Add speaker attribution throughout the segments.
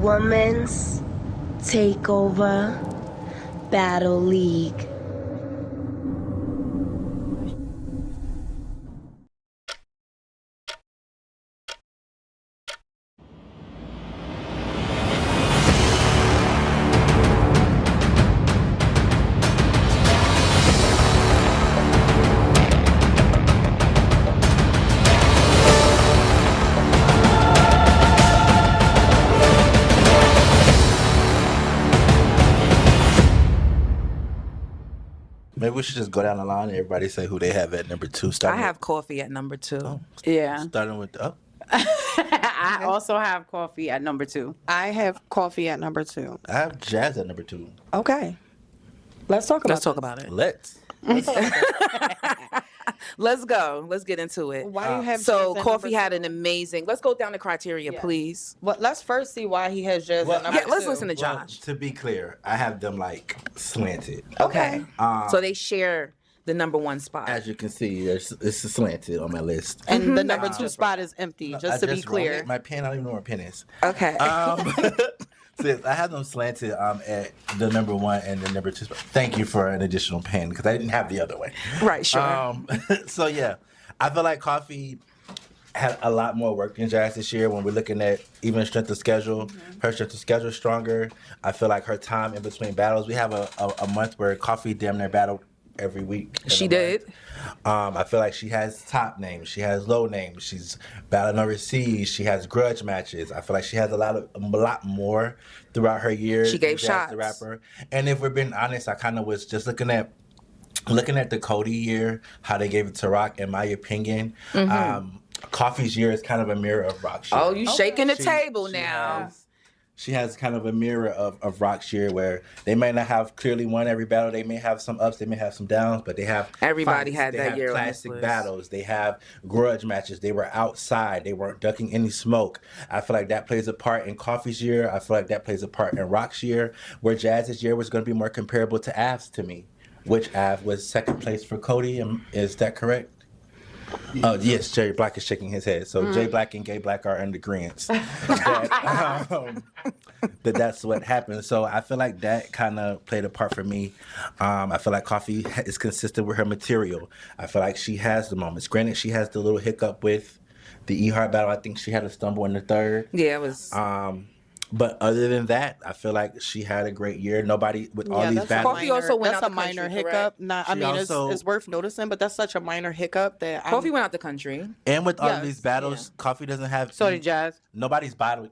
Speaker 1: Women's Takeover Battle League.
Speaker 2: Maybe we should just go down the line and everybody say who they have at number 2.
Speaker 3: I have coffee at number 2.
Speaker 4: Yeah.
Speaker 2: Starting with
Speaker 4: I also have coffee at number 2.
Speaker 5: I have coffee at number 2.
Speaker 2: I have jazz at number 2.
Speaker 5: Okay. Let's talk about
Speaker 3: it.
Speaker 2: Let's.
Speaker 3: Let's go. Let's get into it.
Speaker 5: Why do you have
Speaker 3: So
Speaker 5: jazz at
Speaker 3: coffee
Speaker 5: number
Speaker 3: had
Speaker 5: 2?
Speaker 3: an amazing. Let's go down the criteria, please.
Speaker 5: Well, let's first see why he has jazz at number 2.
Speaker 3: Let's listen to Josh.
Speaker 2: To be clear, I have them like slanted.
Speaker 5: Okay.
Speaker 3: So they share the number 1 spot.
Speaker 2: As you can see, it's slanted on my list.
Speaker 5: And the number 2 spot is empty, just to be
Speaker 2: wrote
Speaker 5: clear.
Speaker 2: it. My pen, I don't even know where my pen is.
Speaker 3: Okay.
Speaker 2: So I have them slanted at the number 1 and the number 2 spot. Thank you for an additional pen because I didn't have the other way.
Speaker 3: Right, sure.
Speaker 2: So yeah, I feel like coffee had a lot more work than Jazz this year when we're looking at even strength of schedule. Her strength of schedule is stronger. I feel like her time in between battles, we have a month where coffee damn near battled every week.
Speaker 3: She did.
Speaker 2: I feel like she has top names. She has low names. She's battling overseas. She has grudge matches. I feel like she has a lot more throughout her year.
Speaker 3: She gave
Speaker 2: than Jazz
Speaker 3: shots.
Speaker 2: the rapper. And if we're being honest, I kind of was just looking at the Cody year, how they gave it to Rock. In my opinion, Coffee's year is kind of a mirror of Rock's year.
Speaker 3: Oh, you shaking the table now.
Speaker 2: She has kind of a mirror of Rock's year where they may not have clearly won every battle. They may have some ups, they may have some downs, but they have
Speaker 3: Everybody
Speaker 2: fights.
Speaker 3: had
Speaker 2: They
Speaker 3: that
Speaker 2: have
Speaker 3: year on this
Speaker 2: classic
Speaker 3: list.
Speaker 2: battles. They have grudge matches. They were outside. They weren't ducking any smoke. I feel like that plays a part in Coffee's year. I feel like that plays a part in Rock's year, where Jazz's year was going to be more comparable to Av's to me, which Av was second place for Cody. Is that correct? Oh, yes, Jerry Black is shaking his head. So Jay Black and Gay Black are in agreement that's what happened. So I feel like that kind of played a part for me. I feel like Coffee is consistent with her material. I feel like she has the moments. Granted, she has the little hiccup with the E-Heart battle. I think she had a stumble in the third.
Speaker 3: Yeah, it was.
Speaker 2: But other than that, I feel like she had a great year. Nobody with all these battles.
Speaker 3: Coffee also went
Speaker 5: that's
Speaker 3: out
Speaker 5: a
Speaker 3: the
Speaker 5: minor
Speaker 3: country,
Speaker 5: hiccup.
Speaker 3: correct?
Speaker 5: It's worth noticing, but that's such a minor hiccup that
Speaker 3: Coffee went out the country.
Speaker 2: And with all of
Speaker 5: Yes,
Speaker 2: these battles, Coffee doesn't have
Speaker 5: So did Jazz.
Speaker 2: nobody's body.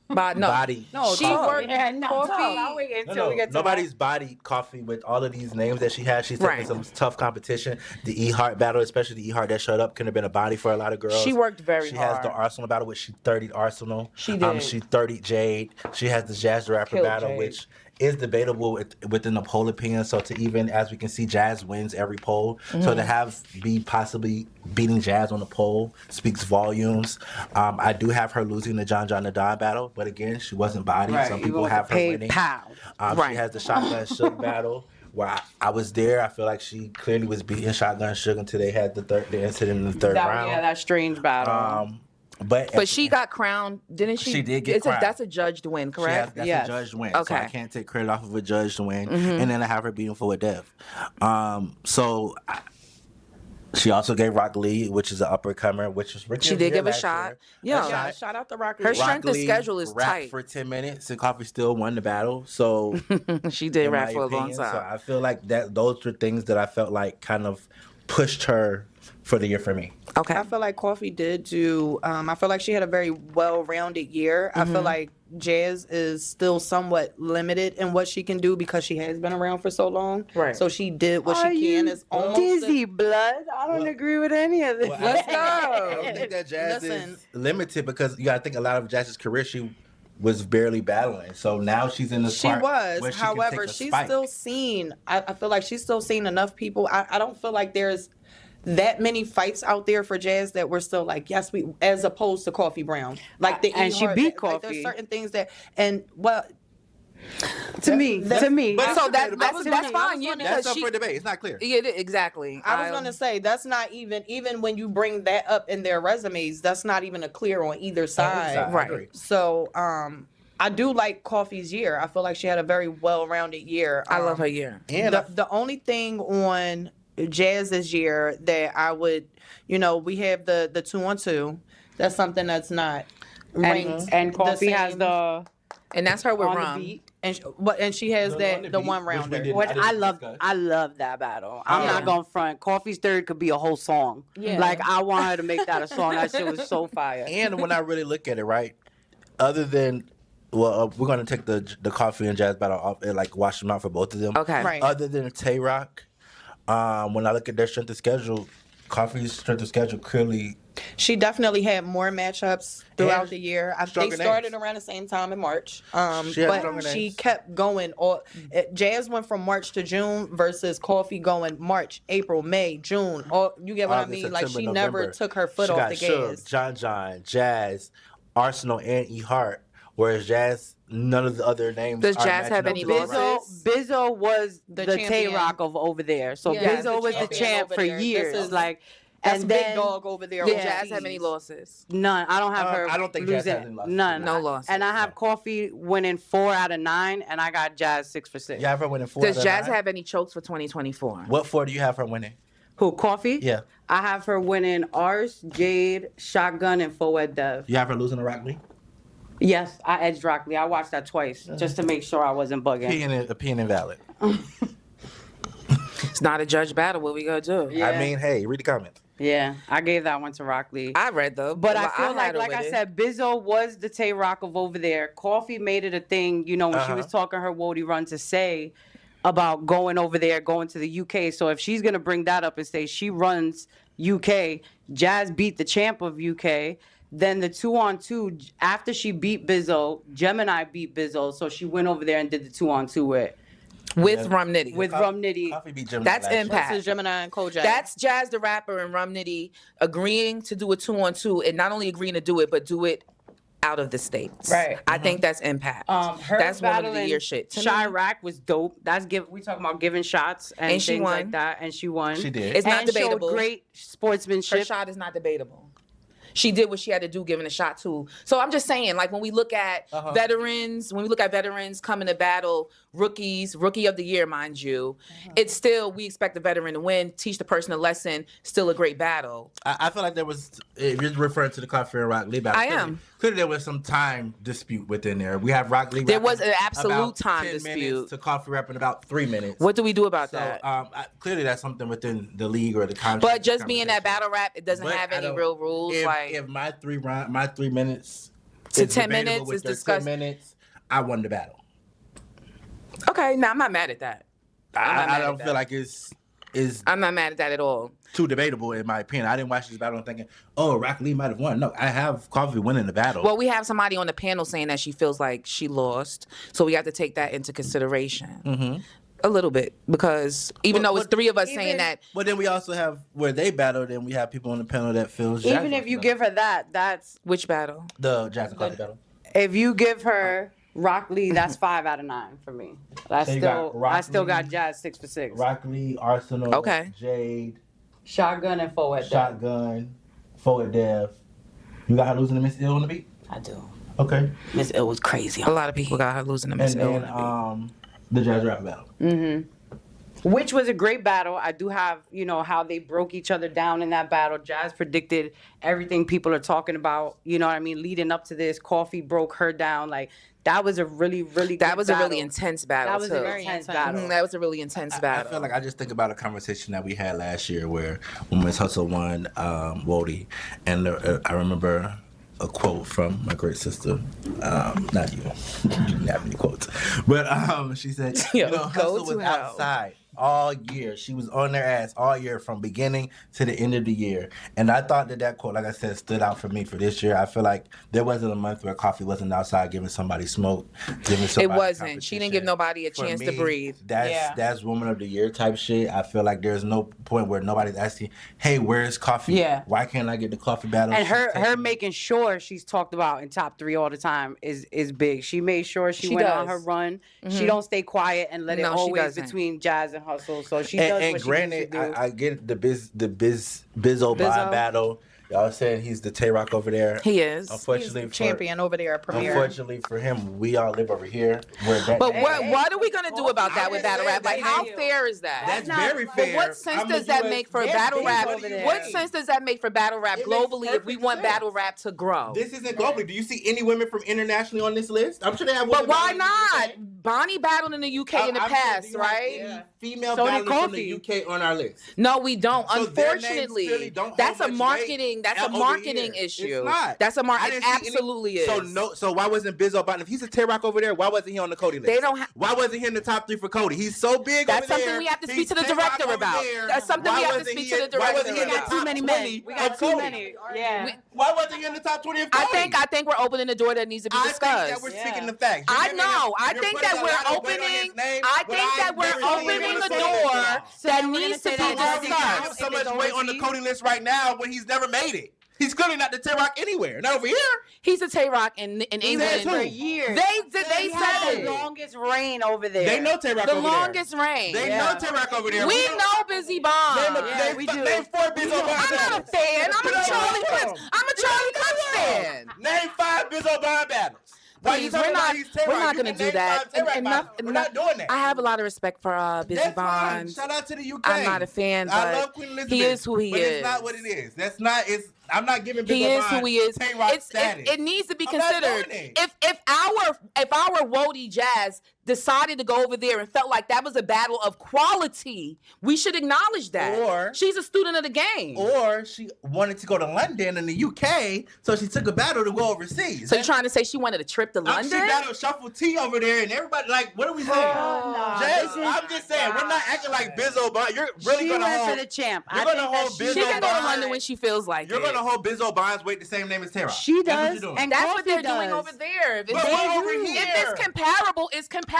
Speaker 3: But no.
Speaker 2: Body.
Speaker 5: No,
Speaker 3: She
Speaker 5: Coffee.
Speaker 3: worked Coffee.
Speaker 2: Nobody's body Coffee with all of these names that she has. She's taking
Speaker 3: Right.
Speaker 2: some tough competition. The E-Heart battle, especially the E-Heart that showed up, could have been a body for a lot of girls.
Speaker 3: She worked very
Speaker 2: She
Speaker 3: hard.
Speaker 2: has the Arsenal battle, which she 30'd Arsenal.
Speaker 3: She did.
Speaker 2: She 30'd Jade. She has the Jazz the Rapper
Speaker 3: Killed
Speaker 2: battle,
Speaker 3: Jade.
Speaker 2: which is debatable within the poll opinion. So to even, as we can see, Jazz wins every poll. So to have be possibly beating Jazz on the poll speaks volumes. I do have her losing the John the Don battle, but again, she wasn't body.
Speaker 5: Right.
Speaker 2: Some
Speaker 5: You
Speaker 2: people
Speaker 5: won't
Speaker 2: have her
Speaker 5: pay
Speaker 2: winning.
Speaker 5: pow.
Speaker 3: Right.
Speaker 2: She has the Shotgun Shook battle where I was there. I feel like she clearly was beating Shotgun Shook until they had the incident in the third round.
Speaker 5: Yeah, that strange battle.
Speaker 2: But
Speaker 3: she got crowned, didn't she?
Speaker 2: She did get crowned.
Speaker 3: That's a judged win, correct?
Speaker 2: That's
Speaker 5: Yes.
Speaker 2: a judged win.
Speaker 3: Okay.
Speaker 2: So I can't take credit off of a judged win. And then I have her beating for a dev. She also gave Rock Lee, which is an upper comer, which was Ricky.
Speaker 3: She did give a shot. Yeah.
Speaker 5: Yeah, shout out to Rock
Speaker 3: Her
Speaker 5: Lee.
Speaker 3: strength of
Speaker 2: Lee
Speaker 3: schedule is
Speaker 2: rapped
Speaker 3: tight.
Speaker 2: for 10 minutes, and Coffee still won the battle. So
Speaker 3: She did
Speaker 2: in
Speaker 3: rap
Speaker 2: my
Speaker 3: for a long
Speaker 2: opinion, So
Speaker 3: time.
Speaker 2: I feel like those are things that I felt like kind of pushed her for the year for me.
Speaker 3: Okay.
Speaker 5: I feel like Coffee did do. I feel like she had a very well-rounded year. I feel like Jazz is still somewhat limited in what she can do because she has been around for so long.
Speaker 3: Right.
Speaker 5: So she did what she can. It's almost
Speaker 4: Dizzy blood. I don't agree with any of this.
Speaker 3: Let's go.
Speaker 2: I don't think that Jazz
Speaker 5: Listen.
Speaker 2: is limited because you got to think a lot of Jazz's career, she was barely battling. So now she's in this
Speaker 5: She
Speaker 2: part
Speaker 5: was.
Speaker 2: where she can
Speaker 5: However,
Speaker 2: take a
Speaker 5: she's
Speaker 2: spike.
Speaker 5: still seen. I feel like she's still seen enough people. I don't feel like there's that many fights out there for Jazz that we're still like, yes, we, as opposed to Coffee Brown. Like the
Speaker 4: And she
Speaker 5: E-Heart,
Speaker 4: beat
Speaker 5: like,
Speaker 4: Coffee.
Speaker 5: there's certain things that, and well,
Speaker 4: to me.
Speaker 2: But
Speaker 3: So
Speaker 2: it's
Speaker 3: that's
Speaker 2: debatable.
Speaker 3: fine. Yeah,
Speaker 2: That's
Speaker 3: because
Speaker 2: up for debate. It's not clear.
Speaker 3: Yeah, exactly.
Speaker 5: I was gonna say that's not even when you bring that up in their resumes, that's not even a clear on either side.
Speaker 2: I
Speaker 3: Right.
Speaker 2: agree.
Speaker 5: So I do like Coffee's year. I feel like she had a very well-rounded year.
Speaker 3: I love her year.
Speaker 2: And
Speaker 5: The only thing on Jazz's year that I would, we have the 2-on-2. That's something that's not ranked.
Speaker 4: And
Speaker 5: the
Speaker 4: Coffee has
Speaker 5: same
Speaker 4: the
Speaker 3: And that's her with
Speaker 4: on the
Speaker 3: rum.
Speaker 4: beat.
Speaker 5: and she has the
Speaker 2: beat,
Speaker 5: one
Speaker 2: which we
Speaker 5: rounder.
Speaker 2: did.
Speaker 4: Which
Speaker 2: didn't
Speaker 4: I love,
Speaker 2: discuss.
Speaker 4: I love that battle. I'm
Speaker 3: Yeah.
Speaker 4: not gonna front. Coffee's third could be a whole song.
Speaker 5: Yeah.
Speaker 4: Like I want her to make that a song. That shit was so fire.
Speaker 2: And when I really look at it, right, other than, well, we're gonna take the Coffee and Jazz battle off and like wash them out for both of them.
Speaker 3: Okay.
Speaker 5: Right.
Speaker 2: Other than Tay Rock, when I look at their strength of schedule, Coffee's strength of schedule clearly.
Speaker 5: She definitely had more matchups throughout
Speaker 2: And
Speaker 5: the year. They
Speaker 2: stronger
Speaker 5: started
Speaker 2: names.
Speaker 5: around the same time in March.
Speaker 2: She had stronger
Speaker 5: But she
Speaker 2: names.
Speaker 5: kept going. Jazz went from March to June versus Coffee going March, April, May, June. You get what I
Speaker 2: August,
Speaker 5: mean? Like
Speaker 2: September,
Speaker 5: she never
Speaker 2: November.
Speaker 5: took her foot
Speaker 2: She
Speaker 5: off
Speaker 2: got
Speaker 5: the
Speaker 2: Suge,
Speaker 5: gas.
Speaker 2: John, Jazz, Arsenal, and E Hart. Whereas Jazz, none of the other names.
Speaker 3: Does
Speaker 2: are
Speaker 3: Jazz have
Speaker 2: matching
Speaker 3: any
Speaker 2: up to the
Speaker 3: losses?
Speaker 2: right.
Speaker 4: Bizzo was
Speaker 5: The
Speaker 4: the Tay
Speaker 5: champion.
Speaker 4: Rock of over there. So
Speaker 5: Yes,
Speaker 4: Bizzo
Speaker 5: the
Speaker 4: was the
Speaker 5: champion
Speaker 4: champ
Speaker 5: over
Speaker 4: for
Speaker 5: there. This
Speaker 4: years.
Speaker 5: is-
Speaker 4: Like,
Speaker 5: That's
Speaker 4: and
Speaker 5: big
Speaker 4: then
Speaker 5: dog over there.
Speaker 3: Did
Speaker 5: overseas.
Speaker 3: Jazz have any losses?
Speaker 4: none. I don't have her.
Speaker 2: I don't think Jazz
Speaker 4: losing
Speaker 2: has any losses.
Speaker 4: none.
Speaker 3: No losses.
Speaker 4: And I have Coffee winning 4 out of 9, and I got Jazz 6 for 6.
Speaker 2: You have her winning 4
Speaker 3: Does
Speaker 2: out of
Speaker 3: Jazz
Speaker 2: 9?
Speaker 3: have any chokes for 2024?
Speaker 2: What 4 do you have her winning?
Speaker 4: Who? Coffee?
Speaker 2: Yeah.
Speaker 4: I have her winning Ars, Jade, Shotgun, and Foed Dev.
Speaker 2: You have her losing to Rock Lee?
Speaker 4: Yes, I edged Rock Lee. I watched that twice just to make sure I wasn't bugging.
Speaker 2: Opinion invalid.
Speaker 3: It's not a judge battle. What we gonna do?
Speaker 4: Yeah.
Speaker 2: I mean, hey, read the comments.
Speaker 4: Yeah, I gave that one to Rock Lee.
Speaker 3: I read though,
Speaker 4: But I feel
Speaker 3: had her
Speaker 4: like
Speaker 3: with
Speaker 4: I
Speaker 3: it.
Speaker 4: said, Bizzo was the Tay Rock of over there. Coffee made it a thing, when she
Speaker 2: Uh-huh.
Speaker 4: was talking her Wody run to say about going over there, going to the UK. So if she's gonna bring that up and say she runs UK, Jazz beat the champ of UK. Then the 2-on-2 after she beat Bizzo, Gemini beat Bizzo, so she went over there and did the 2-on-2 with
Speaker 3: Rum Nitty.
Speaker 4: Rum Nitty.
Speaker 2: Coffee beat Gemini
Speaker 3: That's
Speaker 2: last year.
Speaker 3: impact.
Speaker 5: This is Gemini and Kojak.
Speaker 3: That's Jazz the rapper and Rum Nitty agreeing to do a 2-on-2, and not only agreeing to do it, but do it out of the states.
Speaker 4: Right.
Speaker 3: I think that's impact.
Speaker 4: Her
Speaker 3: That's one of the
Speaker 4: battling
Speaker 3: year shit. To me,
Speaker 4: Chirac was dope. We talking about giving shots and
Speaker 3: she
Speaker 4: things
Speaker 3: won.
Speaker 4: like that, and she won.
Speaker 2: She did.
Speaker 3: It's not
Speaker 4: and showed
Speaker 3: debatable.
Speaker 4: great
Speaker 3: her
Speaker 4: sportsmanship.
Speaker 3: shot is not debatable. She did what she had to do, giving a shot to. So I'm just saying, like when we look at veterans, coming to battle, rookie of the year, mind you, it's still, we expect the veteran to win, teach the person a lesson, still a great battle.
Speaker 2: I feel like there was, if you're referring to the Coffee and Rock Lee battle.
Speaker 3: I am.
Speaker 2: Clearly there was some time dispute within there. We have Rock Lee.
Speaker 3: There
Speaker 2: rapping
Speaker 3: was an absolute
Speaker 2: about
Speaker 3: time
Speaker 2: 10
Speaker 3: dispute.
Speaker 2: minutes to Coffee rapping about 3 minutes.
Speaker 3: What do we do about
Speaker 2: So
Speaker 3: that?
Speaker 2: clearly that's something within the league or the contract.
Speaker 3: But just being that
Speaker 2: conversation.
Speaker 3: battle rap, it doesn't
Speaker 2: But
Speaker 3: have
Speaker 2: I
Speaker 3: any
Speaker 2: don't-
Speaker 3: real rules.
Speaker 2: If my 3 minutes
Speaker 3: To
Speaker 2: is
Speaker 3: 10
Speaker 2: debatable
Speaker 3: minutes
Speaker 2: with
Speaker 3: is
Speaker 2: their
Speaker 3: discussed.
Speaker 2: 10 minutes, I won the battle.
Speaker 3: Okay, now I'm not mad at that.
Speaker 2: I don't feel like it's
Speaker 3: I'm not mad at that at all.
Speaker 2: too debatable in my opinion. I didn't watch this battle and thinking, oh, Rock Lee might have won. No, I have Coffee winning the battle.
Speaker 3: Well, we have somebody on the panel saying that she feels like she lost, so we have to take that into consideration a little bit, because even
Speaker 2: Well,
Speaker 3: though it's
Speaker 2: but
Speaker 3: three of us saying that,
Speaker 2: But then we also have where they battled, and we have people on the panel that feels
Speaker 4: Even if you give her that, that's
Speaker 3: which battle?
Speaker 2: the Jazz and Coffee battle.
Speaker 4: if you give her Rock Lee, that's 5 out of 9 for me.
Speaker 2: So you got Rock
Speaker 4: I still got
Speaker 2: Lee,
Speaker 4: Jazz 6 for 6.
Speaker 2: Rock Lee, Arsenal,
Speaker 3: Okay.
Speaker 2: Jade,
Speaker 4: Shotgun and Foed.
Speaker 2: Shotgun, Forward Dev. You got her losing to Miss Ill on the beat?
Speaker 4: I do.
Speaker 2: Okay.
Speaker 4: Miss Ill was crazy.
Speaker 3: A lot of people got her losing to Miss
Speaker 2: And
Speaker 3: Ill.
Speaker 2: then the Jazz rap battle.
Speaker 4: Which was a great battle. I do have, how they broke each other down in that battle. Jazz predicted everything people are talking about, leading up to this. Coffee broke her down. Like, that was a really, really
Speaker 3: That
Speaker 4: good
Speaker 3: was a really
Speaker 4: battle.
Speaker 3: intense battle,
Speaker 4: That was
Speaker 3: too.
Speaker 4: a very intense battle.
Speaker 3: That was a really intense battle.
Speaker 2: I feel like I just think about a conversation that we had last year where when Miss Hustle won Wody, and I remember a quote from my great sister, not you, you didn't have any quotes, but she said,
Speaker 3: Yo,
Speaker 2: Hustle
Speaker 3: go
Speaker 2: was
Speaker 3: to hell.
Speaker 2: outside all year. She was on their ass all year from beginning to the end of the year. And I thought that quote, like I said, stood out for me for this year. I feel like there wasn't a month where Coffee wasn't outside giving somebody smoke, giving somebody
Speaker 3: It wasn't. She didn't give
Speaker 2: competition.
Speaker 3: nobody a
Speaker 2: For
Speaker 3: chance to
Speaker 2: me,
Speaker 3: breathe.
Speaker 2: That's Woman of the Year type shit. I feel like there's no point where nobody's asking, hey, where's Coffee?
Speaker 4: Yeah.
Speaker 2: Why can't I get the Coffee battle?
Speaker 4: And
Speaker 2: She's
Speaker 4: her
Speaker 2: taking-
Speaker 4: making sure she's talked about in top 3 all the time is big. She made sure she went on
Speaker 3: does.
Speaker 4: her run. She don't stay quiet and let it
Speaker 3: No, she
Speaker 4: always
Speaker 3: doesn't.
Speaker 4: between Jazz and Hustle. So she does
Speaker 2: And
Speaker 4: what
Speaker 2: granted,
Speaker 4: she needs to do.
Speaker 2: I get the Bizzo
Speaker 4: Bizzo?
Speaker 2: Bob battle. Y'all saying he's the Tay-Rock over there.
Speaker 3: He is.
Speaker 2: Unfortunately,
Speaker 5: He's the champion over there at Premier.
Speaker 2: Unfortunately for him, we all live over here.
Speaker 3: But what are we gonna do about that with battle rap? Like, how fair is that?
Speaker 2: That's very fair.
Speaker 3: But what sense does that make for battle rap? What sense does that make for battle rap globally if we want battle rap to grow?
Speaker 2: This isn't globally. Do you see any women from internationally on this list? I'm sure they have.
Speaker 3: But why not? Bonnie battled in the UK in the past, right?
Speaker 2: Female battlers from the UK on our list.
Speaker 3: No, we don't.
Speaker 2: So
Speaker 3: Unfortunately, that's a marketing. That's a marketing issue.
Speaker 2: It's not.
Speaker 3: That's a marketing. Absolutely is.
Speaker 2: So why wasn't Bizzo Bottom? If he's a Tay-Rock over there, why wasn't he on the Cody list?
Speaker 3: They don't have.
Speaker 2: Why wasn't he in the top 3 for Cody? He's so big.
Speaker 3: That's
Speaker 2: over
Speaker 3: something
Speaker 2: there.
Speaker 3: we have to speak
Speaker 2: He's
Speaker 3: to the
Speaker 2: Tay-Rock
Speaker 3: director
Speaker 2: over
Speaker 3: about.
Speaker 2: there.
Speaker 3: That's something
Speaker 2: Why
Speaker 3: we have to
Speaker 2: wasn't
Speaker 3: speak
Speaker 2: he
Speaker 3: to the
Speaker 2: in- Why
Speaker 3: director
Speaker 2: wasn't he in the
Speaker 3: about.
Speaker 2: top
Speaker 4: Too many
Speaker 2: 20
Speaker 4: men. We
Speaker 2: of
Speaker 4: got too
Speaker 2: Cody?
Speaker 4: many. Yeah.
Speaker 2: Why wasn't he in the top 20 of Cody?
Speaker 3: I think we're opening the door that needs to be
Speaker 2: I
Speaker 3: discussed.
Speaker 2: think that we're speaking the facts.
Speaker 3: I know. I think that we're opening. I think that we're opening a door that needs to be discussed.
Speaker 2: So much weight on the Cody list right now when he's never made it. He's clearly not the Tay-Rock anywhere. Not over here.
Speaker 3: He's a Tay-Rock in England
Speaker 4: For years.
Speaker 3: They
Speaker 4: He
Speaker 3: said
Speaker 4: had
Speaker 3: it.
Speaker 4: the longest reign over there.
Speaker 2: They know Tay-Rock
Speaker 3: The
Speaker 2: over there.
Speaker 3: longest reign.
Speaker 2: They know Tay-Rock over there.
Speaker 3: We know Busy Bond.
Speaker 2: Name 4 Bizzo Bond
Speaker 3: I'm not a
Speaker 2: battles.
Speaker 3: fan. I'm a Charlie Clips fan.
Speaker 2: Name 5 Bizzo Bond battles. Why you
Speaker 3: Please,
Speaker 2: talking about he's Tay-Rock?
Speaker 3: we're not
Speaker 2: You
Speaker 3: going to
Speaker 2: can
Speaker 3: do
Speaker 2: name
Speaker 3: that.
Speaker 2: 5 Tay-Rock battles. We're not doing that.
Speaker 3: I have a lot of respect for Busy
Speaker 2: That's fine.
Speaker 3: Bond.
Speaker 2: Shout out to the UK.
Speaker 3: I'm not a fan,
Speaker 2: I
Speaker 3: but
Speaker 2: love Queen Elizabeth.
Speaker 3: he is who he
Speaker 2: but
Speaker 3: is.
Speaker 2: It's not what it is. That's not. It's. I'm not giving Bizzo
Speaker 3: He is
Speaker 2: Bond
Speaker 3: who he is.
Speaker 2: Tay-Rock status.
Speaker 3: It needs to be
Speaker 2: I'm not
Speaker 3: considered.
Speaker 2: doing it.
Speaker 3: If our Wody Jazz decided to go over there and felt like that was a battle of quality, we should acknowledge that.
Speaker 2: Or-
Speaker 3: she's a student of the game.
Speaker 2: Or she wanted to go to London in the UK, so she took a battle to go overseas.
Speaker 3: So you're trying to say she wanted a trip to
Speaker 2: She
Speaker 3: London?
Speaker 2: battled Shuffle T over there, and everybody like, what are we saying? I'm just saying, we're not acting like Bizzo Bond. You're really
Speaker 4: She
Speaker 2: gonna
Speaker 4: went
Speaker 2: hold.
Speaker 4: for the champ.
Speaker 2: You're
Speaker 4: I
Speaker 2: gonna
Speaker 4: think that
Speaker 2: hold Bizzo
Speaker 3: She can go to
Speaker 2: Bond.
Speaker 3: London when she feels like
Speaker 2: You're
Speaker 3: it.
Speaker 2: gonna hold Bizzo Bond's weight the same name as Tay-Rock.
Speaker 4: She
Speaker 2: That's what
Speaker 4: does,
Speaker 2: you're doing.
Speaker 4: and
Speaker 3: That's what
Speaker 4: Coffee
Speaker 3: they're doing
Speaker 4: does.
Speaker 3: over there. If
Speaker 2: But we're over
Speaker 3: if
Speaker 2: here.
Speaker 3: it's comparable, it's comparable.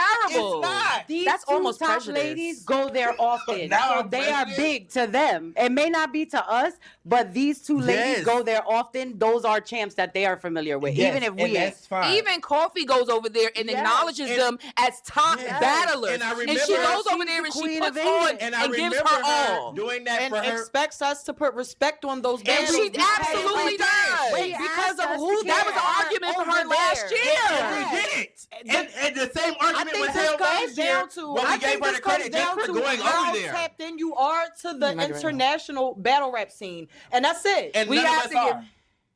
Speaker 2: It's not.
Speaker 4: These
Speaker 3: That's
Speaker 4: two
Speaker 3: almost
Speaker 4: top
Speaker 3: prejudice.
Speaker 4: ladies go there often.
Speaker 2: Now
Speaker 4: So
Speaker 2: I'm
Speaker 4: they are
Speaker 2: prejudiced?
Speaker 4: big to them. It may not be to us, but these two ladies
Speaker 2: Yes.
Speaker 4: go there often. Those are champs that they are familiar with.
Speaker 2: Yes,
Speaker 4: Even if
Speaker 2: and
Speaker 4: we ain't.
Speaker 2: that's fine.
Speaker 3: Even Coffee goes over there and
Speaker 4: Yes.
Speaker 3: acknowledges
Speaker 2: And-
Speaker 3: them as top
Speaker 2: Yes.
Speaker 3: battlers.
Speaker 2: And I
Speaker 3: And she
Speaker 2: remember-
Speaker 3: goes over
Speaker 4: She's
Speaker 3: there
Speaker 4: the
Speaker 3: and she
Speaker 4: queen
Speaker 3: puts
Speaker 4: of England.
Speaker 3: on
Speaker 2: And
Speaker 3: and,
Speaker 2: I
Speaker 3: gives
Speaker 2: remember
Speaker 3: her all.
Speaker 2: doing that
Speaker 5: And
Speaker 2: for her.
Speaker 5: expects us to put respect on those
Speaker 3: And
Speaker 5: battles.
Speaker 3: she absolutely does.
Speaker 4: Wait,
Speaker 5: because of
Speaker 4: asked us
Speaker 5: who
Speaker 4: to
Speaker 3: That was
Speaker 4: care.
Speaker 3: an argument for her
Speaker 5: over
Speaker 3: last
Speaker 5: there.
Speaker 3: year.
Speaker 2: We did it. And the same
Speaker 5: I
Speaker 2: argument
Speaker 5: think
Speaker 2: was
Speaker 5: this
Speaker 2: held
Speaker 5: comes
Speaker 2: last year
Speaker 5: down to
Speaker 2: when
Speaker 5: I
Speaker 2: we gave
Speaker 5: think
Speaker 2: her
Speaker 5: this
Speaker 2: the
Speaker 5: comes
Speaker 2: credit just
Speaker 5: down
Speaker 2: for
Speaker 5: to
Speaker 2: going
Speaker 5: how
Speaker 2: over there.
Speaker 5: tapped in you are to the
Speaker 3: might be right.
Speaker 5: international battle rap scene, and that's it.
Speaker 2: And
Speaker 3: We
Speaker 2: none of
Speaker 3: have
Speaker 2: us
Speaker 3: to
Speaker 2: are.
Speaker 3: give-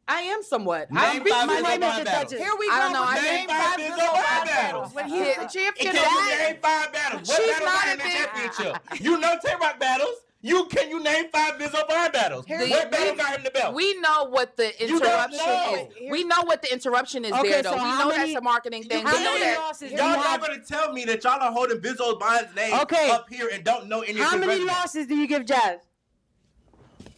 Speaker 5: I am somewhat.
Speaker 2: Name
Speaker 5: I'm
Speaker 2: 5
Speaker 5: beating
Speaker 2: Bizzo
Speaker 5: my name
Speaker 2: Bond
Speaker 5: at the
Speaker 2: battles.
Speaker 5: Judges. Here we
Speaker 3: I
Speaker 5: go.
Speaker 3: don't know, I
Speaker 5: with
Speaker 2: Name
Speaker 5: name
Speaker 2: 5
Speaker 5: five
Speaker 2: Bizzo
Speaker 5: Bizzo
Speaker 2: Bond
Speaker 5: Bond
Speaker 2: battles.
Speaker 5: when he's the
Speaker 2: And
Speaker 5: champion.
Speaker 2: can you name 5 battles? What
Speaker 3: She's
Speaker 2: battle
Speaker 3: not
Speaker 2: got in the
Speaker 3: a big-
Speaker 2: championship? You know Tay-Rock battles. Can you name 5 Bizzo Bond battles? What battle got him the belt?
Speaker 3: We know what the
Speaker 2: You don't
Speaker 3: interruption
Speaker 2: know.
Speaker 3: is. We know what the interruption is
Speaker 4: Okay,
Speaker 3: there,
Speaker 4: so
Speaker 3: though. We
Speaker 4: how
Speaker 3: know
Speaker 4: many-
Speaker 3: that's a marketing thing.
Speaker 4: how
Speaker 3: We know
Speaker 4: many
Speaker 3: that.
Speaker 4: losses do
Speaker 2: Y'all
Speaker 4: you
Speaker 2: not
Speaker 4: have?
Speaker 2: gonna tell me that y'all are holding Bizzo Bond's name
Speaker 4: Okay.
Speaker 2: up here and don't know any of
Speaker 4: How
Speaker 2: his
Speaker 4: many
Speaker 2: resume?
Speaker 4: losses do you give Jazz?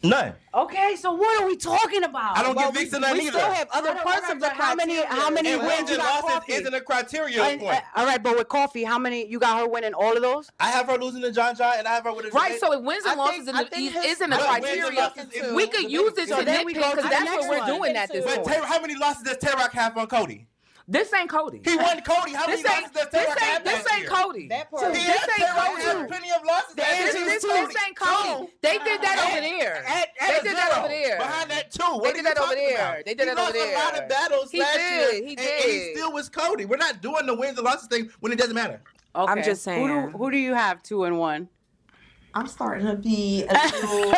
Speaker 2: None.
Speaker 4: Okay, so what are we talking about?
Speaker 2: I don't give Vixen none
Speaker 5: We
Speaker 2: either.
Speaker 5: still have other
Speaker 4: Alright,
Speaker 5: parts of the
Speaker 4: but how many
Speaker 2: And
Speaker 4: wins
Speaker 2: wins
Speaker 4: you
Speaker 2: and
Speaker 4: got
Speaker 2: losses
Speaker 4: Coffee?
Speaker 2: isn't a criteria
Speaker 4: And,
Speaker 2: point.
Speaker 4: all right, but with Coffee, how many you got her winning all of those?
Speaker 2: I have her losing to John and I have her with a
Speaker 3: Right, so it wins and
Speaker 5: I
Speaker 3: losses
Speaker 5: think- I think his-
Speaker 3: isn't a
Speaker 2: But wins and
Speaker 3: criteria.
Speaker 2: losses is-
Speaker 3: We could use this
Speaker 4: So
Speaker 3: to
Speaker 4: then we
Speaker 3: nitpick
Speaker 4: go to
Speaker 3: because
Speaker 4: the
Speaker 3: that's what
Speaker 4: next
Speaker 3: we're
Speaker 4: one.
Speaker 3: doing at this
Speaker 2: But
Speaker 3: point.
Speaker 2: how many losses does Tay-Rock have on Cody?
Speaker 3: This ain't Cody.
Speaker 2: He won Cody. How many
Speaker 3: This
Speaker 2: losses
Speaker 3: ain't
Speaker 2: does Tay-Rock have
Speaker 3: this
Speaker 2: last
Speaker 3: ain't
Speaker 2: year?
Speaker 3: Cody.
Speaker 5: That part.
Speaker 2: He
Speaker 3: This
Speaker 2: has
Speaker 3: ain't
Speaker 2: Tay-Rock
Speaker 3: Cody.
Speaker 2: has plenty of losses.
Speaker 3: This ain't Cody. They did that over there. They did that over there.
Speaker 2: Behind that too.
Speaker 3: They
Speaker 2: What are
Speaker 3: did
Speaker 2: you
Speaker 3: that over
Speaker 2: talking
Speaker 3: there.
Speaker 2: about?
Speaker 3: They did
Speaker 2: He
Speaker 3: that over
Speaker 2: lost a lot
Speaker 3: there.
Speaker 2: of battles
Speaker 3: He
Speaker 2: last
Speaker 3: did.
Speaker 2: year.
Speaker 3: He
Speaker 2: And
Speaker 3: did.
Speaker 2: he still was Cody. We're not doing the wins and losses thing when it doesn't matter.
Speaker 4: Okay.
Speaker 3: I'm just saying.
Speaker 4: Who do you have 2 and 1?
Speaker 1: I'm starting to be a little.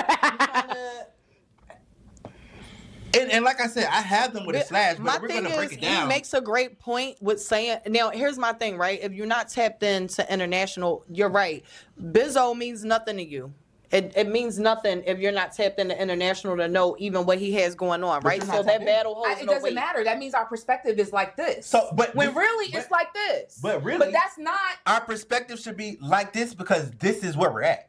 Speaker 2: And like I said, I have them with a slash,
Speaker 5: My
Speaker 2: but we're
Speaker 5: thing
Speaker 2: going to break
Speaker 5: is,
Speaker 2: it down.
Speaker 5: he makes a great point with saying. Now, here's my thing, right? If you're not tapped into international, you're right. Bizzo means nothing to you. It means nothing if you're not tapped into international to know even what he has going on, right?
Speaker 2: you're
Speaker 5: So
Speaker 2: not
Speaker 5: that
Speaker 2: tapped in.
Speaker 5: battle holds
Speaker 3: It
Speaker 5: no
Speaker 3: doesn't
Speaker 5: weight.
Speaker 3: matter. That means our perspective is like this.
Speaker 2: So, but
Speaker 3: when really it's like this.
Speaker 2: but really-
Speaker 3: But that's not.
Speaker 2: our perspective should be like this because this is where we're at.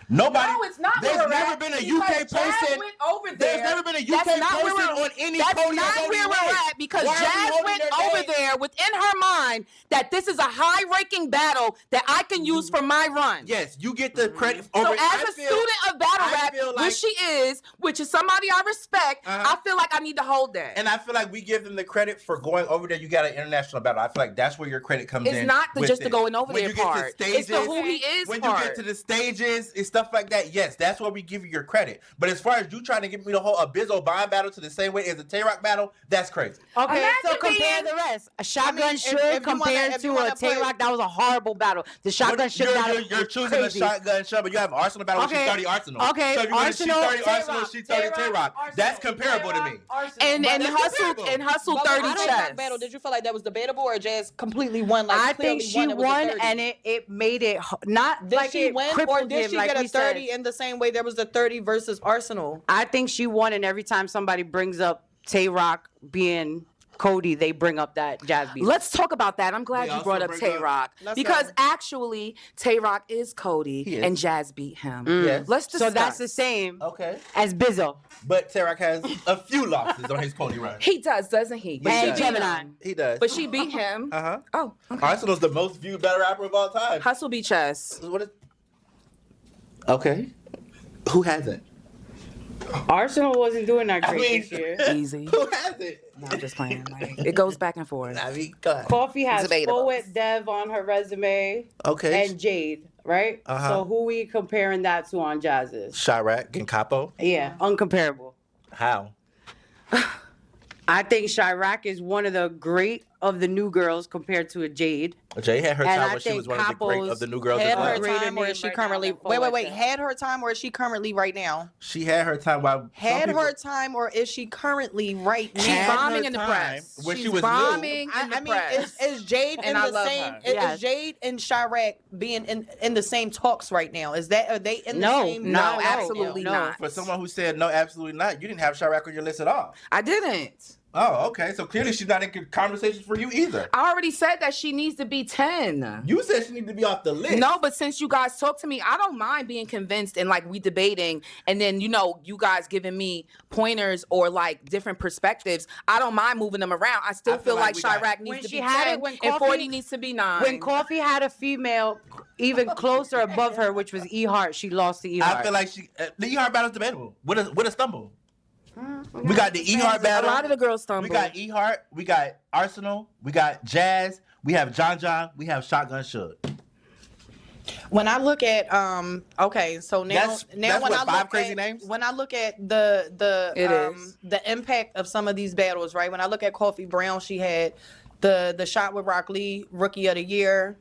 Speaker 2: Nobody.
Speaker 3: No, it's not.
Speaker 2: There's
Speaker 3: where we're
Speaker 2: never
Speaker 3: at,
Speaker 2: been a
Speaker 3: because
Speaker 2: UK
Speaker 3: Jazz
Speaker 2: person.
Speaker 3: went over there.
Speaker 2: There's never been a
Speaker 3: That's
Speaker 2: UK
Speaker 3: not where
Speaker 2: person
Speaker 3: we're-
Speaker 2: on any
Speaker 3: That's
Speaker 2: Cody or
Speaker 3: not
Speaker 2: Cody
Speaker 3: where we're
Speaker 2: list.
Speaker 3: at because
Speaker 2: Why are we
Speaker 3: Jazz
Speaker 2: holding
Speaker 3: went
Speaker 2: their
Speaker 3: over
Speaker 2: name?
Speaker 3: there within her mind that this is a high-ranking battle that I can use for my run.
Speaker 2: Yes, you get the credit over.
Speaker 3: So as
Speaker 2: I
Speaker 3: a
Speaker 2: feel-
Speaker 3: student of battle
Speaker 2: I
Speaker 3: rap,
Speaker 2: feel like-
Speaker 3: which she is, which is somebody I respect,
Speaker 2: Uh-huh.
Speaker 3: I feel like I need to hold that.
Speaker 2: And I feel like we give them the credit for going over there. You got an international battle. I feel like that's where your credit comes in.
Speaker 3: It's not
Speaker 2: with
Speaker 3: just the
Speaker 2: it.
Speaker 3: going over
Speaker 2: When
Speaker 3: there
Speaker 2: you get to
Speaker 3: part. It's the
Speaker 2: stages,
Speaker 3: who he is
Speaker 2: when
Speaker 3: part.
Speaker 2: you get to the stages and stuff stuff like that, yes, that's where we give you your credit. But as far as you trying to give me the whole Bizzo Bond battle to the same way as a Tay-Rock battle, that's crazy.
Speaker 4: Okay, so
Speaker 3: Imagine
Speaker 4: compare
Speaker 3: being-
Speaker 4: the rest. A Shotgun
Speaker 5: if
Speaker 4: Suge
Speaker 5: you wanna-
Speaker 4: compared
Speaker 5: if you
Speaker 4: to
Speaker 5: wanna
Speaker 4: a Tay-Rock, that was a horrible battle. The Shotgun Suge battle
Speaker 2: You're
Speaker 4: was
Speaker 2: choosing
Speaker 4: crazy.
Speaker 2: a Shotgun Suge, but you have Arsenal battle,
Speaker 4: Okay.
Speaker 2: which is 30 Arsenal.
Speaker 4: Okay,
Speaker 2: So if you want
Speaker 4: Arsenal,
Speaker 2: to she 30 Arsenal,
Speaker 4: Tay-Rock,
Speaker 2: she 30 Tay-Rock. That's
Speaker 4: Arsenal,
Speaker 2: comparable to me.
Speaker 4: Tay-Rock, Arsenal.
Speaker 3: And
Speaker 2: But that's
Speaker 3: Hustle
Speaker 2: comparable.
Speaker 3: and Hustle
Speaker 5: But
Speaker 3: 30
Speaker 5: when
Speaker 3: chess.
Speaker 5: Tay-Rock battle, did you feel like that was debatable or Jazz completely won? Like
Speaker 4: I
Speaker 5: clearly
Speaker 4: think she
Speaker 5: it was a
Speaker 4: won,
Speaker 5: 30?
Speaker 4: and it made it not
Speaker 5: Did
Speaker 4: like
Speaker 5: she
Speaker 4: it
Speaker 5: win, or
Speaker 4: crippled
Speaker 5: did
Speaker 4: him,
Speaker 5: she
Speaker 4: like
Speaker 5: get a
Speaker 4: we
Speaker 5: 30
Speaker 4: said.
Speaker 5: in the same way there was the 30 versus Arsenal?
Speaker 4: I think she won, and every time somebody brings up Tay-Rock being Cody, they bring up that Jazz beat.
Speaker 3: Let's talk about that. I'm glad
Speaker 2: They
Speaker 3: you
Speaker 2: also
Speaker 3: brought up
Speaker 2: bring
Speaker 3: Tay
Speaker 2: up-
Speaker 3: Rock
Speaker 5: Let's
Speaker 3: because
Speaker 5: go.
Speaker 3: actually Tay Rock is Cody
Speaker 2: He is.
Speaker 3: and Jazz beat him.
Speaker 2: Yes.
Speaker 3: Let's discuss.
Speaker 4: So that's the same
Speaker 2: Okay.
Speaker 4: as Bizzo
Speaker 2: But Tay-Rock has a few losses on his Cody run.
Speaker 3: He does, doesn't he?
Speaker 2: But
Speaker 4: and
Speaker 2: does.
Speaker 4: Gemini.
Speaker 2: He does.
Speaker 3: But she beat him.
Speaker 2: Uh-huh.
Speaker 3: Oh, okay.
Speaker 2: Arsenal's the most viewed battle rapper of all time.
Speaker 3: Hustle beat Chess.
Speaker 2: What is... Okay. Who hasn't?
Speaker 4: Arsenal wasn't doing that
Speaker 2: I
Speaker 4: great
Speaker 2: mean-
Speaker 4: this year.
Speaker 3: Easy.
Speaker 2: Who hasn't?
Speaker 3: No, I'm just playing. Like, it goes back and forth.
Speaker 2: I mean, God.
Speaker 4: Coffee has
Speaker 3: Debatable.
Speaker 4: Poet Dev on her resume
Speaker 2: Okay.
Speaker 4: and Jade, right?
Speaker 2: Uh-huh.
Speaker 4: So who we comparing that to on Jazz's?
Speaker 2: Chirac and Capo.
Speaker 4: Yeah, uncomparable.
Speaker 2: How?
Speaker 4: I think Chirac is one of the great of the new girls compared to a Jade.
Speaker 2: Jay had her
Speaker 4: And
Speaker 2: time
Speaker 4: I
Speaker 2: when she
Speaker 4: think
Speaker 2: was one of the great
Speaker 4: Capo's
Speaker 2: of the new girls as
Speaker 5: Had her
Speaker 2: well.
Speaker 4: Greater
Speaker 5: time, or
Speaker 4: name
Speaker 5: is she
Speaker 4: right now
Speaker 5: currently?
Speaker 4: than
Speaker 5: Wait.
Speaker 4: Poet.
Speaker 5: Had her time, or is she currently right now?
Speaker 2: She had her time while
Speaker 5: Had
Speaker 2: some people-
Speaker 5: her time, or is she currently right now?
Speaker 3: She's
Speaker 2: Had
Speaker 3: bombing
Speaker 2: her
Speaker 3: in the
Speaker 2: time
Speaker 3: press.
Speaker 2: when she
Speaker 3: She's
Speaker 2: was new.
Speaker 3: bombing in the
Speaker 5: I mean,
Speaker 3: press.
Speaker 5: is Jade
Speaker 3: And
Speaker 5: in
Speaker 3: I
Speaker 5: the
Speaker 3: love
Speaker 5: same?
Speaker 3: her.
Speaker 4: Yes.
Speaker 5: Is Jade and Chirac being in the same talks right now? Is that, are they in the
Speaker 4: No,
Speaker 5: same?
Speaker 3: no,
Speaker 5: talks right
Speaker 3: absolutely
Speaker 5: now?
Speaker 3: not.
Speaker 2: For someone who said no, absolutely not, you didn't have Chirac on your list at all.
Speaker 3: I didn't.
Speaker 2: Oh, okay. So clearly she's not in conversations for you either.
Speaker 3: I already said that she needs to be 10.
Speaker 2: You said she needed to be off the list.
Speaker 3: No, but since you guys talk to me, I don't mind being convinced and like we debating and then, you know, you guys giving me pointers or like different perspectives. I don't mind moving them around. I still
Speaker 2: I feel
Speaker 3: feel
Speaker 2: like
Speaker 3: like
Speaker 2: we got-
Speaker 3: Chirac
Speaker 4: When
Speaker 3: needs to
Speaker 4: she
Speaker 3: be
Speaker 4: had
Speaker 3: 10
Speaker 4: it, when
Speaker 3: and
Speaker 4: Coffee-
Speaker 3: 40 needs to be 9.
Speaker 4: When Coffee had a female even closer above her, which was E Hart, she lost to E Hart.
Speaker 2: I feel like she the E Hart battle's debatable. With a stumble. We got the E Hart
Speaker 3: a
Speaker 2: battle.
Speaker 3: lot of the girls stumble.
Speaker 2: We got E Hart. We got Arsenal. We got Jazz. We have John. We have Shotgun Suge.
Speaker 5: When I look at okay, so now
Speaker 2: That's
Speaker 5: when
Speaker 2: what,
Speaker 5: I
Speaker 2: five
Speaker 5: look
Speaker 2: crazy
Speaker 5: at,
Speaker 2: names?
Speaker 5: when I look at
Speaker 3: It
Speaker 5: the
Speaker 3: is.
Speaker 5: the impact of some of these battles, right? When I look at Coffee Brown, she had the shot with Rock Lee, Rookie of the Year.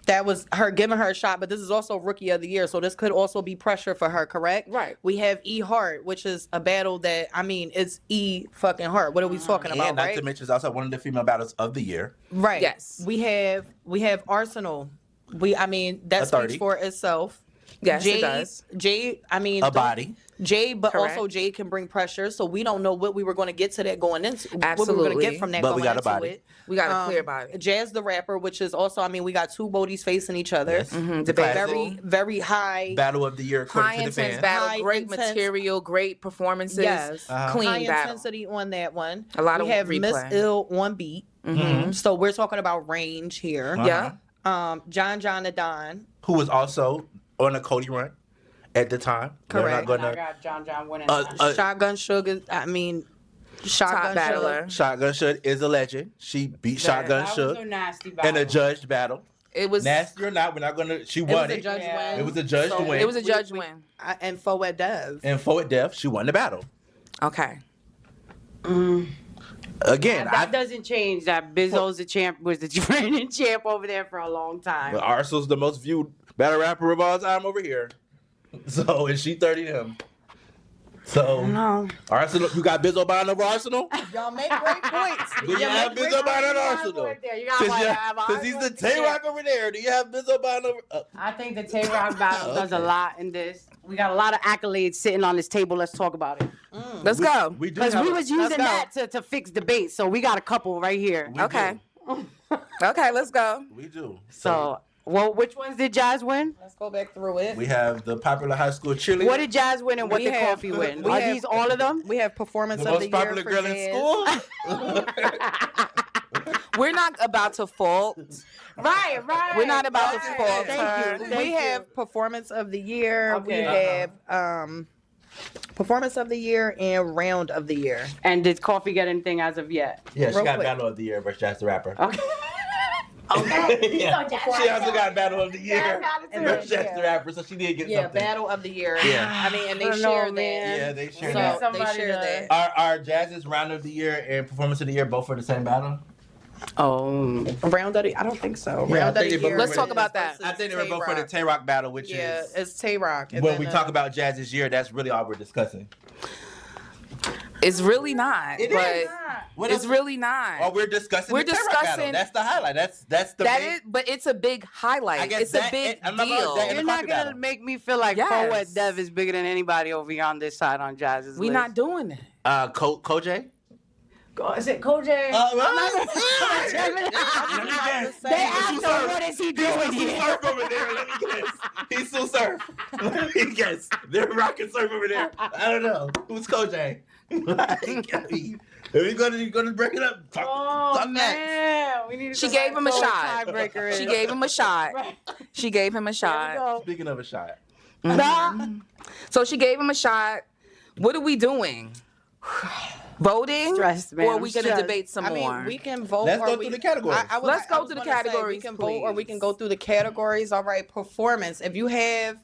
Speaker 5: That was her giving her a shot, but this is also Rookie of the Year, so this could also be pressure for her, correct?
Speaker 3: Right.
Speaker 5: We have E Hart, which is a battle that, I mean, it's E fucking Hart. What are we talking about,
Speaker 2: And not
Speaker 5: right?
Speaker 2: to mention, it's also one of the female battles of the year.
Speaker 5: Right.
Speaker 3: Yes.
Speaker 5: We have Arsenal. I mean, that
Speaker 2: A
Speaker 5: speaks
Speaker 2: 30.
Speaker 5: for itself.
Speaker 3: Yes, it does.
Speaker 5: Jade, I mean,
Speaker 2: A body.
Speaker 5: Jade, but
Speaker 3: Correct.
Speaker 5: also Jade can bring pressure. So we don't know what we were going to get to that going into. What we were going
Speaker 3: Absolutely.
Speaker 5: to get from that
Speaker 2: But
Speaker 5: going
Speaker 2: we got a
Speaker 5: into
Speaker 2: body.
Speaker 5: it.
Speaker 3: We got a clear body.
Speaker 5: Jazz the rapper, which is also, I mean, we got two Bodies facing each other.
Speaker 2: Yes.
Speaker 3: Mhm,
Speaker 2: The
Speaker 3: debatable.
Speaker 2: classic
Speaker 5: Very, very high.
Speaker 2: battle of the year according
Speaker 3: High
Speaker 2: to the
Speaker 3: intense
Speaker 2: fans.
Speaker 3: battle,
Speaker 5: High
Speaker 3: great
Speaker 5: intense-
Speaker 3: material, great performances,
Speaker 5: Yes.
Speaker 3: clean
Speaker 5: High
Speaker 3: battle.
Speaker 5: intensity on that one.
Speaker 3: A lot of
Speaker 5: we have Miss
Speaker 3: replay.
Speaker 5: Ill on beat. So we're talking about range here.
Speaker 3: Yeah.
Speaker 5: John the Don.
Speaker 2: Who was also on a Cody run at the time. They're
Speaker 5: Correct.
Speaker 2: not
Speaker 4: And I
Speaker 2: gonna
Speaker 4: got John winning.
Speaker 5: Shotgun Sugar. I mean, Shotgun
Speaker 3: Top battler.
Speaker 2: Shotgun Suge is a legend. She beat Shotgun
Speaker 4: that was a
Speaker 2: Suge
Speaker 4: nasty
Speaker 2: in
Speaker 4: battle.
Speaker 2: a judged battle.
Speaker 3: It was
Speaker 2: Nasty or not, we're not gonna. She
Speaker 5: It
Speaker 2: won
Speaker 5: was a
Speaker 2: it.
Speaker 5: judge
Speaker 4: Yeah.
Speaker 5: win.
Speaker 2: It was a judge to win.
Speaker 3: it was a judge win.
Speaker 5: And Foet Dev.
Speaker 2: And Forward Death, she won the battle.
Speaker 3: Okay.
Speaker 2: Again,
Speaker 4: That doesn't change that Bizzo's the champ, was the reigning champ over there for a long time.
Speaker 2: but Arsenal's the most viewed battle rapper of all time over here. So, and she 30 him. So,
Speaker 4: No.
Speaker 2: Arsenal, you got Bizzo buying over Arsenal?
Speaker 5: Y'all make great points.
Speaker 2: Do you have Bizzo buying over Arsenal?
Speaker 4: You got
Speaker 2: Since he's the Tay-Rock over there, do you have Bizzo buying over?
Speaker 4: I think the Tay-Rock battle does a lot in this. We got a lot of accolades sitting on this table. Let's talk about it.
Speaker 3: Let's go.
Speaker 2: We do
Speaker 4: Because
Speaker 2: have
Speaker 4: we
Speaker 2: a-
Speaker 4: was using
Speaker 5: Let's
Speaker 4: that to fix debates, so we got a couple right here.
Speaker 2: we
Speaker 3: Okay.
Speaker 2: do.
Speaker 3: Okay, let's go.
Speaker 2: We do.
Speaker 4: So, well, which ones did Jazz win?
Speaker 5: Let's go back through it.
Speaker 2: We have the popular high school cheerleader.
Speaker 4: What did Jazz win and what
Speaker 5: We
Speaker 4: did
Speaker 5: have-
Speaker 4: Coffee win?
Speaker 5: we
Speaker 4: Are
Speaker 5: have-
Speaker 4: these all of them?
Speaker 5: We have performance
Speaker 2: the
Speaker 5: of
Speaker 2: most
Speaker 5: the year
Speaker 2: popular
Speaker 5: for
Speaker 2: girl in
Speaker 5: Jazz.
Speaker 2: school?
Speaker 3: We're not about to fault.
Speaker 4: Right.
Speaker 3: We're not about to fault
Speaker 4: Thank
Speaker 3: her.
Speaker 4: you.
Speaker 5: We have performance of the year.
Speaker 4: Okay.
Speaker 5: We have performance of the year and round of the year.
Speaker 4: And did Coffee get anything as of yet?
Speaker 2: Yeah, she
Speaker 5: Real
Speaker 2: got
Speaker 5: quick.
Speaker 2: battle of the year versus Jazz the Rapper.
Speaker 4: Okay.
Speaker 1: Okay.
Speaker 2: Yeah.
Speaker 1: So
Speaker 2: She also got Battle of the Year.
Speaker 1: Jazz
Speaker 2: And
Speaker 1: got it too.
Speaker 2: Chester rapper, so she did get
Speaker 5: Yeah,
Speaker 2: something.
Speaker 5: Battle of the Year.
Speaker 2: Yeah.
Speaker 5: I mean, and
Speaker 4: I
Speaker 5: they
Speaker 4: don't
Speaker 5: share
Speaker 4: know,
Speaker 5: that.
Speaker 4: man.
Speaker 2: Yeah, they share
Speaker 5: So
Speaker 2: that.
Speaker 5: they
Speaker 4: somebody
Speaker 5: share
Speaker 4: to-
Speaker 5: that.
Speaker 2: Are Jazz's Round of the Year and Performance of the Year both for the same battle?
Speaker 4: Oh,
Speaker 5: Round of the, I don't think so.
Speaker 2: Yeah, I
Speaker 5: Round
Speaker 2: think
Speaker 5: of
Speaker 2: they
Speaker 5: the
Speaker 2: both
Speaker 5: Year.
Speaker 3: Let's talk
Speaker 5: is
Speaker 3: about that.
Speaker 5: versus
Speaker 2: I think they were both for the
Speaker 5: Tay-Rock.
Speaker 2: Tay-Rock battle, which
Speaker 5: Yeah,
Speaker 2: is
Speaker 5: it's Tay-Rock. and
Speaker 2: when
Speaker 5: then,
Speaker 2: we talk about Jazz's year, that's really all we're discussing.
Speaker 3: It's really not.
Speaker 2: It
Speaker 3: but
Speaker 2: is. What
Speaker 3: It's
Speaker 2: else?
Speaker 3: really not.
Speaker 2: Oh, we're discussing
Speaker 3: We're
Speaker 2: the Tay-Rock battle.
Speaker 3: discussing-
Speaker 2: That's the highlight. That's the
Speaker 3: That
Speaker 2: main.
Speaker 3: is, but it's a big highlight.
Speaker 2: I guess
Speaker 3: It's
Speaker 2: that-
Speaker 3: a big
Speaker 2: I'm not gonna-
Speaker 3: deal.
Speaker 2: that-
Speaker 4: you're
Speaker 2: the
Speaker 4: not
Speaker 2: coffee
Speaker 4: gonna
Speaker 2: battle.
Speaker 4: make me feel like
Speaker 3: Yes.
Speaker 4: Forward Dev is bigger than anybody over here on this side on Jazz's
Speaker 3: We
Speaker 4: list.
Speaker 3: not doing that.
Speaker 2: Koj?
Speaker 4: Is it Koj? They asked him, what is he doing
Speaker 2: He's
Speaker 4: here?
Speaker 2: surf over there. Let me guess. He's still surf. Let me guess. They're rocking surf over there. I don't know. Who's Koj? If you're gonna break it up, talk
Speaker 4: Oh
Speaker 2: next.
Speaker 4: man, we need to
Speaker 3: She
Speaker 4: go
Speaker 3: gave
Speaker 4: back
Speaker 3: him a
Speaker 4: to what
Speaker 3: shot.
Speaker 4: tiebreaker
Speaker 3: She
Speaker 4: is.
Speaker 3: gave him a shot.
Speaker 4: Right.
Speaker 3: She gave him a
Speaker 4: There we
Speaker 3: shot.
Speaker 4: go.
Speaker 2: Speaking of a shot,
Speaker 3: So she gave him a shot. What are we doing? Voting?
Speaker 4: Stressed, man.
Speaker 3: Or are
Speaker 4: I'm
Speaker 3: we going to
Speaker 4: stressed.
Speaker 3: debate some
Speaker 5: I mean,
Speaker 3: more?
Speaker 5: we can vote.
Speaker 2: Let's
Speaker 5: or
Speaker 2: go
Speaker 5: we,
Speaker 2: through the categories.
Speaker 3: Let's go
Speaker 5: I was
Speaker 3: through the
Speaker 5: gonna say,
Speaker 3: categories,
Speaker 5: we can vote, or we
Speaker 3: please.
Speaker 5: can go through the categories. All right, performance. If you have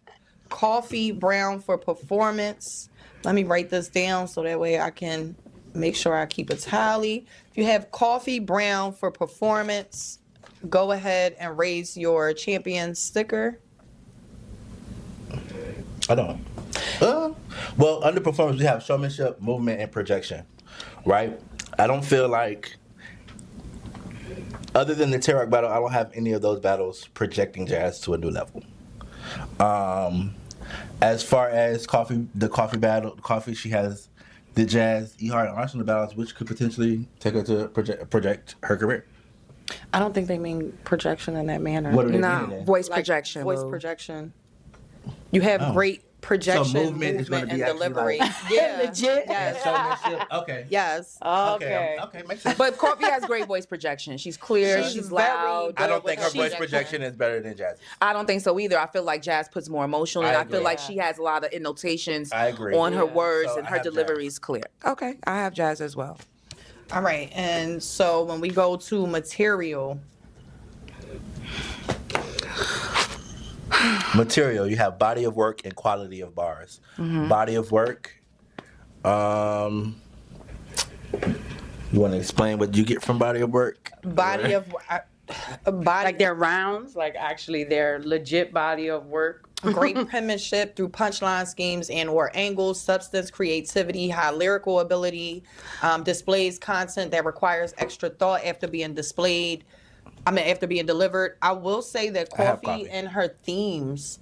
Speaker 5: coffee brown for performance, let me write this down so that way I can make sure I keep a tally. If you have coffee brown for performance, go ahead and raise your champion sticker.
Speaker 2: I don't. Well, under performance, we have showmanship, movement, and projection, right? I don't feel like, other than the Tay-Rock battle, I don't have any of those battles projecting Jazz to a new level. As far as the coffee battle, she has the Jazz, E-Heart, and Arsenal battles, which could potentially take her to project her career.
Speaker 5: I don't think they mean projection in that manner.
Speaker 2: What are they
Speaker 3: No,
Speaker 2: meaning then?
Speaker 3: voice
Speaker 5: Like
Speaker 3: projection.
Speaker 5: Voice
Speaker 3: boo.
Speaker 5: projection. You have
Speaker 2: Oh.
Speaker 5: great projection,
Speaker 2: So movement is gonna
Speaker 5: movement,
Speaker 2: be
Speaker 5: and
Speaker 2: actually
Speaker 5: delivery.
Speaker 2: like-
Speaker 5: Yeah,
Speaker 4: Legit?
Speaker 5: Yes.
Speaker 2: Showmanship. Okay.
Speaker 5: Yes.
Speaker 4: Okay.
Speaker 2: Okay, makes sense.
Speaker 3: But Coffee has great voice projection. She's clear.
Speaker 5: She's
Speaker 3: She's
Speaker 5: very
Speaker 3: loud.
Speaker 5: good.
Speaker 2: I don't think her
Speaker 5: She-
Speaker 2: voice projection is better than Jazz's.
Speaker 3: I don't think so either. I feel like Jazz puts more emotion in.
Speaker 2: I
Speaker 3: I feel
Speaker 2: agree.
Speaker 3: like she has a lot of annotations
Speaker 2: I agree.
Speaker 3: on her
Speaker 4: Yeah.
Speaker 3: words,
Speaker 2: So
Speaker 3: and
Speaker 2: I
Speaker 3: her
Speaker 2: have
Speaker 3: delivery
Speaker 2: Jazz.
Speaker 3: is clear. Okay, I have Jazz as well.
Speaker 5: All right. And so when we go to material,
Speaker 2: Material, you have body of work and quality of bars. Body of work, you want to explain what you get from body of work?
Speaker 5: body of body
Speaker 4: Like their rounds, like actually their legit body of work.
Speaker 5: great penmanship through punchline schemes and or angles, substance, creativity, high lyrical ability, displays content that requires extra thought after being displayed. After being delivered. I will say that
Speaker 2: I have
Speaker 5: Coffee
Speaker 2: coffee.
Speaker 5: and her themes,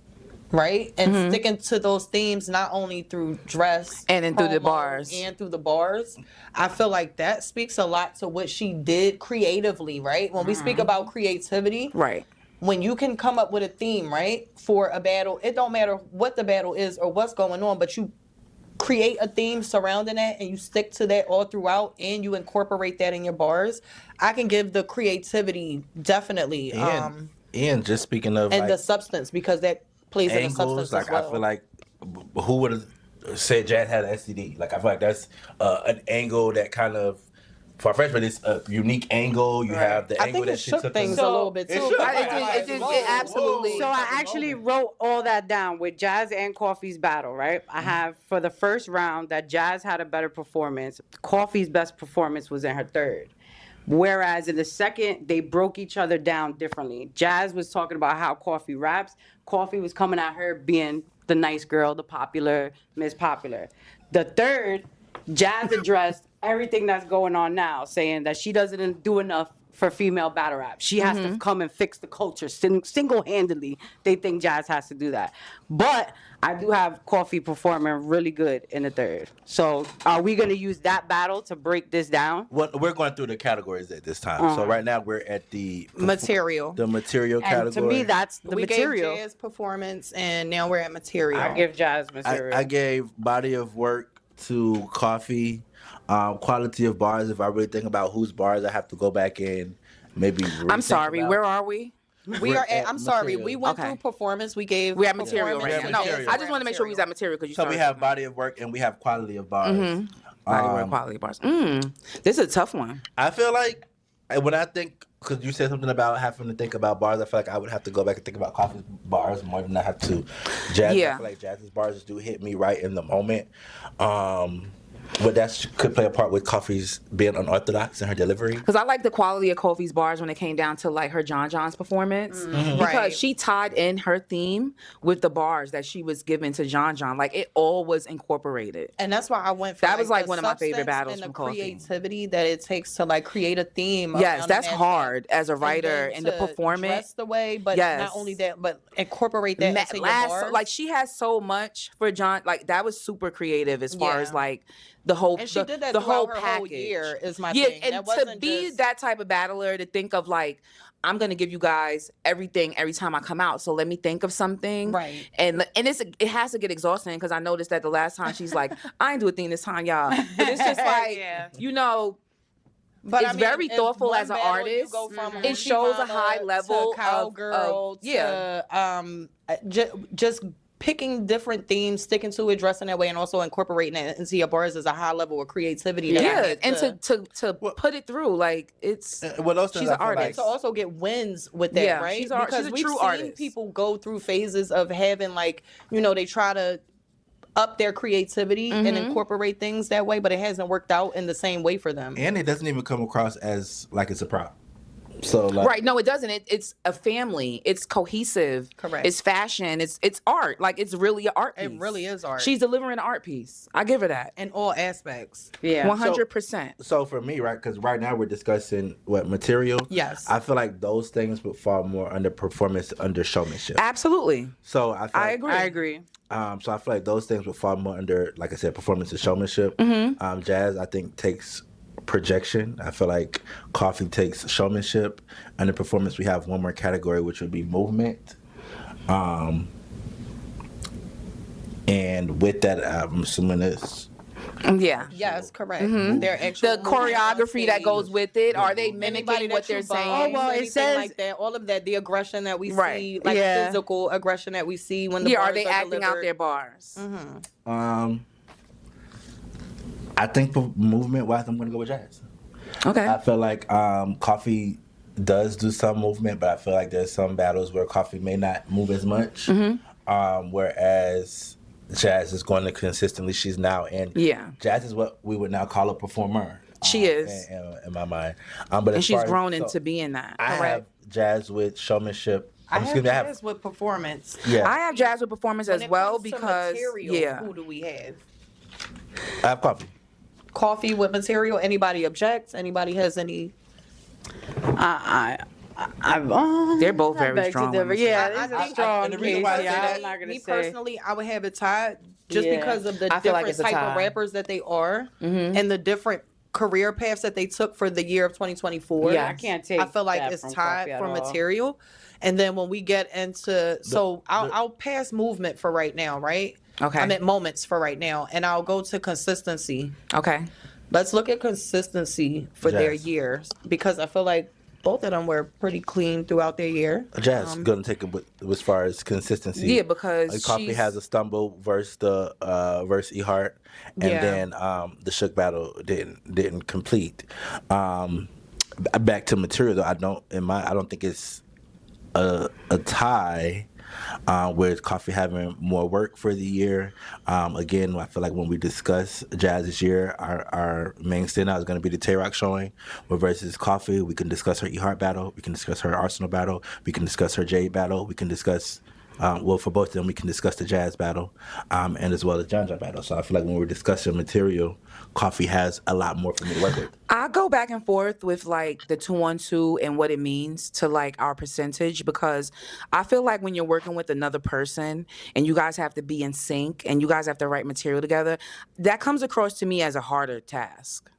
Speaker 5: right? And sticking to those themes not only through dress
Speaker 3: And then through the
Speaker 5: promo,
Speaker 3: bars.
Speaker 5: and through the bars. I feel like that speaks a lot to what she did creatively, right? When we speak about creativity,
Speaker 3: Right.
Speaker 5: when you can come up with a theme, right, for a battle, it don't matter what the battle is or what's going on, but you create a theme surrounding that and you stick to that all throughout and you incorporate that in your bars. I can give the creativity definitely
Speaker 2: And just speaking of
Speaker 5: and
Speaker 2: like
Speaker 5: the substance because that plays in the
Speaker 2: angles,
Speaker 5: substance
Speaker 2: like
Speaker 5: as well.
Speaker 2: I feel like who would have said Jazz had an STD? Like I feel like that's an angle that kind of, for a freshman, it's a unique angle. You have the
Speaker 5: I
Speaker 2: angle
Speaker 5: think
Speaker 2: that
Speaker 5: it
Speaker 2: she
Speaker 5: shook
Speaker 2: took
Speaker 5: things
Speaker 2: them-
Speaker 5: a little bit
Speaker 2: It
Speaker 5: too.
Speaker 2: shook.
Speaker 3: It absolutely.
Speaker 4: So I actually wrote all that down with Jazz and Coffee's battle, right? I have for the first round that Jazz had a better performance. Coffee's best performance was in her third. Whereas in the second, they broke each other down differently. Jazz was talking about how Coffee raps. Coffee was coming at her being the nice girl, the popular, Miss Popular. The third, Jazz addressed everything that's going on now, saying that she doesn't do enough for female battle rap. She has to come and fix the culture single-handedly. They think Jazz has to do that. But I do have Coffee performing really good in the third. So are we going to use that battle to break this down?
Speaker 2: Well, we're going through the categories at this time. So right now we're at the
Speaker 5: material.
Speaker 2: the material
Speaker 4: And
Speaker 2: category.
Speaker 4: to me, that's the
Speaker 5: we
Speaker 4: material.
Speaker 5: gave Jazz performance and now we're at material.
Speaker 4: I give Jazz material.
Speaker 2: I gave body of work to Coffee. Quality of bars, if I really think about whose bars I have to go back in, maybe
Speaker 3: I'm
Speaker 2: rethink
Speaker 3: sorry.
Speaker 2: about.
Speaker 3: where are we?
Speaker 5: We
Speaker 2: We're
Speaker 5: are at,
Speaker 2: at
Speaker 5: I'm sorry,
Speaker 2: material.
Speaker 5: we went
Speaker 3: Okay.
Speaker 5: through performance. We gave
Speaker 3: We have material right
Speaker 5: performance
Speaker 3: now.
Speaker 5: and
Speaker 3: No,
Speaker 2: material.
Speaker 3: I just want to make sure we was at material because you
Speaker 2: So we
Speaker 3: started
Speaker 2: have
Speaker 3: talking.
Speaker 2: body of work and we have quality of bars.
Speaker 3: Body work, quality bars. This is a tough one.
Speaker 2: I feel like when I think because you said something about having to think about bars. I feel like I would have to go back and think about Coffee's bars more than I have to Jazz.
Speaker 3: Yeah.
Speaker 2: I feel like Jazz's bars do hit me right in the moment. But that could play a part with Coffee's being unorthodox in her delivery.
Speaker 3: Because I like the quality of Kofi's bars when it came down to like her John John's performance. Because
Speaker 5: Right.
Speaker 3: she tied in her theme with the bars that she was giving to John John. Like it all was incorporated.
Speaker 5: And that's why I went for
Speaker 3: That was, like,
Speaker 5: the
Speaker 3: one of my favorite
Speaker 5: substance
Speaker 3: battles
Speaker 5: and the
Speaker 3: from Coffee.
Speaker 5: creativity that it takes to like create a theme.
Speaker 3: Yes,
Speaker 5: around
Speaker 3: that's
Speaker 5: an
Speaker 3: hard as a
Speaker 5: and
Speaker 3: writer
Speaker 5: then
Speaker 3: and the
Speaker 5: to
Speaker 3: performance.
Speaker 5: dress the way, but
Speaker 3: Yes.
Speaker 5: not only that, but incorporate that into your bars.
Speaker 3: Like she has so much for John. Like that was super creative as far
Speaker 5: Yeah.
Speaker 3: as like the whole
Speaker 5: and she did that
Speaker 3: the whole
Speaker 5: throughout her
Speaker 3: package.
Speaker 5: whole year. Is my
Speaker 3: Yeah,
Speaker 5: thing.
Speaker 3: and
Speaker 5: That
Speaker 3: to
Speaker 5: wasn't
Speaker 3: be
Speaker 5: just,
Speaker 3: that type of battler, to think of like, I'm gonna give you guys everything every time I come out. So let me think of something.
Speaker 5: Right.
Speaker 3: And it has to get exhausting because I noticed that the last time she's like, I ain't do a thing this time, y'all. But it's just like,
Speaker 4: Yeah.
Speaker 3: you know,
Speaker 5: But
Speaker 3: it's very
Speaker 5: in
Speaker 3: thoughtful
Speaker 5: one
Speaker 3: as an
Speaker 5: battle, you
Speaker 3: artist.
Speaker 5: go from
Speaker 3: It shows a
Speaker 5: Rihanna
Speaker 3: high level
Speaker 5: to cowgirl to just picking different themes, sticking to it, dressing that way, and also incorporating it into your bars is a high level of creativity. that I
Speaker 3: yeah,
Speaker 5: had
Speaker 3: and to put it through, like it's
Speaker 2: Well, those things
Speaker 3: she's
Speaker 2: I
Speaker 3: an
Speaker 2: feel like-
Speaker 3: artist.
Speaker 5: to also get wins with that,
Speaker 3: Yeah,
Speaker 5: right?
Speaker 3: she's a
Speaker 5: we've
Speaker 3: true
Speaker 5: seen
Speaker 3: artist.
Speaker 5: people go through phases of having like, they try to up their creativity and incorporate things that way, but it hasn't worked out in the same way for them.
Speaker 2: And it doesn't even come across as like it's a prop. So like,
Speaker 3: right. No, it doesn't. It's a family. It's cohesive.
Speaker 5: Correct.
Speaker 3: It's fashion. It's art. Like it's really an art piece.
Speaker 5: It really is art.
Speaker 3: She's delivering an art piece. I give her that.
Speaker 5: in all aspects.
Speaker 4: Yeah.
Speaker 3: 100%.
Speaker 2: So for me, right, because right now we're discussing what material.
Speaker 5: Yes.
Speaker 2: I feel like those things would fall more under performance, under showmanship.
Speaker 3: Absolutely.
Speaker 2: So I feel
Speaker 3: I
Speaker 2: like,
Speaker 3: agree.
Speaker 4: I agree.
Speaker 2: So I feel like those things would fall more under, like I said, performance and showmanship. Jazz, I think, takes projection. I feel like Coffee takes showmanship. Under performance, we have one more category, which would be movement. And with that, I'm assuming it's
Speaker 3: Yeah.
Speaker 5: Yes, correct. They're
Speaker 3: The
Speaker 5: actual
Speaker 3: choreography that goes with it. Are they mimicking
Speaker 5: Anybody
Speaker 3: what
Speaker 5: that you
Speaker 3: they're saying?
Speaker 5: bump,
Speaker 4: Oh, well, it
Speaker 5: anything
Speaker 4: says-
Speaker 5: like that. All of that, the aggression that we
Speaker 3: Right.
Speaker 5: see, like
Speaker 4: Yeah.
Speaker 5: physical aggression that we see when the
Speaker 3: Yeah.
Speaker 5: bars
Speaker 3: Are they acting out their bars?
Speaker 2: I think for movement wise, I'm going to go with Jazz.
Speaker 3: Okay.
Speaker 2: I feel like Coffee does do some movement, but I feel like there's some battles where Coffee may not move as much. Whereas Jazz is going to consistently. She's now in.
Speaker 3: Yeah.
Speaker 2: Jazz is what we would now call a performer.
Speaker 3: She is.
Speaker 2: in my mind. But
Speaker 3: And
Speaker 2: as
Speaker 3: she's
Speaker 2: far as-
Speaker 3: grown
Speaker 2: so
Speaker 3: into being that.
Speaker 2: I have Jazz with showmanship.
Speaker 5: I
Speaker 2: Excuse me,
Speaker 5: have Jazz with performance.
Speaker 2: Yeah,
Speaker 3: I have Jazz with performance
Speaker 5: When
Speaker 3: as
Speaker 5: it
Speaker 3: well
Speaker 5: comes to
Speaker 3: because
Speaker 5: material, who do we have?
Speaker 2: I have Coffee.
Speaker 5: Coffee with material. Anybody objects? Anybody has any?
Speaker 3: They're both
Speaker 4: I
Speaker 3: very
Speaker 4: beg to
Speaker 3: strong
Speaker 4: differ.
Speaker 3: women.
Speaker 4: Yeah,
Speaker 5: I
Speaker 4: it's a
Speaker 5: think-
Speaker 4: strong
Speaker 2: and the reason
Speaker 4: case.
Speaker 2: why I say
Speaker 4: Yeah,
Speaker 2: that-
Speaker 4: I'm not gonna
Speaker 5: Me
Speaker 4: say.
Speaker 5: personally, I would have it tied just
Speaker 4: Yeah.
Speaker 5: because of the
Speaker 3: I feel like
Speaker 5: different
Speaker 3: it's a
Speaker 5: type
Speaker 3: tie.
Speaker 5: of rappers that they are and the different career paths that they took for the year of 2024.
Speaker 3: Yeah.
Speaker 4: I can't take.
Speaker 5: I feel like
Speaker 4: that
Speaker 5: it's
Speaker 4: from
Speaker 5: tied
Speaker 4: Coffee at
Speaker 5: for
Speaker 4: all.
Speaker 5: material. And then when we get into, I'll pass movement for right now, right?
Speaker 3: Okay.
Speaker 5: I'm at moments for right now, and I'll go to consistency.
Speaker 3: Okay.
Speaker 5: Let's look at consistency for their
Speaker 2: Jazz.
Speaker 5: years because I feel like both of them were pretty clean throughout their year.
Speaker 2: Jazz going to take it with, as far as consistency.
Speaker 3: Yeah, because
Speaker 2: like Coffee
Speaker 3: she's-
Speaker 2: has a stumble versus the versus E Heart, and
Speaker 5: Yeah.
Speaker 2: then the Shook battle didn't complete. Back to material though, I don't think it's a tie. With Coffee having more work for the year. Again, I feel like when we discuss Jazz this year, our main standout is going to be the Tay-Rock showing. But versus Coffee, we can discuss her E-Heart battle. We can discuss her Arsenal battle. We can discuss her Jade battle. We can discuss, for both of them, we can discuss the Jazz battle and as well as John John battle. So I feel like when we're discussing material, Coffee has a lot more for me to work with.
Speaker 3: I go back and forth with like the 2-on-2 and what it means to like our percentage because I feel like when you're working with another person and you guys have to be in sync and you guys have to write material together, that comes across to me as a harder task.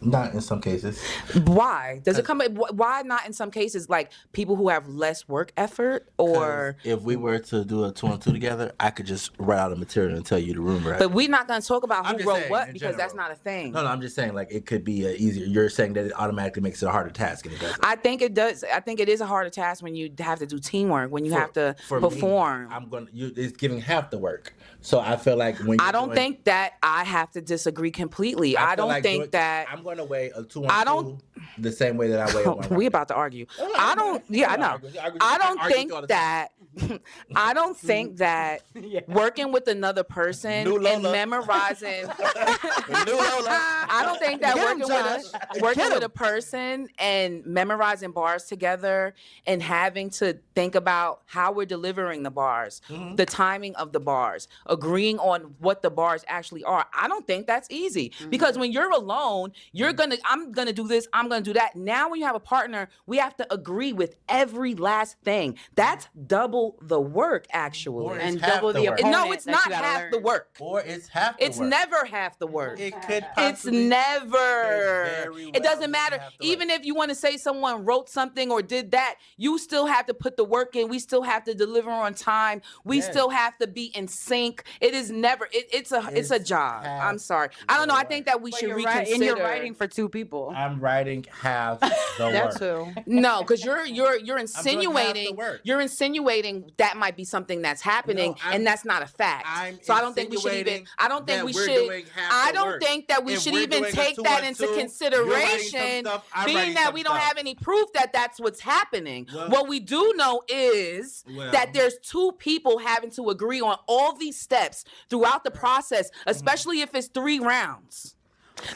Speaker 2: Not in some cases.
Speaker 3: Why? Does it come? Why not in some cases? Like people who have less work effort, or
Speaker 2: 'Cause if we were to do a 2-on-2 together, I could just write out a material and tell you the room, right?
Speaker 3: but we're not going to talk about
Speaker 2: I'm
Speaker 3: who
Speaker 2: just
Speaker 3: wrote
Speaker 2: saying,
Speaker 3: what
Speaker 2: in
Speaker 3: because that's
Speaker 2: general.
Speaker 3: not a thing.
Speaker 2: No, I'm just saying, like, it could be easier. You're saying that it automatically makes it a harder task, and it doesn't.
Speaker 3: I think it does. I think it is a harder task when you have to do teamwork, when you have to
Speaker 2: For me,
Speaker 3: perform.
Speaker 2: it's giving half the work. So I feel like when
Speaker 3: I don't think that I have to disagree completely. I
Speaker 2: feel
Speaker 3: don't
Speaker 2: like
Speaker 3: think that.
Speaker 2: I'm going to weigh a 2-on-2.
Speaker 3: I don't.
Speaker 2: the same way that I weigh one.
Speaker 3: We about to argue. I don't. Yeah, I know. I don't think that. I don't think that working with another person
Speaker 2: New
Speaker 3: and
Speaker 2: Lola.
Speaker 3: memorizing.
Speaker 2: New Lola.
Speaker 3: I don't think that working with a person and memorizing bars together and having to think about how we're delivering the bars, the timing of the bars, agreeing on what the bars actually are. I don't think that's easy because when you're alone, I'm gonna do this, I'm gonna do that. Now when you have a partner, we have to agree with every last thing. That's double the work, actually.
Speaker 2: Or it's
Speaker 4: And
Speaker 2: half
Speaker 4: double
Speaker 2: the
Speaker 4: the
Speaker 2: work.
Speaker 4: opponent.
Speaker 3: No, it's
Speaker 4: that
Speaker 3: not
Speaker 4: you gotta
Speaker 3: half
Speaker 4: learn.
Speaker 3: the work.
Speaker 2: Or it's half the
Speaker 3: It's
Speaker 2: work.
Speaker 3: never half the work.
Speaker 2: It could
Speaker 3: It's
Speaker 2: possibly.
Speaker 3: never.
Speaker 2: It's very
Speaker 3: It doesn't
Speaker 2: well
Speaker 3: matter.
Speaker 2: half the
Speaker 3: Even
Speaker 2: work.
Speaker 3: if you want to say someone wrote something or did that, you still have to put the work in. We still have to deliver on time. We
Speaker 2: Yes.
Speaker 3: still have to be in sync. It is never. It's a
Speaker 2: It's
Speaker 3: job.
Speaker 2: half
Speaker 3: I'm sorry. I don't know. I
Speaker 2: the
Speaker 3: think that we
Speaker 4: But
Speaker 3: should
Speaker 4: you're
Speaker 3: reconsider.
Speaker 4: and you're writing for two people.
Speaker 2: I'm writing half the
Speaker 5: That
Speaker 2: work.
Speaker 5: too.
Speaker 3: No, because you're
Speaker 2: half the
Speaker 3: insinuating
Speaker 2: work.
Speaker 3: you're insinuating that might be something that's happening,
Speaker 2: No,
Speaker 3: and that's not a fact.
Speaker 2: I'm
Speaker 3: So I don't think we should even.
Speaker 2: insinuating
Speaker 3: I don't think
Speaker 2: that
Speaker 3: we
Speaker 2: we're
Speaker 3: should.
Speaker 2: doing half
Speaker 3: I
Speaker 2: the
Speaker 3: don't
Speaker 2: work.
Speaker 3: think that we
Speaker 2: If
Speaker 3: should
Speaker 2: we're
Speaker 3: even
Speaker 2: doing a
Speaker 3: take that into
Speaker 2: 2-on-2,
Speaker 3: consideration,
Speaker 2: stuff, I'm
Speaker 3: being
Speaker 2: writing
Speaker 3: that
Speaker 2: some
Speaker 3: we don't
Speaker 2: stuff.
Speaker 3: have any proof that that's what's happening.
Speaker 2: Well-
Speaker 3: What we do know is
Speaker 2: Well-
Speaker 3: that there's two people having to agree on all these steps throughout the process,
Speaker 2: Mm-hmm.
Speaker 3: especially if it's 3 rounds.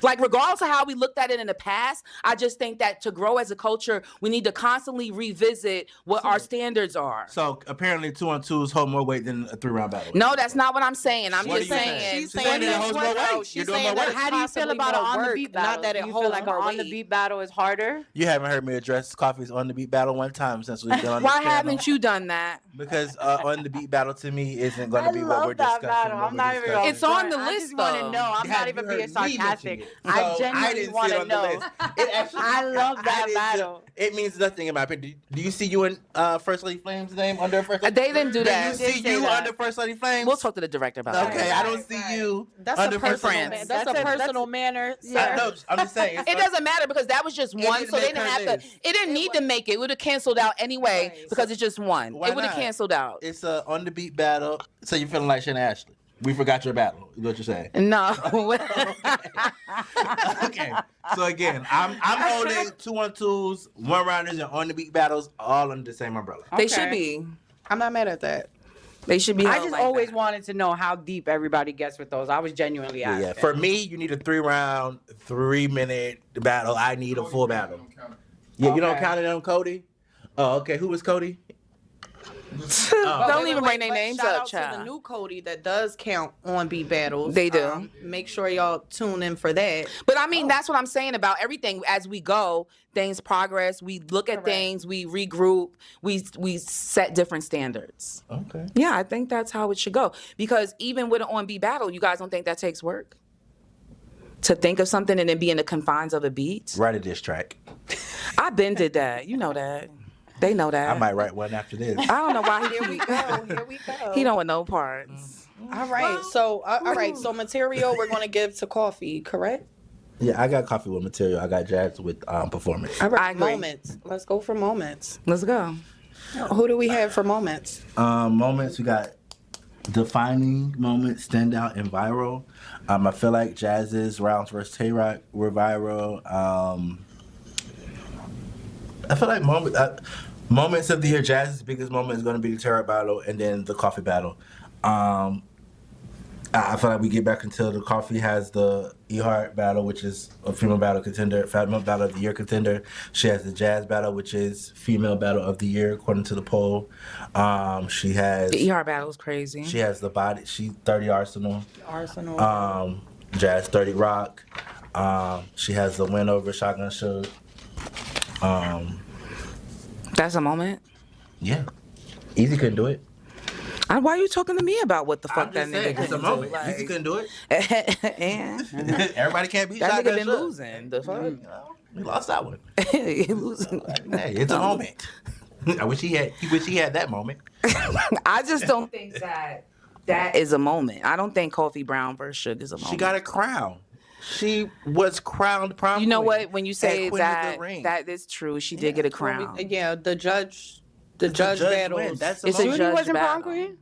Speaker 3: Like, regardless of how we looked at it in the past, I just think that to grow as a culture, we need to constantly revisit what our standards are.
Speaker 2: So apparently 2-on-2s hold more weight than a 3-round battle.
Speaker 3: No, that's not what I'm saying. I'm
Speaker 2: What
Speaker 3: just
Speaker 2: are you
Speaker 3: saying.
Speaker 2: saying?
Speaker 5: She's
Speaker 2: saying
Speaker 5: saying
Speaker 2: that it
Speaker 5: that
Speaker 2: holds more weight. You're doing more work.
Speaker 4: How do you feel about an on the beat battle?
Speaker 5: Not that it
Speaker 4: Do you feel
Speaker 5: holds
Speaker 4: like an
Speaker 5: more
Speaker 4: on the
Speaker 5: weight.
Speaker 4: beat battle is harder?
Speaker 2: You haven't heard me address Coffee's on the beat battle one time since we've been on
Speaker 3: Why
Speaker 2: this channel.
Speaker 3: haven't you done that?
Speaker 2: Because on the beat battle to me isn't going to be what we're discussing.
Speaker 4: I'm not even.
Speaker 3: It's on the
Speaker 4: I
Speaker 3: list,
Speaker 4: just want to
Speaker 3: though.
Speaker 4: know. I'm
Speaker 2: Have
Speaker 4: not
Speaker 2: you
Speaker 4: even
Speaker 2: heard
Speaker 4: being
Speaker 2: me mention
Speaker 4: sarcastic.
Speaker 2: it?
Speaker 4: I
Speaker 2: So
Speaker 4: genuinely
Speaker 2: didn't see
Speaker 4: want
Speaker 2: it
Speaker 4: to
Speaker 2: on the
Speaker 4: know.
Speaker 2: list. It actually,
Speaker 4: I love that
Speaker 2: didn't-
Speaker 4: battle.
Speaker 2: It means nothing in my opinion. Do you see you in First Lady Flame's name under First Lady?
Speaker 3: They didn't do
Speaker 2: Do
Speaker 3: that.
Speaker 2: you
Speaker 4: They
Speaker 2: see
Speaker 4: say
Speaker 2: you
Speaker 4: that.
Speaker 2: under First Lady Flames?
Speaker 3: We'll talk to the director about
Speaker 2: Okay,
Speaker 3: that.
Speaker 2: I don't see you
Speaker 5: That's
Speaker 2: under
Speaker 5: a
Speaker 2: First
Speaker 5: personal.
Speaker 2: Lady
Speaker 3: friends.
Speaker 5: That's a personal manner.
Speaker 2: I know, I'm just saying.
Speaker 3: It doesn't matter because that was just one,
Speaker 2: didn't
Speaker 3: so they
Speaker 2: make
Speaker 3: didn't
Speaker 2: her
Speaker 3: have to.
Speaker 2: list.
Speaker 3: It didn't need to make it. It would have canceled out anyway
Speaker 5: Right.
Speaker 3: because it's just one.
Speaker 2: Why
Speaker 3: It would have
Speaker 2: not?
Speaker 3: canceled out.
Speaker 2: It's a on the beat battle. So you're feeling like Shannon Ashley. We forgot your battle. You know what you're saying?
Speaker 3: No.
Speaker 2: Okay. So again, I'm holding 2-on-2s, 1-rounders, and on the beat battles all under the same umbrella.
Speaker 3: They should be.
Speaker 5: I'm not mad at that.
Speaker 3: They should be.
Speaker 4: I
Speaker 3: held
Speaker 4: just
Speaker 3: like
Speaker 4: always
Speaker 3: that.
Speaker 4: wanted to know how deep everybody gets with those. I was genuinely
Speaker 2: Yeah,
Speaker 4: asking.
Speaker 2: yeah. For me, you need a 3-round, 3-minute battle. I need a full battle. Yeah, you don't
Speaker 4: Okay.
Speaker 2: count it on Cody? Oh, okay. Who was Cody?
Speaker 3: Don't even bring their
Speaker 5: But
Speaker 3: names
Speaker 5: shout
Speaker 3: up,
Speaker 5: out to
Speaker 3: child.
Speaker 5: the new Cody that does count on beat battles.
Speaker 3: They do.
Speaker 5: Make sure y'all tune in for that.
Speaker 3: But I mean, that's what I'm saying about everything. As we go, things progress. We look at
Speaker 5: Correct.
Speaker 3: things. We regroup. We set different standards.
Speaker 2: Okay.
Speaker 3: Yeah, I think that's how it should go. Because even with an on-beat battle, you guys don't think that takes work? To think of something and then be in the confines of a beat?
Speaker 2: Write a diss track.
Speaker 3: I been did that. You know that. They know that.
Speaker 2: I might write one after this.
Speaker 3: I don't know why he
Speaker 5: Here we go. Here we go.
Speaker 3: He don't want no parts.
Speaker 5: All right. So all right. So material we're gonna give to Coffee, correct?
Speaker 2: Yeah, I got coffee with material. I got jazz with performance.
Speaker 5: All
Speaker 3: I
Speaker 5: right.
Speaker 3: agree.
Speaker 5: Moments. Let's go for moments.
Speaker 3: Let's go.
Speaker 5: Who do we have for moments?
Speaker 2: Moments we got defining moments, standout and viral. I feel like Jazz's rounds versus Tay Rock were viral. I feel like moments of the year, Jazz's biggest moment is going to be the Tay Rock battle and then the coffee battle. I feel like we get back until the coffee has the E-Heart battle, which is a female battle contender, female battle of the year contender. She has the Jazz battle, which is female battle of the year according to the poll. She has
Speaker 3: The ER battle was crazy.
Speaker 2: she has the body. She 30 Arsenal.
Speaker 5: Arsenal.
Speaker 2: Jazz 30 Rock. She has the win over Shotgun Suge.
Speaker 3: That's a moment.
Speaker 2: Yeah, Easy couldn't do it.
Speaker 3: Why are you talking to me about what the fuck that nigga
Speaker 2: it's a
Speaker 3: couldn't
Speaker 2: moment.
Speaker 3: do?
Speaker 2: Easy couldn't do it.
Speaker 3: And
Speaker 2: Everybody can't beat
Speaker 3: that
Speaker 2: Shotgun
Speaker 3: nigga been
Speaker 2: Suge.
Speaker 3: losing. The fuck?
Speaker 2: You know, we lost that one.
Speaker 3: He losing.
Speaker 2: Hey, it's a moment. I wish he had that moment.
Speaker 3: I just don't think that is a moment. I don't think Coffee Brown versus Suge is a moment.
Speaker 2: She got a crown. She was crowned prom
Speaker 3: You know
Speaker 2: queen
Speaker 3: what? When you say
Speaker 2: at Queen of the Ring.
Speaker 3: that is true. She did get a crown.
Speaker 5: Yeah, the judge
Speaker 2: judge
Speaker 5: battles.
Speaker 2: win. That's a
Speaker 3: It's a
Speaker 2: moment.
Speaker 3: judge
Speaker 4: Judy wasn't
Speaker 3: battle.
Speaker 4: prom queen?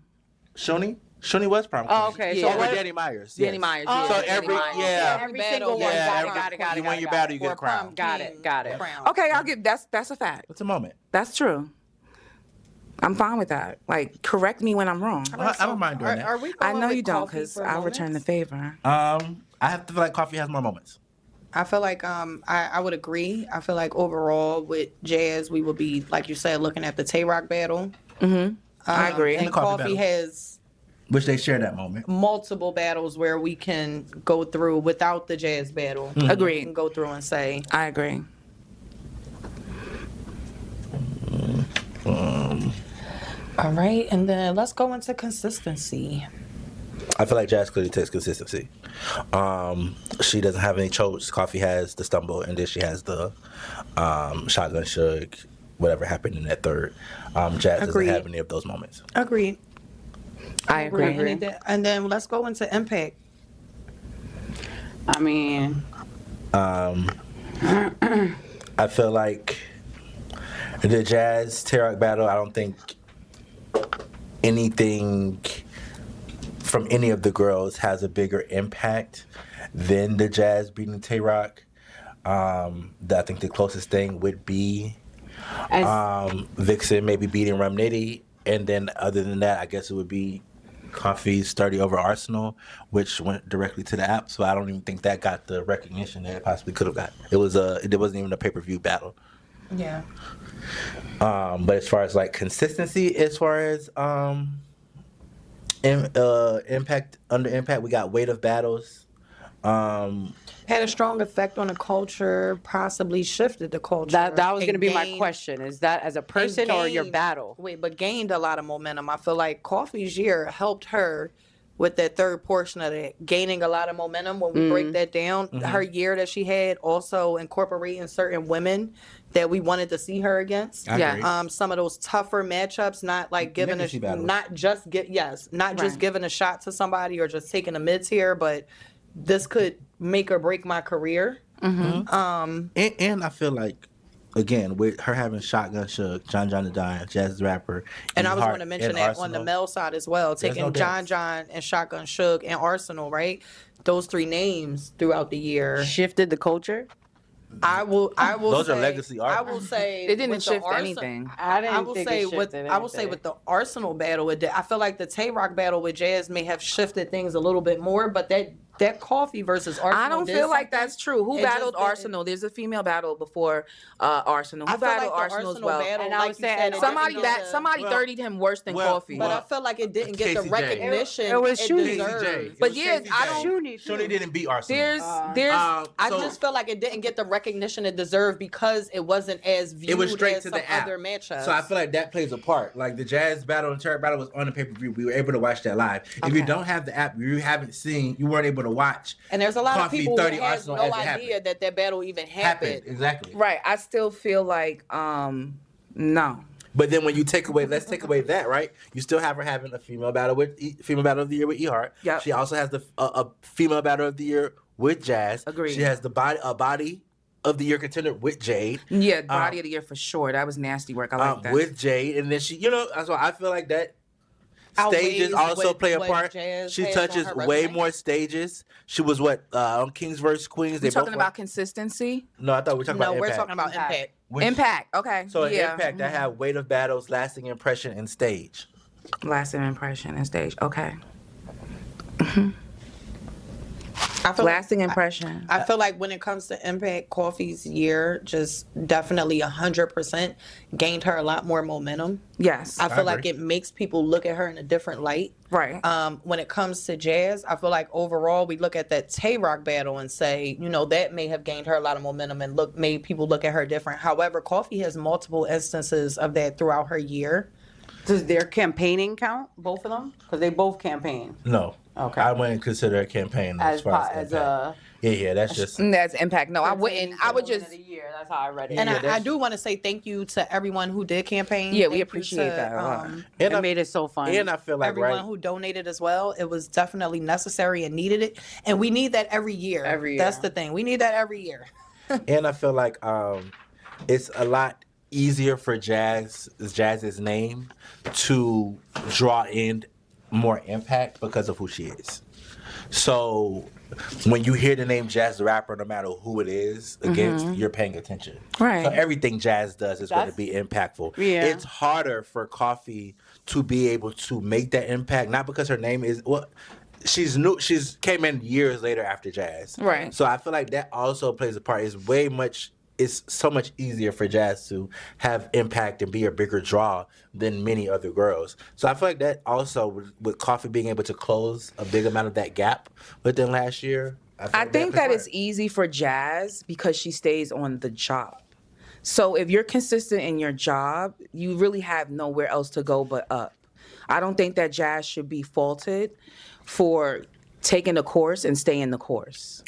Speaker 2: Shoni? Shuni was prom queen.
Speaker 4: Oh, okay.
Speaker 3: So
Speaker 2: Over
Speaker 4: what-
Speaker 2: Danny Myers.
Speaker 3: Danny
Speaker 2: yes.
Speaker 3: Myers.
Speaker 5: Oh,
Speaker 3: Yeah,
Speaker 2: So
Speaker 3: Danny
Speaker 2: every-
Speaker 3: Myers.
Speaker 2: yeah.
Speaker 4: Every
Speaker 5: battle
Speaker 4: single one.
Speaker 2: Yeah,
Speaker 4: Got
Speaker 2: every-
Speaker 4: it, got it.
Speaker 2: you win your battle, you get a crown.
Speaker 4: Got it, got it.
Speaker 5: Crown.
Speaker 3: Okay, I'll give that's a fact.
Speaker 2: It's a moment.
Speaker 3: That's true. I'm fine with that. Like, correct me when I'm wrong.
Speaker 2: I don't mind doing that.
Speaker 5: Are we
Speaker 3: I
Speaker 5: going
Speaker 3: know
Speaker 5: with
Speaker 3: you don't,
Speaker 5: coffee
Speaker 3: because
Speaker 5: for
Speaker 3: I'll return the
Speaker 5: moments?
Speaker 3: favor.
Speaker 2: I have to feel like coffee has more moments.
Speaker 5: I feel like I would agree. I feel like overall with Jazz, we would be, like you said, looking at the Tay Rock battle.
Speaker 3: I agree.
Speaker 5: And
Speaker 2: the coffee
Speaker 5: Coffee
Speaker 2: battle.
Speaker 5: has
Speaker 2: Which they share that moment.
Speaker 5: multiple battles where we can go through without the Jazz battle. We
Speaker 3: Agreed.
Speaker 5: can go through and say,
Speaker 3: I agree.
Speaker 5: all right, and then let's go into consistency.
Speaker 2: I feel like Jazz clearly takes consistency. She doesn't have any chokes. Coffee has the stumble, and then she has the shotgun shug, whatever happened in that third. Jazz
Speaker 5: Agreed.
Speaker 2: doesn't have any of those moments.
Speaker 5: Agreed.
Speaker 3: I agree.
Speaker 5: And then let's go into impact.
Speaker 4: I mean,
Speaker 2: I feel like the Jazz Tay-Rock battle, I don't think anything from any of the girls has a bigger impact than the Jazz beating Tay-Rock. I think the closest thing would be Vixen maybe beating Rum Nitty. And then other than that, I guess it would be Coffee's 30 over Arsenal, which went directly to the app. So I don't even think that got the recognition that it possibly could have got. It wasn't even a pay-per-view battle.
Speaker 5: Yeah.
Speaker 2: But as far as like consistency, as far as impact, under impact, we got weight of battles.
Speaker 5: Had a strong effect on the culture, possibly shifted the culture.
Speaker 4: that was going to
Speaker 5: and
Speaker 4: be my
Speaker 5: gained-
Speaker 4: question. Is that as a
Speaker 5: and
Speaker 4: person or your
Speaker 5: gained-
Speaker 4: battle?
Speaker 5: Wait, but gained a lot of momentum. I feel like Coffee's year helped her with that third portion of it, gaining a lot of momentum. When we break that down, her year that she had, also incorporating certain women that we wanted to see her against.
Speaker 2: I
Speaker 3: Yeah.
Speaker 2: agree.
Speaker 5: Some of those tougher matchups, not like giving
Speaker 2: Legacy battles.
Speaker 5: not just not just
Speaker 3: Right.
Speaker 5: giving a shot to somebody or just taking a mid tier, but this could make or break my career.
Speaker 2: And I feel like, again, with her having Shotgun Shug, John the Dime, Jazz the Rapper,
Speaker 5: And I was
Speaker 2: Hart,
Speaker 5: going to mention
Speaker 2: and
Speaker 5: that
Speaker 2: Arsenal,
Speaker 5: on the male side as well,
Speaker 2: There's
Speaker 5: taking
Speaker 2: no
Speaker 5: John
Speaker 2: doubts.
Speaker 5: and Shotgun Shug and Arsenal, right? Those three names throughout the year.
Speaker 4: Shifted the culture?
Speaker 5: I will
Speaker 2: Those are
Speaker 5: say,
Speaker 2: legacy
Speaker 5: I
Speaker 2: artists.
Speaker 5: will say
Speaker 3: It didn't
Speaker 5: with the
Speaker 3: shift
Speaker 5: Arsenal-
Speaker 3: anything.
Speaker 5: I will say with the Arsenal battle, it did. I feel like the Tay Rock battle with Jazz may have shifted things a little bit more, but that Coffee versus Arsenal.
Speaker 3: I don't
Speaker 5: did
Speaker 3: feel like
Speaker 5: something.
Speaker 3: that's true. Who
Speaker 5: It just
Speaker 3: battled
Speaker 5: didn't-
Speaker 3: Arsenal? There's a female battle before Arsenal. Who
Speaker 5: I feel like
Speaker 3: battled
Speaker 5: the
Speaker 3: Arsenal as
Speaker 5: Arsenal
Speaker 3: well?
Speaker 5: battle,
Speaker 4: And I
Speaker 5: like
Speaker 4: was
Speaker 5: you
Speaker 4: saying-
Speaker 5: said, it
Speaker 3: Somebody
Speaker 5: didn't get the-
Speaker 3: somebody
Speaker 2: Well,
Speaker 3: 30'd him worse than
Speaker 2: well,
Speaker 3: Coffee.
Speaker 5: But I feel like it didn't get the
Speaker 2: Casey J.
Speaker 5: recognition
Speaker 4: It was Shuni.
Speaker 5: deserved.
Speaker 3: But yeah, I don't.
Speaker 2: Shuni didn't beat Arsenal.
Speaker 3: There's
Speaker 5: I
Speaker 2: So-
Speaker 5: just feel like it didn't get the recognition it deserved because it wasn't as viewed
Speaker 2: It was straight
Speaker 5: as
Speaker 2: to
Speaker 5: some
Speaker 2: the app.
Speaker 5: other matchups.
Speaker 2: So I feel like that plays a part. Like the Jazz battle and Turret battle was on the pay-per-view. We were able to watch that live. If you
Speaker 3: Okay.
Speaker 2: don't have the app, you weren't able to watch.
Speaker 5: and there's a lot
Speaker 2: Coffee
Speaker 5: of people
Speaker 2: 30
Speaker 5: who has
Speaker 2: Arsenal
Speaker 5: no
Speaker 2: as it
Speaker 5: idea
Speaker 2: happened.
Speaker 5: that battle even happened.
Speaker 2: Exactly.
Speaker 3: right. I still feel like no.
Speaker 2: But then when you let's take away that, right? You still have her having a female battle of the year with E Hart.
Speaker 3: Yep.
Speaker 2: She also has a female battle of the year with Jazz.
Speaker 3: Agreed.
Speaker 2: She has a body of the year contender with Jade.
Speaker 3: Yeah, body of the year for sure. That was nasty work. I like that.
Speaker 2: With Jade, and then she, so I feel like that
Speaker 5: Outweighs
Speaker 2: stages also
Speaker 5: what-
Speaker 2: play a
Speaker 5: what
Speaker 2: part.
Speaker 5: Jazz
Speaker 2: She
Speaker 5: has on
Speaker 2: touches
Speaker 5: her
Speaker 2: way
Speaker 5: resume.
Speaker 2: more stages. She was on Kings vs Queens.
Speaker 3: we talking about consistency,
Speaker 2: No, I thought we were talking
Speaker 5: No,
Speaker 2: about
Speaker 5: we're
Speaker 2: Impact.
Speaker 5: talking about impact.
Speaker 2: Which-
Speaker 3: impact. Okay,
Speaker 2: So in
Speaker 3: yeah.
Speaker 2: Impact, I have weight of battles, lasting impression, and stage.
Speaker 3: Lasting impression and stage. Okay,
Speaker 5: I feel
Speaker 3: lasting impression.
Speaker 5: I feel like when it comes to Impact, Coffee's year just definitely 100% gained her a lot more momentum.
Speaker 3: Yes,
Speaker 5: I feel like
Speaker 2: agree.
Speaker 5: it makes people look at her in a different light.
Speaker 3: right.
Speaker 5: When it comes to Jazz, I feel like overall we look at that Tay Rock battle and say, that may have gained her a lot of momentum and made people look at her different. However, Coffee has multiple instances of that throughout her year.
Speaker 4: Does their campaigning count, both of them? Because they both campaign.
Speaker 2: No.
Speaker 4: Okay.
Speaker 2: I wouldn't consider a campaign as far as Impact. Yeah, that's just.
Speaker 3: That's impact. No, I wouldn't. I would just.
Speaker 4: Of the year. That's how I read it.
Speaker 5: And
Speaker 2: Yeah,
Speaker 5: I
Speaker 2: that's-
Speaker 5: do want to say thank you to everyone who did campaign.
Speaker 3: Yeah, we
Speaker 5: Thank you
Speaker 3: appreciate
Speaker 5: to,
Speaker 3: that a lot.
Speaker 2: And
Speaker 4: it
Speaker 2: I,
Speaker 4: made it so fun.
Speaker 2: and I feel like
Speaker 5: everyone who donated as well. It was definitely necessary and needed it. And we need that every year.
Speaker 4: Every
Speaker 5: That's
Speaker 4: year.
Speaker 5: the thing. We need that every year.
Speaker 2: And I feel like it's a lot easier for Jazz's name to draw in more impact because of who she is. So when you hear the name Jazz the Rapper, no matter who it is against, you're paying attention.
Speaker 3: Right.
Speaker 2: So everything Jazz does is going to be impactful.
Speaker 4: Yeah.
Speaker 2: It's harder for Coffee to be able to make that impact, not because her name is she's new. She's came in years later after Jazz.
Speaker 3: Right.
Speaker 2: So I feel like that also plays a part. It's so much easier for Jazz to have impact and be a bigger draw than many other girls. So I feel like that also, with Coffee being able to close a big amount of that gap within last year.
Speaker 3: I think that it's easy for Jazz because she stays on the job. So if you're consistent in your job, you really have nowhere else to go but up. I don't think that Jazz should be faulted for taking the course and staying the course.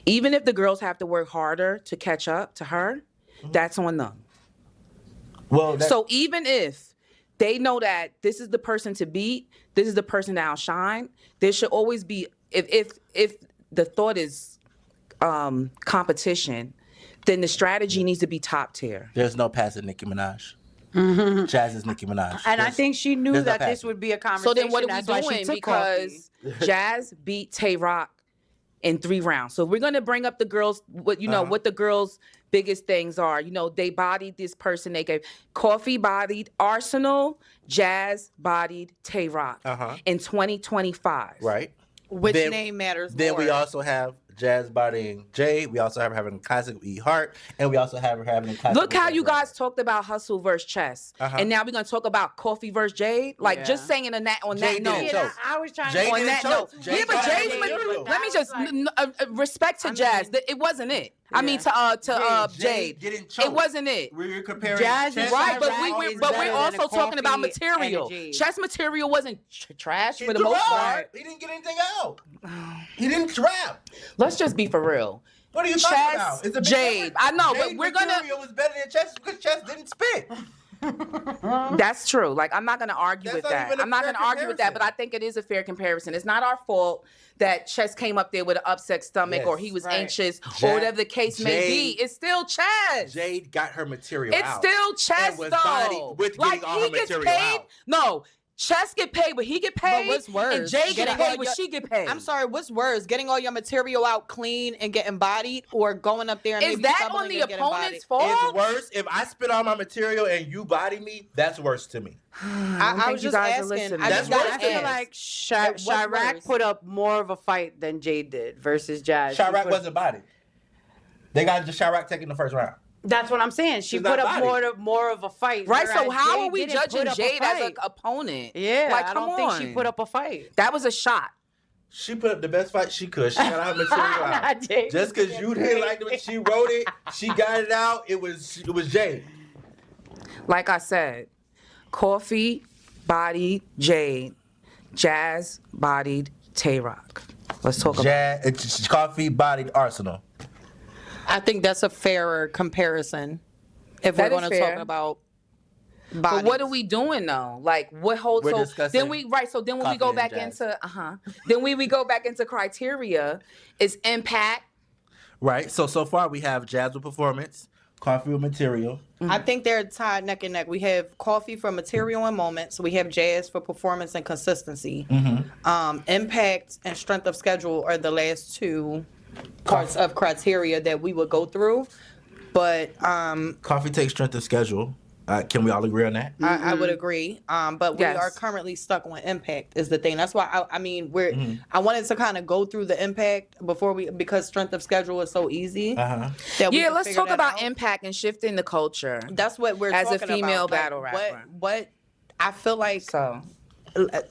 Speaker 3: Even if the girls have to work harder to catch up to her, that's on them.
Speaker 2: Well,
Speaker 3: So even if they know that this is the person to beat, this is the person to outshine, there should always be, if the thought is competition, then the strategy needs to be top tier.
Speaker 2: there's no passing Nicki Minaj. Jazz is Nicki Minaj.
Speaker 4: And I think she knew
Speaker 2: there's no
Speaker 4: that this
Speaker 2: passing.
Speaker 4: would be a
Speaker 3: So
Speaker 4: conversation.
Speaker 3: then what are
Speaker 4: That's
Speaker 3: we
Speaker 4: why she
Speaker 3: doing?
Speaker 4: took
Speaker 3: Because
Speaker 4: Coffee.
Speaker 3: Jazz beat Tay Rock in 3 rounds. So we're gonna bring up the girls, what the girls' biggest things are. They bodied this person. They gave Coffee bodied Arsenal, Jazz bodied Tay Rock in 2025.
Speaker 2: Right.
Speaker 5: Which
Speaker 2: Then-
Speaker 5: name matters
Speaker 2: Then
Speaker 5: more?
Speaker 2: we also have Jazz bodying Jade. We also have her having a classic with E Hart, and we also have her having a classic.
Speaker 3: Look
Speaker 2: with
Speaker 3: how
Speaker 2: Jazz
Speaker 3: you
Speaker 2: Rapper.
Speaker 3: guys talked about Hustle versus Chess, and now we're gonna talk about Coffee versus Jade. Like
Speaker 4: Yeah.
Speaker 3: just saying on that
Speaker 2: Jade
Speaker 3: note.
Speaker 2: didn't choke.
Speaker 4: I was trying
Speaker 2: Jade
Speaker 4: to
Speaker 3: On
Speaker 2: didn't
Speaker 3: that
Speaker 2: choke.
Speaker 3: note,
Speaker 2: Jade
Speaker 3: yeah, but
Speaker 2: got
Speaker 3: Jade,
Speaker 2: it.
Speaker 3: let me just respect to Jazz. It wasn't it. I mean to Jade.
Speaker 2: didn't choke.
Speaker 3: It wasn't it.
Speaker 2: We were comparing
Speaker 4: Jazz
Speaker 2: Chess
Speaker 4: is
Speaker 3: Right,
Speaker 2: and
Speaker 3: but
Speaker 2: Jade
Speaker 3: we're
Speaker 2: is better than
Speaker 3: also talking about
Speaker 4: Coffee and
Speaker 3: material.
Speaker 4: Jade.
Speaker 3: Chess material wasn't trash for the
Speaker 2: He
Speaker 3: most
Speaker 2: threw
Speaker 3: part.
Speaker 2: out. He didn't get anything out. He didn't trap.
Speaker 3: Let's just be for real.
Speaker 2: What are you talking
Speaker 3: Chess,
Speaker 2: about? It's a big
Speaker 3: Jade.
Speaker 2: difference.
Speaker 3: I know, but
Speaker 2: Jade's
Speaker 3: we're gonna-
Speaker 2: material was better than Chess because Chess didn't spit.
Speaker 3: That's true. Like I'm not gonna argue
Speaker 2: That's
Speaker 3: with
Speaker 2: not
Speaker 3: that.
Speaker 2: even a
Speaker 3: I'm not
Speaker 2: fair
Speaker 3: gonna argue with that, but I
Speaker 2: comparison.
Speaker 3: think it is a fair comparison. It's not our fault that Chess came up there with an upset stomach
Speaker 2: Yes.
Speaker 3: or he was
Speaker 4: Right.
Speaker 3: anxious
Speaker 2: Ja-
Speaker 3: or whatever the case may be.
Speaker 2: Jade-
Speaker 3: It's still Chess.
Speaker 2: Jade got her material
Speaker 3: It's
Speaker 2: out.
Speaker 3: still Chess
Speaker 2: and was
Speaker 3: though.
Speaker 2: bodied with
Speaker 3: Like
Speaker 2: getting all
Speaker 3: he
Speaker 2: her
Speaker 3: gets
Speaker 2: material
Speaker 3: paid.
Speaker 2: out.
Speaker 3: No, Chess get paid when he get paid.
Speaker 5: what's worse?
Speaker 3: And Jade get
Speaker 5: Getting
Speaker 3: paid
Speaker 5: all
Speaker 3: when
Speaker 5: your-
Speaker 3: she get paid.
Speaker 5: I'm sorry, what's worse? Getting all your material out clean and getting bodied, or going up there and
Speaker 3: Is
Speaker 5: maybe
Speaker 3: that
Speaker 5: stumbling
Speaker 3: on the
Speaker 5: and getting
Speaker 3: opponent's
Speaker 5: bodied?
Speaker 3: fault?
Speaker 2: It's worse if I spit all my material and you body me. That's worse to me.
Speaker 5: I was
Speaker 3: you
Speaker 5: just
Speaker 3: guys are
Speaker 5: asking.
Speaker 3: listening.
Speaker 5: I
Speaker 2: That's
Speaker 5: just got
Speaker 2: worse
Speaker 4: I
Speaker 5: to
Speaker 2: than
Speaker 4: feel
Speaker 5: ask.
Speaker 4: like
Speaker 5: What's
Speaker 4: Chirac
Speaker 5: worse?
Speaker 4: put up more of a fight than Jade did versus Jazz. She
Speaker 2: Chirac
Speaker 4: put-
Speaker 2: wasn't bodied. They got just Chirac taking the first round.
Speaker 4: That's what I'm saying. She
Speaker 2: She's
Speaker 4: put
Speaker 2: not
Speaker 4: up
Speaker 2: bodied.
Speaker 4: more of a fight.
Speaker 3: Right, so
Speaker 4: whereas
Speaker 3: how
Speaker 4: Jade
Speaker 3: are we
Speaker 4: didn't
Speaker 3: judging
Speaker 4: put up a
Speaker 3: Jade as an
Speaker 4: fight.
Speaker 3: opponent?
Speaker 4: Yeah,
Speaker 3: like,
Speaker 4: I
Speaker 3: come
Speaker 4: don't think she
Speaker 3: on.
Speaker 4: put up a fight.
Speaker 3: That was a shot.
Speaker 2: She put up the best fight she could. She got her material out.
Speaker 4: Not Jade.
Speaker 2: Just because you didn't like it when she wrote it, she got it out. It was Jade.
Speaker 3: Like I said, Coffee bodied Jade, Jazz bodied Tay Rock. Let's talk about
Speaker 2: It's Coffee bodied Arsenal.
Speaker 5: I think that's a fairer comparison if
Speaker 3: That
Speaker 5: we're
Speaker 3: is
Speaker 5: going to talk
Speaker 3: fair.
Speaker 5: about
Speaker 3: But
Speaker 5: bodies.
Speaker 3: what are we doing though? Like what holds?
Speaker 2: We're
Speaker 3: So
Speaker 2: discussing
Speaker 3: then we right. So then when we
Speaker 2: Coffee
Speaker 3: go
Speaker 2: and
Speaker 3: back
Speaker 2: Jazz.
Speaker 3: into then we go back into criteria, is impact.
Speaker 2: Right. So far we have Jazz with performance, Coffee with material.
Speaker 5: I think they're tied neck and neck. We have Coffee for material and moments. We have Jazz for performance and consistency. Impact and strength of schedule are the last two parts of criteria that we would go through. But
Speaker 2: Coffee takes strength of schedule. Can we all agree on that?
Speaker 5: I would agree. But we
Speaker 3: Yes.
Speaker 5: are currently stuck on impact is the thing. That's why I wanted to kind of go through the impact because strength of schedule is so easy.
Speaker 2: Uh-huh.
Speaker 5: that we
Speaker 3: Yeah,
Speaker 5: can
Speaker 3: let's
Speaker 5: figure
Speaker 3: talk
Speaker 5: that
Speaker 3: about
Speaker 5: out.
Speaker 3: impact and shifting the culture.
Speaker 5: That's what we're
Speaker 3: As a
Speaker 5: talking
Speaker 3: female
Speaker 5: about.
Speaker 3: battle rapper.
Speaker 5: What I feel like.
Speaker 3: So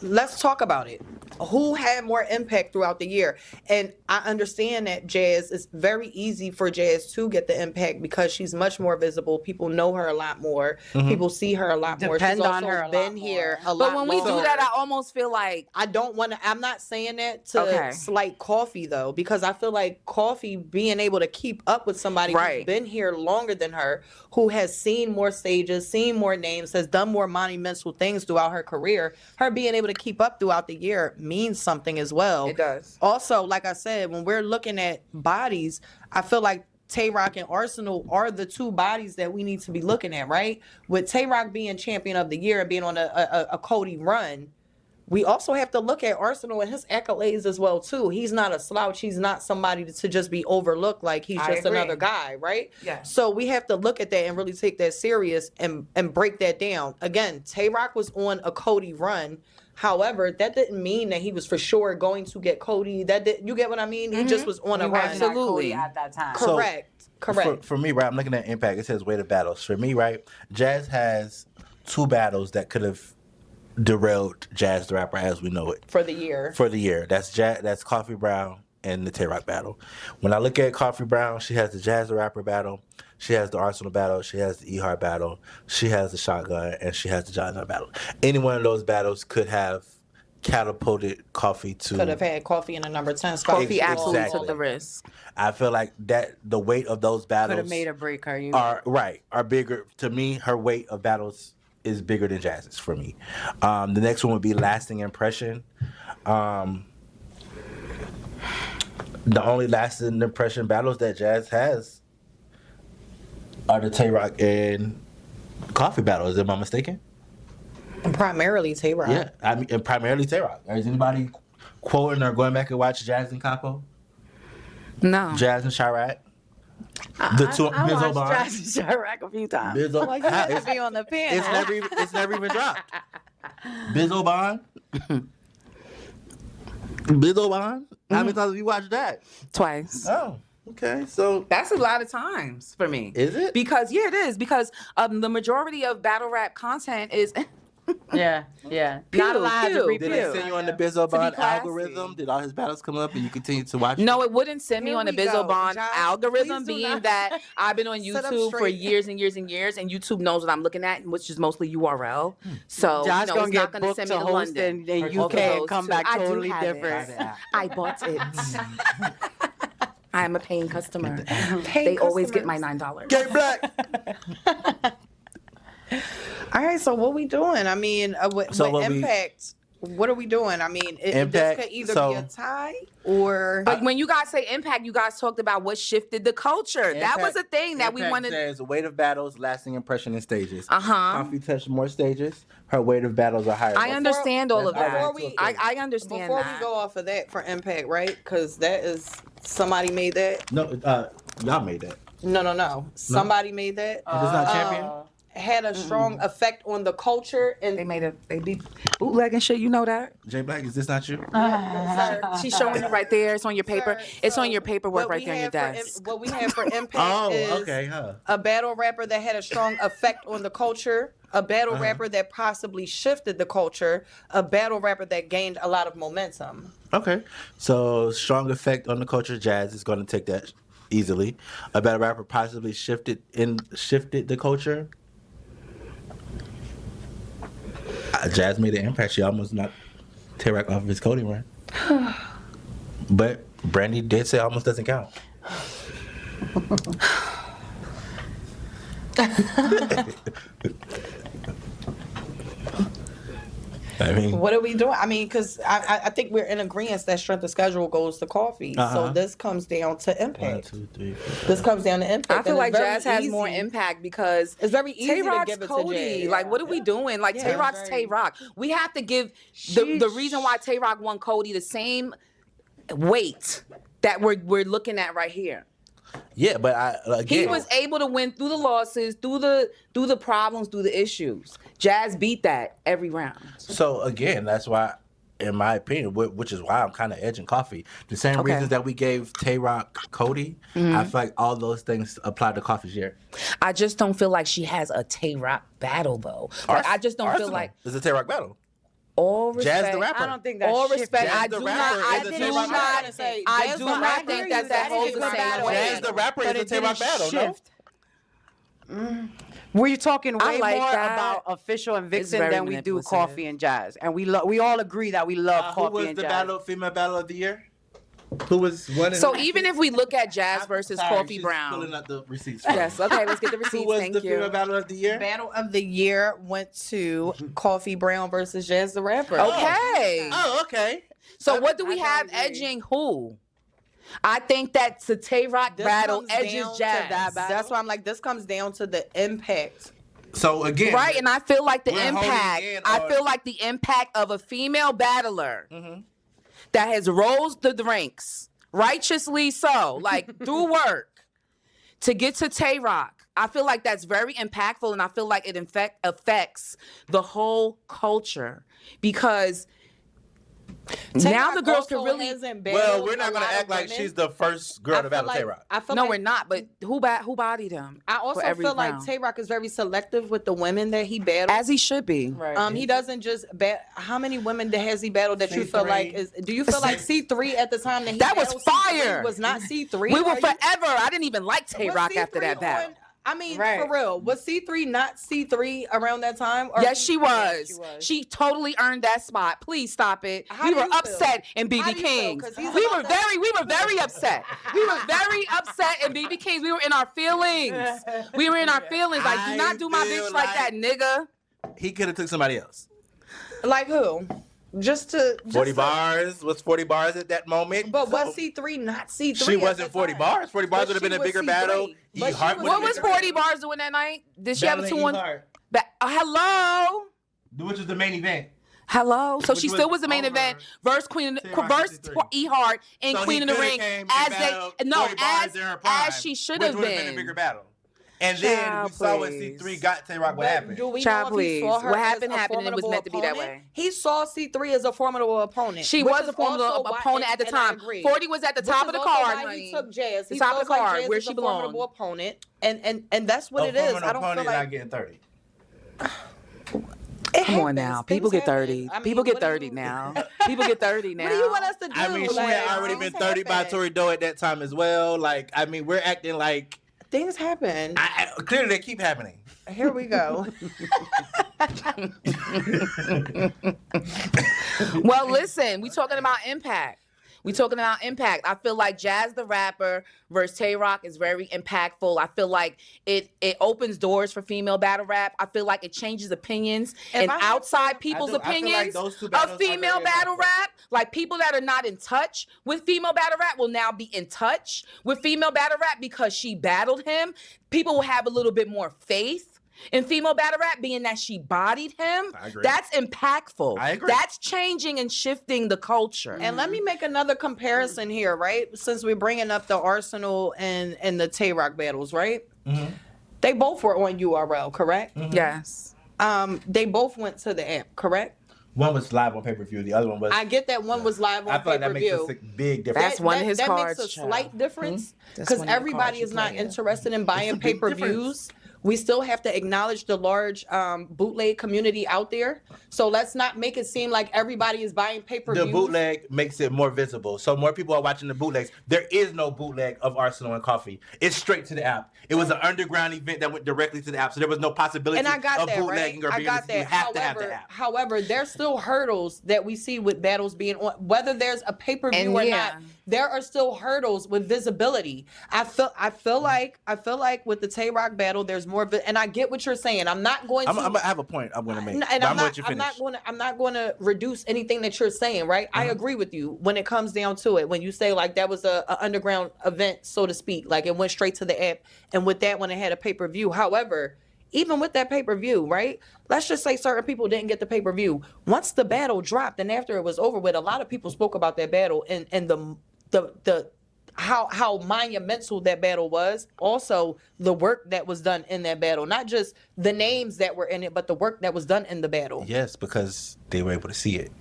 Speaker 5: Let's talk about it. Who had more impact throughout the year? And I understand that Jazz, it's very easy for Jazz to get the impact because she's much more visible. People know her a lot more. People see her a lot more.
Speaker 4: Depend
Speaker 5: She's
Speaker 4: on
Speaker 5: also
Speaker 4: her a lot
Speaker 5: been
Speaker 4: more.
Speaker 5: here a lot
Speaker 3: but when we do
Speaker 5: longer.
Speaker 3: that, I almost feel like
Speaker 5: I don't want to. I'm not saying that to
Speaker 3: Okay.
Speaker 5: slight Coffee though, because I feel like Coffee being able to keep up with somebody
Speaker 3: Right.
Speaker 5: who's been here longer than her, who has seen more stages, seen more names, has done more monumental things throughout her career. Her being able to keep up throughout the year means something as well.
Speaker 3: It does.
Speaker 5: Also, like I said, when we're looking at bodies, I feel like Tay Rock and Arsenal are the two bodies that we need to be looking at, right? With Tay Rock being champion of the year and being on a Cody run, we also have to look at Arsenal and his accolades as well too. He's not a slouch. He's not somebody to just be overlooked like he's
Speaker 3: I
Speaker 5: just
Speaker 3: agree.
Speaker 5: another guy, right?
Speaker 3: Yes.
Speaker 5: So we have to look at that and really take that serious and break that down. Again, Tay-Rock was on a Cody run. However, that didn't mean that he was for sure going to get Cody. You get what I mean? He just was on a
Speaker 4: He
Speaker 5: run.
Speaker 4: wasn't at
Speaker 3: Absolutely.
Speaker 4: Cody at that time.
Speaker 2: So-
Speaker 5: Correct.
Speaker 2: For me, right, I'm looking at Impact. It says weight of battles. For me, right, Jazz has 2 battles that could have derailed Jazz the Rapper as we know it
Speaker 5: For the year.
Speaker 2: for the year. That's Coffee Brown and the Tay-Rock battle. When I look at Coffee Brown, she has the Jazz the Rapper battle, she has the Arsenal battle, she has the E-Hart battle, she has the Shotgun, and she has the John John battle. Any one of those battles could have catapulted Coffee to.
Speaker 5: Could have had Coffee in the number 10 spot.
Speaker 3: Kofi absolutely
Speaker 2: Exactly.
Speaker 3: took the risk.
Speaker 2: I feel like that the weight of those battles
Speaker 4: Could have made or break her.
Speaker 2: are bigger. To me, her weight of battles is bigger than Jazz's for me. The next one would be lasting impression. The only lasting impression battles that Jazz has are the Tay-Rock and Coffee battles. Am I mistaken?
Speaker 5: Primarily Tay-Rock.
Speaker 2: Yeah, I mean, and primarily Tay-Rock. Is anybody quoting or going back and watch Jazz and Capo?
Speaker 3: No.
Speaker 2: Jazz and Chirac? The two
Speaker 4: I
Speaker 2: Bizzo
Speaker 4: watched
Speaker 2: Bond?
Speaker 4: Jazzy Chirac a few times.
Speaker 2: Bizzo,
Speaker 5: Like, you had to
Speaker 2: it's,
Speaker 5: be on the panel.
Speaker 2: it's never even dropped. Bizzo Bond? Bizzo Bond? How many times have you watched that?
Speaker 3: Twice.
Speaker 2: Oh, okay. So
Speaker 3: That's a lot of times for me.
Speaker 2: is it?
Speaker 3: Because yeah, it is. Because the majority of battle rap content is
Speaker 4: Yeah. Not a lot has to
Speaker 3: pew.
Speaker 2: Did
Speaker 4: repeat.
Speaker 2: it send you on the Bizzo
Speaker 3: be
Speaker 2: Bond
Speaker 3: classy.
Speaker 2: algorithm? Did all his battles come up and you continue to watch?
Speaker 3: no, it wouldn't send me
Speaker 5: Here
Speaker 3: on the
Speaker 5: we
Speaker 3: Bizzo
Speaker 5: go.
Speaker 3: Bond
Speaker 5: Josh,
Speaker 3: algorithm,
Speaker 5: please do
Speaker 3: being
Speaker 5: not-
Speaker 3: that I've been on
Speaker 5: Sit up
Speaker 3: YouTube for
Speaker 5: straight.
Speaker 3: years and years and years, and YouTube knows what I'm looking at, which is mostly URL. So
Speaker 4: Josh
Speaker 3: you know,
Speaker 4: gonna
Speaker 3: it's not
Speaker 4: get
Speaker 3: gonna
Speaker 4: booked
Speaker 3: send
Speaker 4: to
Speaker 3: me to
Speaker 4: host
Speaker 3: London.
Speaker 4: in
Speaker 3: Both
Speaker 4: UK
Speaker 3: of
Speaker 4: and
Speaker 3: those
Speaker 4: come
Speaker 3: two.
Speaker 4: back
Speaker 3: I do
Speaker 4: totally
Speaker 3: have it.
Speaker 4: different.
Speaker 3: I bought it. I am a paying customer.
Speaker 5: Paying
Speaker 3: They always get
Speaker 5: customers.
Speaker 3: my $9.
Speaker 2: Gay Black.
Speaker 5: All right, so what we doing? I mean, with Impact, what are we doing? I mean, this
Speaker 2: Impact,
Speaker 5: could either
Speaker 2: so-
Speaker 5: be a tie or...
Speaker 3: But when you guys say impact, you guys talked about what shifted the culture. That was a
Speaker 2: Impact-
Speaker 3: thing that we
Speaker 2: Impact
Speaker 3: wanted.
Speaker 2: says weight of battles, lasting impression, and stages.
Speaker 3: Uh-huh.
Speaker 2: Coffee touched more stages. Her weight of battles are higher.
Speaker 3: I understand all of
Speaker 2: That's
Speaker 3: that.
Speaker 2: all right.
Speaker 3: I understand
Speaker 5: Before
Speaker 3: that.
Speaker 5: we go off of that for Impact, right? Because that is... Somebody made that?
Speaker 2: No, y'all made that.
Speaker 5: No. Somebody made that.
Speaker 2: Is this not champion?
Speaker 5: Had a strong effect on the culture.
Speaker 3: They
Speaker 5: And
Speaker 3: made they be bootlegging shit. You know that?
Speaker 2: Jay Black, is this not you?
Speaker 3: She's showing it right there. It's on your paper. It's on your paperwork
Speaker 5: what
Speaker 3: right
Speaker 5: we
Speaker 3: there on your
Speaker 5: have for
Speaker 3: desk.
Speaker 5: what we have for Impact
Speaker 2: Oh,
Speaker 5: is
Speaker 2: okay, huh?
Speaker 5: a battle rapper that had a strong effect on the culture, a battle rapper that possibly shifted the culture, a battle rapper that gained a lot of momentum.
Speaker 2: Okay. So strong effect on the culture. Jazz is going to take that easily. A battle rapper possibly shifted the culture. Jazz made an impact. She almost knocked Tay-Rock off of his Cody run. But Brandy did say almost doesn't count. I mean,
Speaker 5: What are we doing? I mean, because I think we're in agreement that strength of schedule goes to Coffee.
Speaker 2: Uh-huh.
Speaker 5: So this comes down to
Speaker 2: 1,
Speaker 5: Impact.
Speaker 2: 2, 3, 4.
Speaker 5: This comes down to Impact.
Speaker 3: I feel
Speaker 5: and
Speaker 3: like
Speaker 5: it's very
Speaker 3: Jazz has
Speaker 5: easy.
Speaker 3: more impact because
Speaker 5: It's very easy
Speaker 3: Tay
Speaker 5: to
Speaker 3: Rock's
Speaker 5: give it to
Speaker 3: Cody.
Speaker 5: Jazz.
Speaker 3: Like, what are we doing? Like,
Speaker 5: Yeah,
Speaker 3: Tay Rock's
Speaker 5: very-
Speaker 3: Tay Rock. We have to give the reason why Tay Rock won Cody the same weight that we're looking at right here.
Speaker 2: Yeah, but again,
Speaker 3: He was able to win through the losses, through the problems, through the issues. Jazz beat that every round.
Speaker 2: So again, that's why, in my opinion, which is why I'm kind of edging Coffee. The same
Speaker 3: Okay.
Speaker 2: reasons that we gave Tay-Rock Cody, I feel like all those things apply to Coffee's year.
Speaker 3: I just don't feel like she has a Tay Rock battle though. Like, I just don't feel
Speaker 2: Arsenal
Speaker 3: like
Speaker 2: is a Tay-Rock battle.
Speaker 3: all respect.
Speaker 2: Jazz the rapper.
Speaker 4: I don't think that's
Speaker 3: All
Speaker 4: shifted.
Speaker 3: respect.
Speaker 2: Jazz
Speaker 3: I
Speaker 2: the
Speaker 3: do
Speaker 2: rapper
Speaker 3: not. I
Speaker 2: is a
Speaker 3: do
Speaker 2: Tay-Rock
Speaker 3: not.
Speaker 2: battle.
Speaker 3: I
Speaker 5: Jazz
Speaker 3: do
Speaker 5: the
Speaker 3: not
Speaker 5: rapper
Speaker 3: think
Speaker 5: is
Speaker 3: that
Speaker 5: that
Speaker 3: holds the
Speaker 5: Tay-Rock
Speaker 3: same
Speaker 5: battle.
Speaker 3: weight.
Speaker 2: Jazz the rapper
Speaker 4: But
Speaker 2: is a
Speaker 4: it didn't
Speaker 2: Tay-Rock battle, no?
Speaker 4: shift. We're talking
Speaker 3: I
Speaker 4: way
Speaker 3: like
Speaker 4: more
Speaker 3: that.
Speaker 4: about Official and
Speaker 3: It's
Speaker 4: Vixen
Speaker 3: very
Speaker 4: than we do
Speaker 3: manipulative.
Speaker 4: Coffee and Jazz, and we all agree that we love
Speaker 2: Who
Speaker 4: Coffee
Speaker 2: was
Speaker 4: and
Speaker 2: the
Speaker 4: Jazz.
Speaker 2: female battle of the year? Who was one?
Speaker 3: So even if we look at Jazz versus Coffee Brown.
Speaker 2: Pulling up the receipts.
Speaker 3: Yes, okay, let's get the
Speaker 2: Who
Speaker 3: receipts.
Speaker 2: was
Speaker 3: Thank
Speaker 2: the female
Speaker 3: you.
Speaker 2: battle of the year?
Speaker 5: Battle of the year went to Coffee Brown versus Jazz the Rapper.
Speaker 3: Okay.
Speaker 2: Oh, okay.
Speaker 3: So what do we
Speaker 5: I
Speaker 3: have
Speaker 5: agree.
Speaker 3: edging who? I think that the Tay Rock
Speaker 5: This
Speaker 3: battle
Speaker 5: comes
Speaker 3: edges
Speaker 5: down to
Speaker 3: Jazz.
Speaker 5: that battle. That's why I'm like, this comes down to the impact
Speaker 2: So again,
Speaker 3: Right, and I feel like the
Speaker 2: we're honing
Speaker 3: impact.
Speaker 2: in
Speaker 3: I
Speaker 2: on-
Speaker 3: feel like the impact of a female battler that has rose the ranks, righteously so, like through work, to get to Tay Rock. I feel like that's very impactful, and I feel like it affects the whole culture because now the girls can really.
Speaker 2: Well, we're not gonna act like she's the first girl to battle Tay Rock.
Speaker 5: I feel
Speaker 3: No,
Speaker 5: like,
Speaker 3: we're not. But who bodied him?
Speaker 5: I also
Speaker 3: for every
Speaker 5: feel like
Speaker 3: round?
Speaker 5: Tay Rock is very selective with the women that he battles.
Speaker 3: As he should be.
Speaker 4: Right.
Speaker 5: He doesn't just how many women has he battled that you feel
Speaker 2: C3.
Speaker 5: like is? Do you feel like C3 at the time that he
Speaker 3: That was
Speaker 5: battled C3
Speaker 3: fire.
Speaker 5: was not C3?
Speaker 3: We were
Speaker 5: Are you-
Speaker 3: forever. I didn't even like Tay
Speaker 5: was
Speaker 3: Rock after
Speaker 5: C3
Speaker 3: that battle.
Speaker 5: on- I mean,
Speaker 4: Right.
Speaker 5: for real, was C3 not C3 around that time? Or
Speaker 3: Yes, she was.
Speaker 4: she was.
Speaker 3: She totally earned that spot. Please stop it.
Speaker 5: How
Speaker 3: We
Speaker 5: do
Speaker 3: were
Speaker 5: you feel?
Speaker 3: upset in
Speaker 5: How
Speaker 3: BB
Speaker 5: do you feel?
Speaker 3: Kings.
Speaker 5: 'Cause he's
Speaker 3: We
Speaker 5: about
Speaker 3: were
Speaker 5: that-
Speaker 3: very upset. We were very upset in BB Kings. We were in our feelings. We were in our feelings. Like, do not do my
Speaker 2: feel
Speaker 3: bitch like that, nigga.
Speaker 2: He could have took somebody else.
Speaker 5: Like who? Just
Speaker 2: 40 bars was 40 bars at that moment.
Speaker 5: But was
Speaker 2: So
Speaker 5: C3 not C3?
Speaker 2: she
Speaker 5: at
Speaker 2: wasn't
Speaker 5: the
Speaker 2: 40
Speaker 5: time?
Speaker 2: bars. 40 bars
Speaker 5: But
Speaker 2: would have
Speaker 5: she
Speaker 2: been a
Speaker 5: was
Speaker 2: bigger
Speaker 5: C3.
Speaker 2: battle.
Speaker 5: But
Speaker 2: E
Speaker 5: she
Speaker 2: Hart
Speaker 5: was-
Speaker 2: would have
Speaker 3: What was
Speaker 2: been
Speaker 3: 40 bars doing that night? Did she have a
Speaker 2: battling
Speaker 3: 2-1?
Speaker 2: E Hart,
Speaker 3: Hello?
Speaker 2: which was the main event.
Speaker 3: Hello. So
Speaker 2: Which
Speaker 3: she
Speaker 2: was
Speaker 3: still was the main
Speaker 2: over
Speaker 3: event versus Queen,
Speaker 2: Tay Rock
Speaker 3: versus
Speaker 2: 63.
Speaker 3: E Hart and
Speaker 2: So
Speaker 3: Queen
Speaker 2: he
Speaker 3: in the
Speaker 2: coulda
Speaker 3: Ring
Speaker 2: came and
Speaker 3: as
Speaker 2: battled
Speaker 3: they no
Speaker 2: 40 bars in her prime,
Speaker 3: as she should
Speaker 2: which
Speaker 3: have
Speaker 2: would have been a
Speaker 3: been.
Speaker 2: bigger battle. And then
Speaker 3: Child,
Speaker 2: we saw when
Speaker 3: please.
Speaker 2: C3 got Tay Rock what
Speaker 5: But
Speaker 2: happened.
Speaker 5: do we
Speaker 3: Child,
Speaker 5: know if he saw
Speaker 3: please.
Speaker 5: her
Speaker 3: What
Speaker 5: as
Speaker 3: happened
Speaker 5: a
Speaker 3: happened, and it was
Speaker 5: formidable
Speaker 3: meant to be that
Speaker 5: opponent?
Speaker 3: way.
Speaker 5: He saw C3 as a formidable opponent.
Speaker 3: She
Speaker 5: which
Speaker 3: was
Speaker 5: is
Speaker 3: a formidable
Speaker 5: also why-
Speaker 3: opponent at the
Speaker 5: and I
Speaker 3: time.
Speaker 5: agree.
Speaker 3: 40 was at the
Speaker 5: Which
Speaker 3: top
Speaker 5: is
Speaker 3: of the
Speaker 5: also
Speaker 3: card,
Speaker 5: why
Speaker 3: honey.
Speaker 5: He took Jazz.
Speaker 3: The
Speaker 5: He
Speaker 3: top of
Speaker 5: feels
Speaker 3: the
Speaker 5: like
Speaker 3: card,
Speaker 5: Jazz
Speaker 3: where
Speaker 5: is
Speaker 3: she
Speaker 5: a
Speaker 3: belonged.
Speaker 5: formidable opponent, and that's what it is. I don't feel
Speaker 2: opponent
Speaker 5: like
Speaker 2: not getting 30.
Speaker 5: it
Speaker 3: Come on
Speaker 5: happens.
Speaker 3: now. People
Speaker 5: Things
Speaker 3: get 30.
Speaker 5: happen. I mean,
Speaker 3: People get
Speaker 5: what do
Speaker 3: 30
Speaker 5: you-
Speaker 3: now. People get 30 now.
Speaker 5: What do you want us to do?
Speaker 2: I mean, she
Speaker 5: Like,
Speaker 2: had already been
Speaker 5: things
Speaker 2: 30 by
Speaker 5: happen.
Speaker 2: Tori Doe at that time as well. Like, I mean, we're acting like
Speaker 5: Things happen.
Speaker 2: clearly they keep happening.
Speaker 5: Here we go.
Speaker 3: Well, listen, we talking about impact. I feel like Jazz the Rapper versus Tay Rock is very impactful. I feel like it opens doors for female battle rap. I feel like it changes opinions and
Speaker 5: I had
Speaker 3: outside people's
Speaker 2: I feel like
Speaker 3: opinions
Speaker 2: those two
Speaker 3: of
Speaker 2: battles are
Speaker 3: female
Speaker 2: very
Speaker 3: battle
Speaker 2: impactful.
Speaker 3: rap. Like people that are not in touch with female battle rap will now be in touch with female battle rap because she battled him. People will have a little bit more faith in female battle rap, being that she bodied him.
Speaker 2: I agree.
Speaker 3: That's impactful.
Speaker 2: I agree.
Speaker 3: That's changing and shifting the culture.
Speaker 5: And let me make another comparison here, right? Since we're bringing up the Arsenal and the Tay Rock battles, right?
Speaker 2: Mm-hmm.
Speaker 5: They both were on URL, correct?
Speaker 3: Yes.
Speaker 5: They both went to the app, correct?
Speaker 2: One was live on pay-per-view. The other one was.
Speaker 5: I get that one was live
Speaker 2: I
Speaker 5: on
Speaker 2: feel like that makes
Speaker 5: pay-per-view.
Speaker 2: a big difference.
Speaker 3: That's one of his
Speaker 5: that
Speaker 3: cards,
Speaker 5: makes a
Speaker 3: child.
Speaker 5: slight difference
Speaker 3: That's
Speaker 5: because
Speaker 3: one of the
Speaker 5: everybody
Speaker 3: cards you
Speaker 5: is not
Speaker 3: play, yeah.
Speaker 5: interested in buying
Speaker 2: a big
Speaker 5: pay-per-views. We still have to acknowledge the large bootleg community out there. So let's not make it seem like everybody is buying pay-per-views.
Speaker 2: The bootleg makes it more visible. So more people are watching the bootlegs. There is no bootleg of Arsenal and Coffee. It's straight to the app. It was an underground event that went directly to the app. So there was no possibility
Speaker 5: And I got
Speaker 2: of
Speaker 5: that, right?
Speaker 2: bootlegging or
Speaker 5: I
Speaker 2: being
Speaker 5: got that.
Speaker 2: You have to have the app.
Speaker 5: However, there's still hurdles that we see with battles being on, whether there's a pay-per-view
Speaker 3: And
Speaker 5: or
Speaker 3: yeah.
Speaker 5: not. There are still hurdles with visibility. I feel like with the Tay Rock battle, there's more. And I get what you're saying. I'm not going to.
Speaker 2: I have a point I'm going to make.
Speaker 5: And
Speaker 2: but
Speaker 5: I'm
Speaker 2: gonna let you
Speaker 5: not.
Speaker 2: finish.
Speaker 5: I'm not going to reduce anything that you're saying. Right? I agree with you when it comes down to it. When you say like that was a underground event, so to speak, like it went straight to the app, and with that one it had a pay-per-view. However, even with that pay-per-view, right? Let's just say certain people didn't get the pay-per-view. Once the battle dropped and after it was over with, a lot of people spoke about that battle and the how monumental that battle was. Also, the work that was done in that battle, not just the names that were in it, but the work that was done in the battle.
Speaker 2: Yes, because they were able to see it.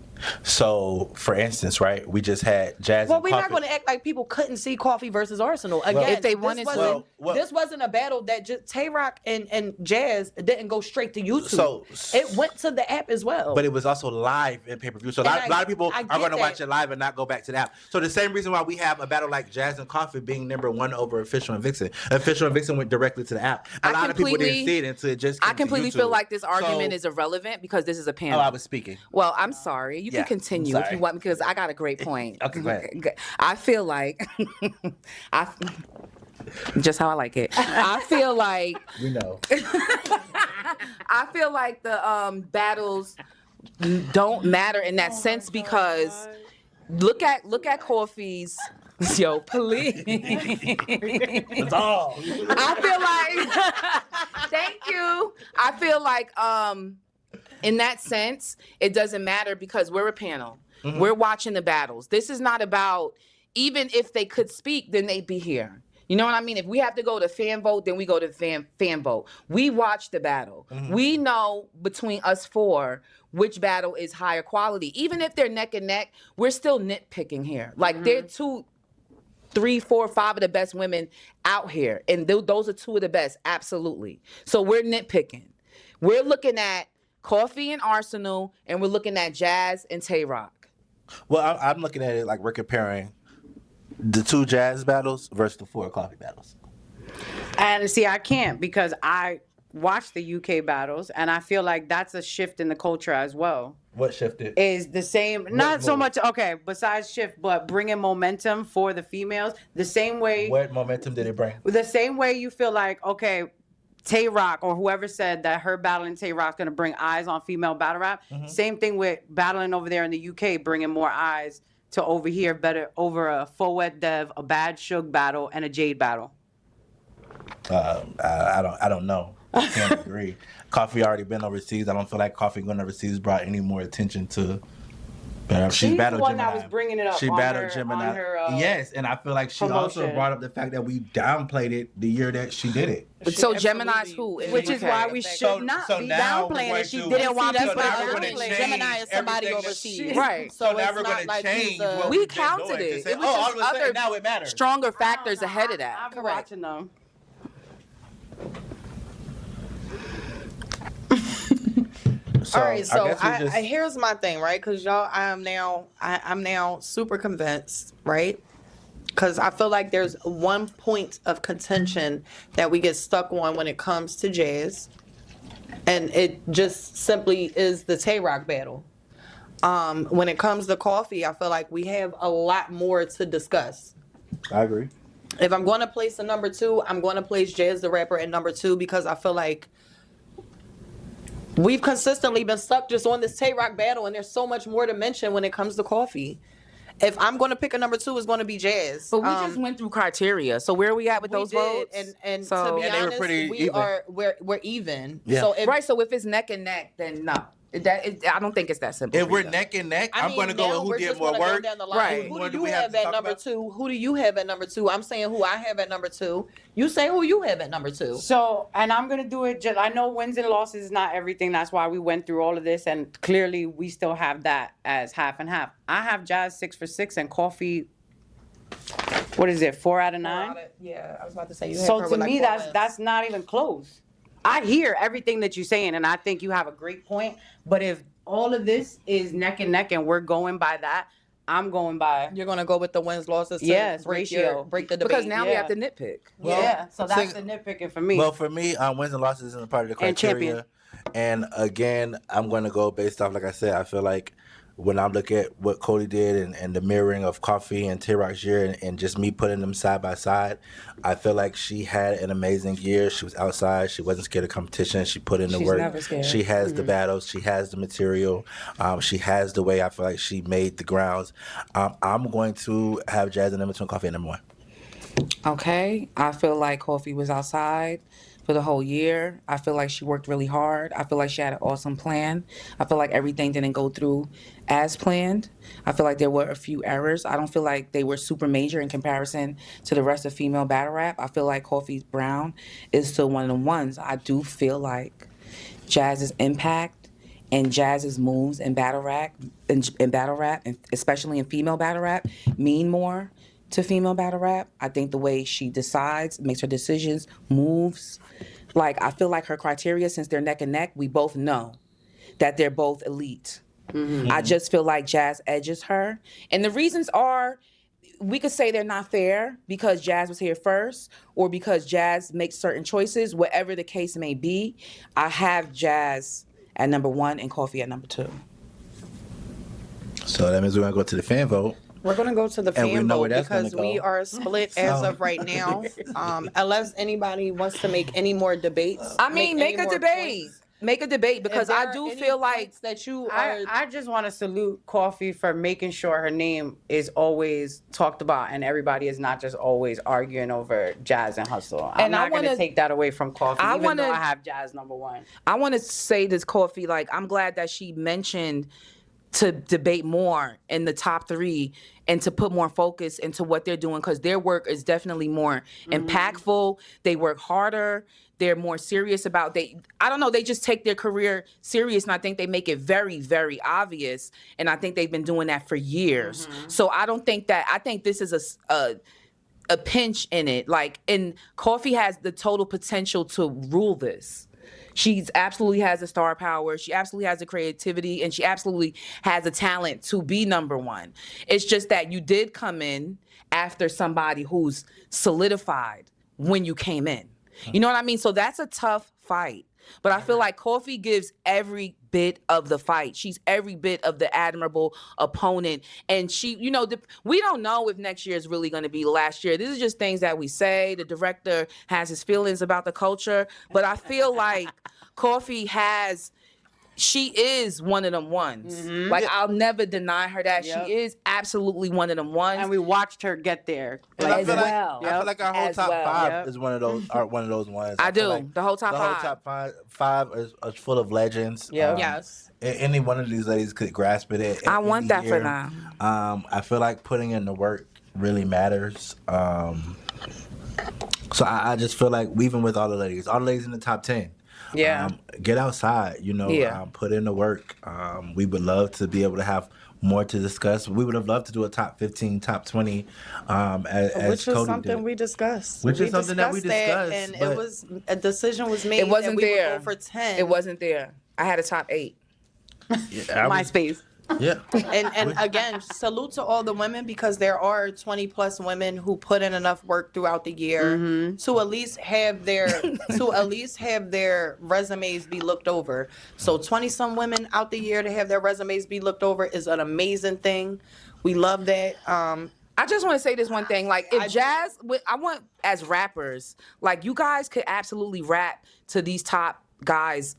Speaker 2: So, for instance, right, we just had Jazz
Speaker 5: Well,
Speaker 2: and
Speaker 5: we're
Speaker 2: Coffee.
Speaker 5: not going to act like people couldn't see Coffee versus Arsenal. Again,
Speaker 3: if they wanted
Speaker 5: this
Speaker 3: to.
Speaker 5: wasn't,
Speaker 2: Well,
Speaker 5: this wasn't a battle that just Tay Rock and Jazz didn't go straight to YouTube.
Speaker 2: So-
Speaker 5: it went to the app as well.
Speaker 2: But it was also live in pay-per-view. So a
Speaker 5: And
Speaker 2: lot of people
Speaker 5: I
Speaker 2: are
Speaker 5: get
Speaker 2: going to watch
Speaker 5: that.
Speaker 2: it live and not go back to the app. So the same reason why we have a battle like Jazz and Coffee being number one over Official and Vixen. Official and Vixen went directly to the app. A lot of people didn't see it until it just came
Speaker 3: I completely
Speaker 2: to
Speaker 3: feel
Speaker 2: YouTube.
Speaker 3: like this argument
Speaker 2: So-
Speaker 3: is irrelevant because this is a
Speaker 2: Oh,
Speaker 3: panel.
Speaker 2: I was speaking.
Speaker 3: Well, I'm sorry. You
Speaker 2: Yeah,
Speaker 3: can continue
Speaker 2: I'm
Speaker 3: if you
Speaker 2: sorry.
Speaker 3: want because I got a great point.
Speaker 2: Okay, go ahead.
Speaker 3: I feel like just how I like it. I feel like
Speaker 2: We know.
Speaker 3: I feel like the battles don't matter in that sense because look at Coffee's. Yo, please.
Speaker 2: That's all.
Speaker 3: I feel like Thank you. I feel like in that sense, it doesn't matter because we're a panel.
Speaker 2: Mm-hmm.
Speaker 3: We're watching the battles. This is not about, even if they could speak, then they'd be here. You know what I mean? If we have to go to fan vote, then we go to fan vote. We watch the battle.
Speaker 2: Mm-hmm.
Speaker 3: We know between us four which battle is higher quality. Even if they're neck and neck, we're still nitpicking here. Like they're 2, 3, 4, 5 of the best women out here. And those are 2 of the best, absolutely. So we're nitpicking. We're looking at Coffee and Arsenal, and we're looking at Jazz and Tay Rock.
Speaker 2: Well, I'm looking at it like we're comparing the 2 Jazz battles versus the 4 Coffee battles.
Speaker 4: And see, I can't because I watch the UK battles, and I feel like that's a shift in the culture as well.
Speaker 2: What shifted?
Speaker 4: Is the same, not so
Speaker 2: move?
Speaker 4: much, okay, besides shift, but bringing momentum for the females. The same way.
Speaker 2: What momentum did it bring?
Speaker 4: The same way you feel like, okay, Tay Rock or whoever said that her battling Tay Rock's going to bring eyes on female battle rap.
Speaker 2: Mm-hmm.
Speaker 4: Same thing with battling over there in the UK, bringing more eyes to over here, better over a Fouet Dev, a Bad Shug battle, and a Jade battle.
Speaker 2: I don't know. I can't agree. Coffee already been overseas. I don't feel like Coffee going overseas brought any more attention to. She
Speaker 4: She's
Speaker 2: battled
Speaker 4: the one
Speaker 2: Gemini.
Speaker 4: that was bringing it up.
Speaker 2: She
Speaker 4: on
Speaker 2: battled
Speaker 4: her,
Speaker 2: Gemini.
Speaker 4: On her,
Speaker 2: yes, and I feel like she also
Speaker 4: promotion.
Speaker 2: brought up the fact that we downplayed it the year that she did it.
Speaker 3: So Gemini's who? in the
Speaker 4: Which is
Speaker 3: UK?
Speaker 4: why we should not be
Speaker 2: now we're
Speaker 4: downplaying
Speaker 2: going
Speaker 4: it. She
Speaker 2: to-
Speaker 4: didn't want
Speaker 5: See,
Speaker 4: people
Speaker 5: that's
Speaker 4: to
Speaker 5: what
Speaker 2: we're
Speaker 5: I'm
Speaker 2: gonna
Speaker 5: saying.
Speaker 2: change
Speaker 5: Gemini is somebody
Speaker 2: everything that
Speaker 5: overseas.
Speaker 2: she-
Speaker 3: Right.
Speaker 5: So
Speaker 2: now
Speaker 5: it's
Speaker 2: we're
Speaker 5: not
Speaker 2: gonna
Speaker 5: like
Speaker 2: change
Speaker 5: he's
Speaker 2: what
Speaker 5: a...
Speaker 3: We
Speaker 2: we've been
Speaker 3: counted
Speaker 2: doing to
Speaker 3: it.
Speaker 2: say,
Speaker 3: It was
Speaker 2: all
Speaker 3: just
Speaker 2: of a sudden
Speaker 3: other
Speaker 2: now it matters.
Speaker 3: stronger factors ahead of that.
Speaker 4: I'm
Speaker 5: Correct.
Speaker 4: watching them.
Speaker 2: So,
Speaker 5: All right, so
Speaker 2: guess we just-
Speaker 5: here's my thing, right? Because y'all, I'm now super convinced, right? Because I feel like there's one point of contention that we get stuck on when it comes to Jazz, and it just simply is the Tay Rock battle. When it comes to Coffee, I feel like we have a lot more to discuss.
Speaker 2: I agree.
Speaker 5: If I'm going to place a number 2, I'm going to place Jazz the rapper at number 2 because I feel like we've consistently been stuck just on this Tay Rock battle, and there's so much more to mention when it comes to Coffee. If I'm going to pick a number 2, it's going to be Jazz.
Speaker 3: But we just went through criteria. So where are we at with those votes?
Speaker 5: and
Speaker 3: so,
Speaker 5: to be
Speaker 2: Yeah, they were
Speaker 5: honest,
Speaker 2: pretty even.
Speaker 5: we're even.
Speaker 2: Yeah.
Speaker 5: So if,
Speaker 3: right. So if it's neck and neck, then no. I don't think it's that simple.
Speaker 2: If
Speaker 3: for
Speaker 2: we're
Speaker 3: you.
Speaker 2: neck and neck,
Speaker 5: I
Speaker 2: I'm
Speaker 5: mean,
Speaker 2: going to go
Speaker 5: now
Speaker 2: with
Speaker 5: we're
Speaker 2: who did
Speaker 5: just
Speaker 2: more
Speaker 5: gonna go
Speaker 2: work.
Speaker 5: down the line.
Speaker 3: Right.
Speaker 5: Who
Speaker 2: What
Speaker 5: do
Speaker 2: do we
Speaker 5: you
Speaker 2: have
Speaker 5: have
Speaker 2: to
Speaker 5: at
Speaker 2: talk
Speaker 5: number
Speaker 2: about?
Speaker 5: 2? Who do you have at number 2? I'm saying who I have at number 2. You say who you have at number 2.
Speaker 4: So, and I'm going to do it just, I know wins and losses is not everything. That's why we went through all of this. And clearly we still have that as half and half. I have Jazz 6 for 6 and Coffee, what is it, 4 out of 9?
Speaker 5: Yeah, I was about to say you have
Speaker 4: So
Speaker 5: her
Speaker 4: to
Speaker 5: with like
Speaker 4: me,
Speaker 5: 4
Speaker 4: that's
Speaker 5: wins.
Speaker 4: that's not even close. I hear everything that you're saying, and I think you have a great point. But if all of this is neck and neck, and we're going by that, I'm going by
Speaker 5: You're gonna go with the wins losses. To
Speaker 4: Yes,
Speaker 5: break
Speaker 4: ratio.
Speaker 5: break the debate.
Speaker 3: Because now we
Speaker 4: Yeah.
Speaker 3: have to nitpick.
Speaker 4: yeah. So that's
Speaker 2: sing-
Speaker 4: the nitpicking for me.
Speaker 2: Well, for me, wins and losses isn't a part of the
Speaker 4: And
Speaker 2: criteria. And again, I'm going to go based off, like I said, I feel like when I look at what Cody did and the mirroring of Coffee and Tay Rock's year and just me putting them side by side, I feel like she had an amazing year. She was outside. She wasn't scared of competition. She put in the
Speaker 3: She's
Speaker 2: work.
Speaker 3: never scared.
Speaker 2: She has the battles. She has the material. She has the way I feel like she made the grounds. I'm going to have Jazz and number 2 and Coffee at number 1.
Speaker 3: Okay. I feel like Coffee was outside for the whole year. I feel like she worked really hard. I feel like she had an awesome plan. I feel like everything didn't go through as planned. I feel like there were a few errors. I don't feel like they were super major in comparison to the rest of female battle rap. I feel like Coffee Brown is still one of the ones. I do feel like Jazz's impact and Jazz's moves in battle rap, and especially in female battle rap, mean more to female battle rap. I think the way she decides, makes her decisions, moves. Like, I feel like her criteria, since they're neck and neck, we both know that they're both elite. I just feel like Jazz edges her. And the reasons are, we could say they're not fair because Jazz was here first or because Jazz makes certain choices, whatever the case may be. I have Jazz at number 1 and Coffee at number 2.
Speaker 2: So that means we're going to go to the fan vote.
Speaker 5: We're gonna go to the
Speaker 2: And we
Speaker 5: fan
Speaker 2: know
Speaker 5: vote
Speaker 2: where that's gonna
Speaker 5: because we
Speaker 2: go.
Speaker 5: are split as of right now. Unless anybody wants to make any more debates.
Speaker 3: I mean, make a
Speaker 5: any more
Speaker 3: debate.
Speaker 5: points.
Speaker 3: Make a debate because
Speaker 5: If there
Speaker 3: I
Speaker 5: are
Speaker 3: do
Speaker 5: any
Speaker 3: feel like
Speaker 5: points that you are.
Speaker 4: I just want to salute Coffee for making sure her name is always talked about and everybody is not just always arguing over Jazz and Hustle. I'm
Speaker 3: And I
Speaker 4: not going to
Speaker 3: wanna-
Speaker 4: take that away from Coffee,
Speaker 3: I
Speaker 4: even though
Speaker 3: wanna-
Speaker 4: I have Jazz number one.
Speaker 3: I want to say this, Coffee. Like, I'm glad that she mentioned to debate more in the top 3 and to put more focus into what they're doing because their work is definitely more impactful. They work harder. They're more serious about I don't know, they just take their career serious, and I think they make it very, very obvious. And I think they've been doing that for years. So I think this is a pinch in it. Like, and Coffee has the total potential to rule this. She absolutely has the star power. She absolutely has the creativity, and she absolutely has the talent to be number one. It's just that you did come in after somebody who's solidified when you came in. You know what I mean? So that's a tough fight. But I feel like Coffee gives every bit of the fight. She's every bit of the admirable opponent. And she, we don't know if next year is really going to be last year. This is just things that we say. The director has his feelings about the culture. But I feel like Coffee she is one of them ones. Like, I'll never deny her that.
Speaker 4: Yep.
Speaker 3: She is absolutely one of them ones.
Speaker 4: And we watched her get there.
Speaker 2: And I
Speaker 3: As
Speaker 2: feel
Speaker 3: well.
Speaker 2: like I feel like our whole
Speaker 3: As
Speaker 2: top
Speaker 3: well.
Speaker 2: 5
Speaker 4: Yep.
Speaker 2: is one of those ones.
Speaker 3: I
Speaker 2: feel
Speaker 3: do.
Speaker 2: like
Speaker 3: The whole top
Speaker 2: the
Speaker 3: five.
Speaker 2: whole top five is full of legends.
Speaker 4: Yeah.
Speaker 5: Yes.
Speaker 2: Any one of these ladies could grasp it. At
Speaker 3: I want
Speaker 2: any
Speaker 3: that for
Speaker 2: year.
Speaker 3: them.
Speaker 2: I feel like putting in the work really matters. So I just feel like even with all the ladies in the top 10.
Speaker 4: Yeah.
Speaker 2: Get outside,
Speaker 3: Yeah.
Speaker 2: put in the work. We would love to be able to have more to discuss. We would have loved to do a top 15, top 20, as
Speaker 5: Which is
Speaker 2: Cody
Speaker 5: something
Speaker 2: did.
Speaker 5: we discussed.
Speaker 2: Which is something that we discussed,
Speaker 5: and
Speaker 2: but-
Speaker 5: it was a decision was made.
Speaker 3: It wasn't
Speaker 5: that we
Speaker 3: there.
Speaker 5: Would go for 10.
Speaker 3: It wasn't there. I had a top 8.
Speaker 2: Yeah, I was-
Speaker 4: MySpace.
Speaker 2: Yeah.
Speaker 5: And again, salute to all the women because there are 20 plus women who put in enough work throughout the year to at least have their resumes be looked over. So 20 some women out the year to have their resumes be looked over is an amazing thing. We love that.
Speaker 3: I just want to say this one thing. Like, if Jazz, I want, as rappers, like, you guys could absolutely rap to these top guys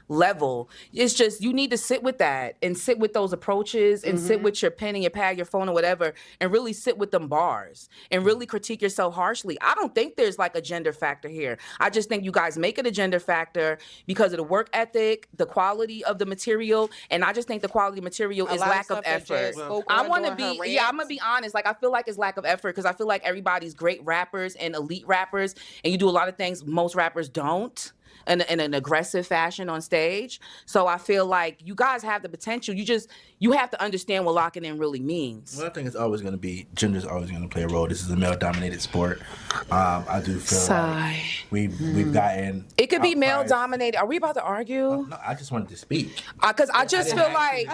Speaker 3: level. It's just you need to sit with that and sit with those approaches and sit with your pen and your pad, your phone or whatever, and really sit with them bars and really critique yourself harshly. I don't think there's like a gender factor here. I just think you guys make it a gender factor because of the work ethic, the quality of the material, and I just think the quality of material is
Speaker 5: lot of
Speaker 3: lack of
Speaker 5: stuff that
Speaker 3: effort.
Speaker 5: Jazz spoke
Speaker 3: I
Speaker 5: on
Speaker 3: want to
Speaker 5: during her
Speaker 3: be, I'm
Speaker 5: rants.
Speaker 3: gonna be honest. Like, I feel like it's lack of effort because I feel like everybody's great rappers and elite rappers, and you do a lot of things most rappers don't. In an aggressive fashion on stage. So I feel like you guys have the potential. You have to understand what locking in really means.
Speaker 2: Well, I think it's always going to be, gender's always going to play a role. This is a male-dominated sport. I do feel like we've gotten...
Speaker 3: It could be male
Speaker 2: outcries.
Speaker 3: dominated. Are we about to argue?
Speaker 2: No, I just wanted to speak.
Speaker 3: Because I just feel like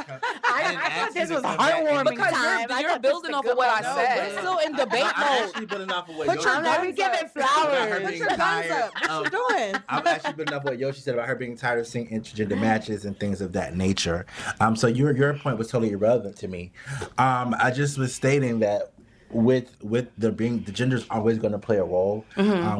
Speaker 4: I thought this was heartwarming
Speaker 3: because
Speaker 4: time.
Speaker 3: you're building off of what I said.
Speaker 5: We're still in debate
Speaker 2: I'm
Speaker 5: mode.
Speaker 2: actually building off of what
Speaker 5: Put your
Speaker 2: Yoshi
Speaker 5: guns
Speaker 2: said.
Speaker 5: up. Giving
Speaker 2: flowers.
Speaker 5: Put your guns up. What you doing?
Speaker 2: I'm actually building off what Yoshi said about her being tired of seeing intergender matches and things of that nature. So your point was totally irrelevant to me. I just was stating that with the gender's always going to play a role.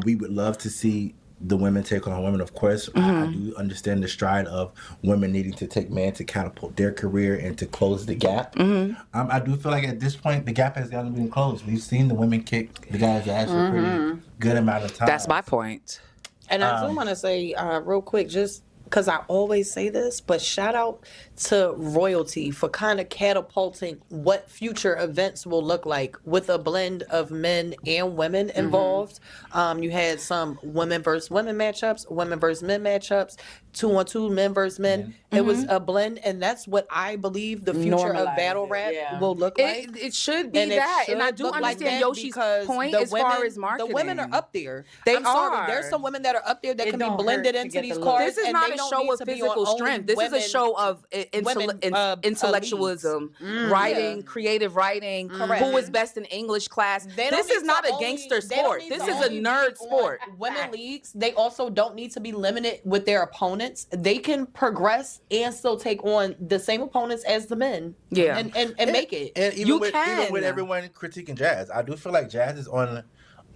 Speaker 2: We would love to see the women take on women, of course. I do understand the stride of women needing to take men to catapult their career and to close the gap. I do feel like at this point the gap has gotten been closed. We've seen the women kick the guys' ass for a pretty good amount of time.
Speaker 3: That's my point.
Speaker 5: And I do want to say real quick, just because I always say this, but shout out to royalty for kind of catapulting what future events will look like with a blend of men and women involved. You had some women versus women matchups, women versus men matchups, 2-on-2 men versus men. It was a blend, and that's what I believe the future of
Speaker 4: Normalize
Speaker 5: battle
Speaker 4: it,
Speaker 5: rap
Speaker 4: yeah.
Speaker 5: will look like.
Speaker 3: It should be
Speaker 5: And it
Speaker 3: that. And I
Speaker 5: should
Speaker 3: do
Speaker 5: look like
Speaker 3: understand
Speaker 5: that
Speaker 3: Yoshi's
Speaker 5: because
Speaker 3: point
Speaker 5: the
Speaker 3: as far
Speaker 5: women-
Speaker 3: as marketing.
Speaker 5: The women are up there.
Speaker 3: They
Speaker 5: I'm sorry,
Speaker 3: are.
Speaker 5: there's some women that are up there that
Speaker 4: It
Speaker 5: can be
Speaker 4: don't
Speaker 5: blended
Speaker 4: hurt to
Speaker 5: into
Speaker 4: get
Speaker 5: these
Speaker 4: the look.
Speaker 5: cards.
Speaker 3: This is
Speaker 5: and
Speaker 3: not
Speaker 5: they
Speaker 3: a
Speaker 5: don't
Speaker 3: show
Speaker 5: need
Speaker 3: of
Speaker 5: to be on
Speaker 3: physical
Speaker 5: only
Speaker 3: strength. This is a
Speaker 5: women-
Speaker 3: show of
Speaker 5: women,
Speaker 3: intellectualism, writing, creative writing,
Speaker 5: Correct.
Speaker 3: who is best in English class.
Speaker 5: They don't
Speaker 3: This is
Speaker 5: need
Speaker 3: not
Speaker 5: to
Speaker 3: a
Speaker 5: only-
Speaker 3: gangster
Speaker 5: they don't
Speaker 3: sport.
Speaker 5: need
Speaker 3: This
Speaker 5: to
Speaker 3: is a
Speaker 5: only
Speaker 3: nerd
Speaker 5: be on
Speaker 3: sport.
Speaker 5: Women leagues, they also don't need to be limited with their opponents. They can progress and still take on the same opponents as the men.
Speaker 3: Yeah.
Speaker 5: And make it.
Speaker 2: And even
Speaker 3: You
Speaker 2: with
Speaker 3: can.
Speaker 2: everyone critiquing Jazz, I do feel like Jazz is on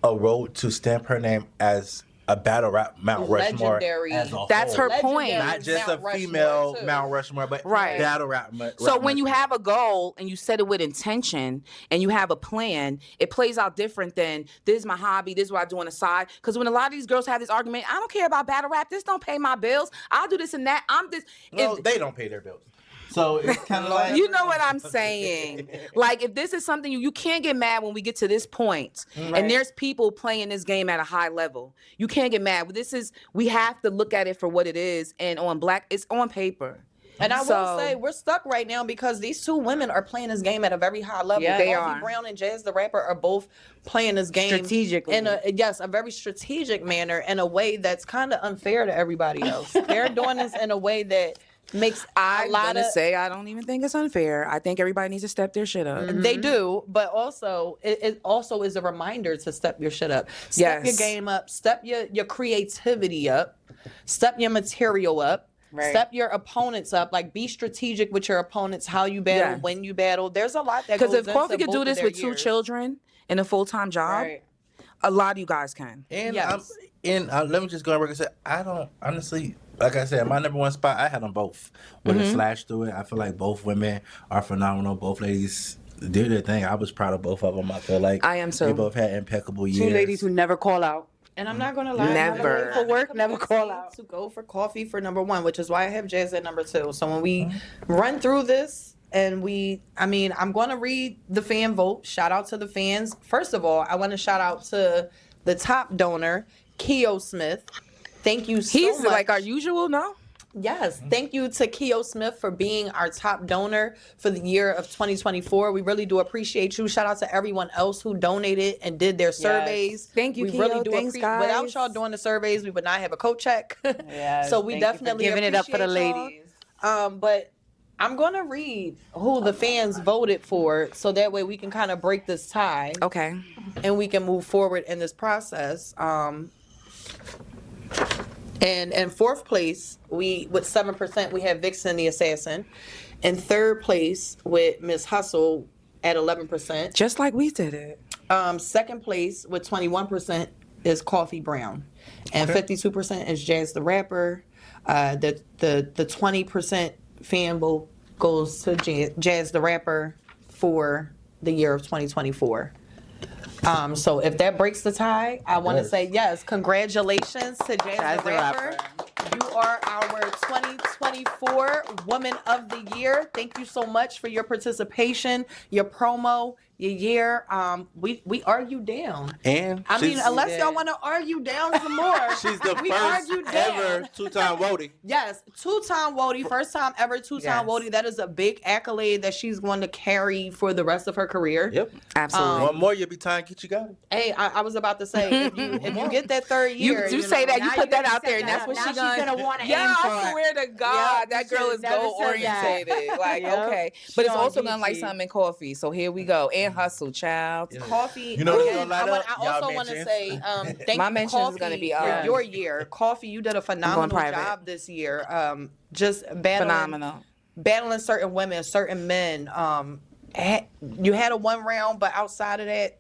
Speaker 2: a road to stamp her name as a battle rap Mount Rushmore
Speaker 5: Legendary.
Speaker 2: as a
Speaker 3: That's
Speaker 2: whole.
Speaker 3: her point.
Speaker 5: Legendary
Speaker 2: Not just
Speaker 5: Mount
Speaker 2: a
Speaker 5: Rushmore,
Speaker 2: female
Speaker 5: too.
Speaker 2: Mount Rushmore, but
Speaker 3: Right.
Speaker 2: battle rap.
Speaker 3: So
Speaker 2: rap
Speaker 3: when you
Speaker 2: Rushmore.
Speaker 3: have a goal and you set it with intention and you have a plan, it plays out different than this is my hobby, this is what I do on the side. Because when a lot of these girls have this argument, I don't care about battle rap, this don't pay my bills. I'll do this and that. I'm this.
Speaker 2: well,
Speaker 3: if-
Speaker 2: they don't pay their bills. So it's kind of like
Speaker 3: you know what I'm saying? Like, if this is something you can't get mad when we get to this point, and there's people playing this game at a high level. You can't get mad. We have to look at it for what it is, and it's on paper.
Speaker 5: And I will
Speaker 3: So-
Speaker 5: say we're stuck right now because these two women are playing this game at a very high level.
Speaker 4: Yeah,
Speaker 3: they
Speaker 5: Coffee
Speaker 3: are.
Speaker 5: Brown and Jazz the Rapper are both playing this game
Speaker 4: Strategically.
Speaker 5: in a very strategic manner, in a way that's kind of unfair to everybody else. They're doing this in a way that makes
Speaker 3: I'm
Speaker 5: a lot
Speaker 3: gonna
Speaker 5: of
Speaker 3: say I don't even think it's unfair. I think everybody needs to step their shit up.
Speaker 5: They do, but also it also is a reminder to step your shit up. Step your
Speaker 3: Yes.
Speaker 5: game up, step your creativity up, step your material up.
Speaker 4: Right.
Speaker 5: Step your opponents up. Like, be strategic with your opponents, how you battle,
Speaker 3: Yes.
Speaker 5: when you battle. There's a lot that goes
Speaker 3: Because if
Speaker 5: into
Speaker 3: Kofi could
Speaker 5: both
Speaker 3: do
Speaker 5: of
Speaker 3: this
Speaker 5: their
Speaker 3: with 2
Speaker 5: years.
Speaker 3: children and a full-time job,
Speaker 4: Right.
Speaker 3: a lot of you guys can.
Speaker 2: And
Speaker 5: Yes.
Speaker 2: let me just go on record and say, I don't honestly, like I said, my number one spot, I had them both with a slash through it. I feel like both women are phenomenal. Both ladies did their thing. I was proud of both of them. I feel like
Speaker 3: I am too.
Speaker 2: They both had impeccable years.
Speaker 4: 2 ladies who never call out.
Speaker 5: And I'm not gonna lie,
Speaker 3: Never.
Speaker 5: for work,
Speaker 4: Never call out.
Speaker 5: to go for Coffee for number 1, which is why I have Jazz at number 2. So when we run through this and I'm gonna read the fan vote. Shout out to the fans. First of all, I want to shout out to the top donor, Keo Smith. Thank you so
Speaker 3: He's
Speaker 5: much.
Speaker 3: like our usual, no?
Speaker 5: Yes, thank you to Keo Smith for being our top donor for the year of 2024. We really do appreciate you. Shout out to everyone else who donated and did their surveys.
Speaker 3: Thank you,
Speaker 5: We
Speaker 3: Keo.
Speaker 5: really do
Speaker 3: Thanks,
Speaker 5: appreciate. Without
Speaker 3: guys.
Speaker 5: y'all doing the surveys, we would not have a coat check.
Speaker 4: Yes,
Speaker 5: so we
Speaker 4: thank you for
Speaker 5: definitely
Speaker 4: giving it up for the
Speaker 5: appreciate y'all.
Speaker 4: ladies.
Speaker 5: But I'm gonna read who the fans voted for, so that way we can kind of break this tie
Speaker 3: Okay.
Speaker 5: and we can move forward in this process. And in 4th place, with 7%, we have Vixen the Assassin. In 3rd place, with Miss Hustle at 11%.
Speaker 3: Just like we did it.
Speaker 5: 2nd place with 21% is Coffee Brown, and 52% is Jazz the Rapper. The 20% fan vote goes to Jazz the Rapper for the year of 2024. So if that breaks the tie, I want to say yes. Congratulations to Jazz the Rapper. You are our 2024 Woman of the Year. Thank you so much for your participation, your promo, your year. We argued down.
Speaker 2: And
Speaker 5: I mean,
Speaker 2: she's-
Speaker 5: unless y'all want to argue down some more.
Speaker 2: she's the
Speaker 5: we
Speaker 2: first
Speaker 5: argued
Speaker 2: ever
Speaker 5: down.
Speaker 2: 2-time voting.
Speaker 5: Yes, 2-time Wody, first time ever 2-time
Speaker 3: Yes.
Speaker 5: Wody. That is a big accolade that she's going to carry for the rest of her career.
Speaker 2: Yep.
Speaker 3: Absolutely.
Speaker 2: One more, you'll be time get you got it.
Speaker 5: Hey, I was about to say, if you get that 3rd year,
Speaker 3: you say that, you
Speaker 4: now
Speaker 3: put
Speaker 4: you
Speaker 3: that
Speaker 4: gotta
Speaker 3: out there,
Speaker 4: set
Speaker 3: and
Speaker 4: that
Speaker 3: that's
Speaker 4: up.
Speaker 3: what
Speaker 4: Now
Speaker 3: she's
Speaker 4: she's gonna wanna
Speaker 3: Yeah,
Speaker 4: aim for
Speaker 3: I
Speaker 4: it.
Speaker 3: swear to God,
Speaker 4: Yep,
Speaker 3: that
Speaker 4: you
Speaker 3: girl
Speaker 4: should've
Speaker 3: is
Speaker 4: never
Speaker 3: goal
Speaker 4: said that.
Speaker 3: orientated. Like,
Speaker 4: Yep.
Speaker 3: okay.
Speaker 4: She
Speaker 3: But it's
Speaker 4: on
Speaker 3: also gonna like
Speaker 4: Gucci.
Speaker 3: something in Coffee. So here we go. And Hustle, child.
Speaker 5: Coffee.
Speaker 2: You know what's
Speaker 5: again,
Speaker 2: gonna light up?
Speaker 5: I
Speaker 2: Y'all
Speaker 5: also want to
Speaker 2: mentions.
Speaker 5: say thank
Speaker 3: My
Speaker 5: you,
Speaker 3: mentions is
Speaker 5: Coffee,
Speaker 3: gonna be
Speaker 5: for
Speaker 3: up.
Speaker 5: your year. Coffee, you did a phenomenal
Speaker 3: private.
Speaker 5: job this year. Just battling certain women, certain men. You had a 1 round, but outside of that,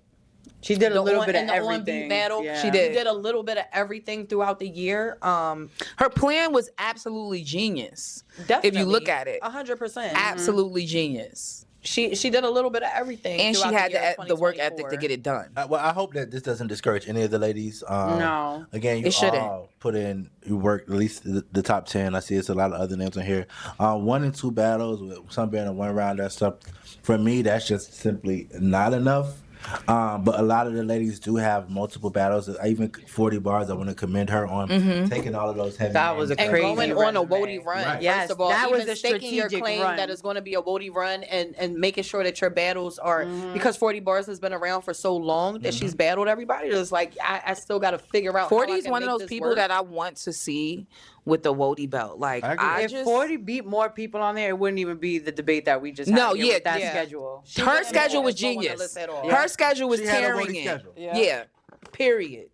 Speaker 4: She did a little bit of
Speaker 5: in the on-beat
Speaker 4: everything.
Speaker 5: battle,
Speaker 4: Yeah.
Speaker 3: She
Speaker 5: you
Speaker 3: did.
Speaker 5: did a little bit of everything throughout the year.
Speaker 3: Her plan was absolutely genius.
Speaker 5: Definitely,
Speaker 3: If you look at it.
Speaker 5: 100%.
Speaker 3: Absolutely genius.
Speaker 5: She did a little bit of everything,
Speaker 3: And she
Speaker 5: throughout
Speaker 3: had
Speaker 5: year of
Speaker 3: the work ethic to
Speaker 5: 2024.
Speaker 3: get it done.
Speaker 2: Well, I hope that this doesn't discourage any of the ladies.
Speaker 4: No.
Speaker 2: Again, you
Speaker 3: It shouldn't.
Speaker 2: all put in, you work at least the top 10. I see it's a lot of other names in here. 1 and 2 battles, with some being in 1 round, that stuff. For me, that's just simply not enough. But a lot of the ladies do have multiple battles. Even 40 Bars, I want to commend her on taking all of those heavy
Speaker 4: That was a
Speaker 2: names.
Speaker 5: And
Speaker 4: crazy
Speaker 5: going on a
Speaker 4: resume.
Speaker 5: Wody run.
Speaker 2: Right.
Speaker 4: Yes,
Speaker 5: First of all,
Speaker 4: that was
Speaker 5: even
Speaker 4: a
Speaker 5: staking your
Speaker 4: strategic
Speaker 5: claim
Speaker 4: run.
Speaker 5: that it's going to be a Wody run and making sure that your battles are, because 40 Bars has been around for so long that she's battled everybody. It's like, I still got to figure out
Speaker 3: 40
Speaker 5: how I
Speaker 3: is
Speaker 5: can
Speaker 3: one of
Speaker 5: make
Speaker 3: those
Speaker 5: this
Speaker 3: people
Speaker 5: work.
Speaker 3: that I want to see with the Wody belt. Like,
Speaker 2: I agree.
Speaker 3: I
Speaker 4: If
Speaker 3: just
Speaker 4: 40 beat more people on there, it wouldn't even be the debate that we just
Speaker 3: No,
Speaker 4: had here
Speaker 3: yeah,
Speaker 4: with that
Speaker 5: yeah.
Speaker 4: schedule.
Speaker 5: She
Speaker 3: her
Speaker 5: wouldn't
Speaker 3: schedule
Speaker 5: have
Speaker 3: was
Speaker 5: no one on the
Speaker 3: genius.
Speaker 5: list at all.
Speaker 3: Her schedule was
Speaker 2: She had a
Speaker 3: tearing
Speaker 2: Wody
Speaker 3: it.
Speaker 2: schedule.
Speaker 3: Yeah. Period.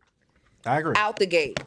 Speaker 2: I agree.
Speaker 3: Out the gate.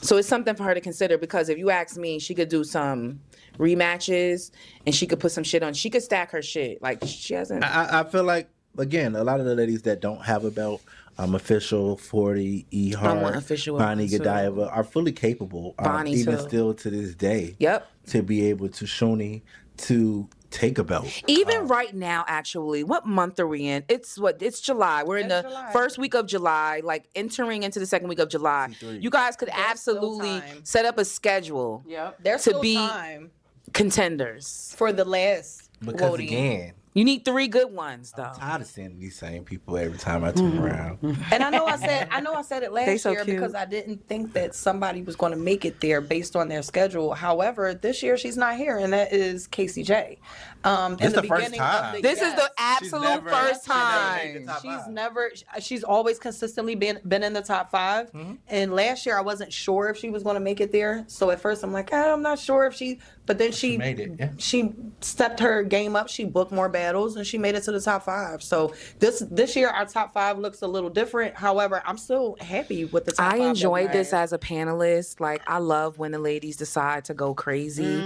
Speaker 3: So it's something for her to consider, because if you ask me, she could do some rematches and she could put some shit on. She could stack her shit. Like, she hasn't.
Speaker 2: I feel like again, a lot of the ladies that don't have a belt, Official, 40, E
Speaker 3: I want
Speaker 2: Hart,
Speaker 3: Official
Speaker 2: Bonnie
Speaker 3: too.
Speaker 2: Godiva, are fully capable,
Speaker 3: Bonnie
Speaker 2: even
Speaker 3: too.
Speaker 2: still to this day,
Speaker 3: Yep.
Speaker 2: to be able to Shuni to take a belt.
Speaker 3: Even right now, actually, what month are we in? It's July. We're in
Speaker 5: It's
Speaker 3: the
Speaker 5: July.
Speaker 3: first week of July, like entering into the second week of July.
Speaker 2: C3.
Speaker 3: You guys could
Speaker 5: There's still
Speaker 3: absolutely
Speaker 5: time.
Speaker 3: set up a schedule
Speaker 4: Yep.
Speaker 5: There's
Speaker 3: to
Speaker 5: still
Speaker 3: be-
Speaker 5: time
Speaker 3: contenders.
Speaker 5: for the last
Speaker 2: Because
Speaker 5: voting.
Speaker 2: again,
Speaker 3: You need 3 good ones, though.
Speaker 2: I'm tired of seeing these same people every time I turn around.
Speaker 5: And I know I said it
Speaker 3: They
Speaker 5: last
Speaker 3: so
Speaker 5: year
Speaker 3: cute.
Speaker 5: because I didn't think that somebody was going to make it there based on their schedule. However, this year she's not here, and that is Casey J. In
Speaker 2: This
Speaker 5: the
Speaker 2: the first
Speaker 5: beginning
Speaker 2: time.
Speaker 5: of
Speaker 3: This is the
Speaker 5: yes.
Speaker 3: absolute
Speaker 2: never-
Speaker 3: first
Speaker 2: she's never
Speaker 3: time.
Speaker 2: made the top
Speaker 5: She's
Speaker 2: five.
Speaker 5: never. She's always consistently been in the top 5. And last year I wasn't sure if she was going to make it there. So at first I'm like, I'm not sure if she. But then she
Speaker 2: made it, yeah.
Speaker 5: She stepped her game up. She booked more battles and she made it to the top 5. So this year our top 5 looks a little different. However, I'm still happy with the top 5.
Speaker 3: I
Speaker 5: that we
Speaker 3: enjoyed this
Speaker 5: have.
Speaker 3: as a panelist. Like, I love when the ladies decide to go crazy,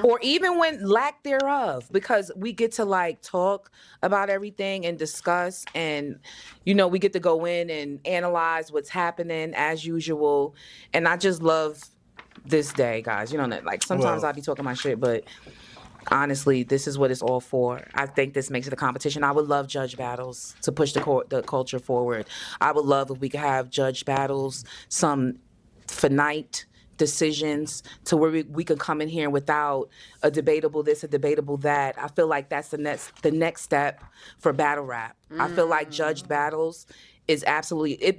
Speaker 3: or even when lack thereof, because we get to like talk about everything and discuss, and we get to go in and analyze what's happening as usual. And I just love this day, guys. Like sometimes
Speaker 2: Well-
Speaker 3: I'll be talking my shit, but honestly, this is what it's all for. I think this makes it a competition. I would love judge battles to push the culture forward. I would love if we could have judge battles, some finite decisions to where we could come in here without a debatable this, a debatable that. I feel like that's the next step for battle rap. I feel like judged battles is absolutely, it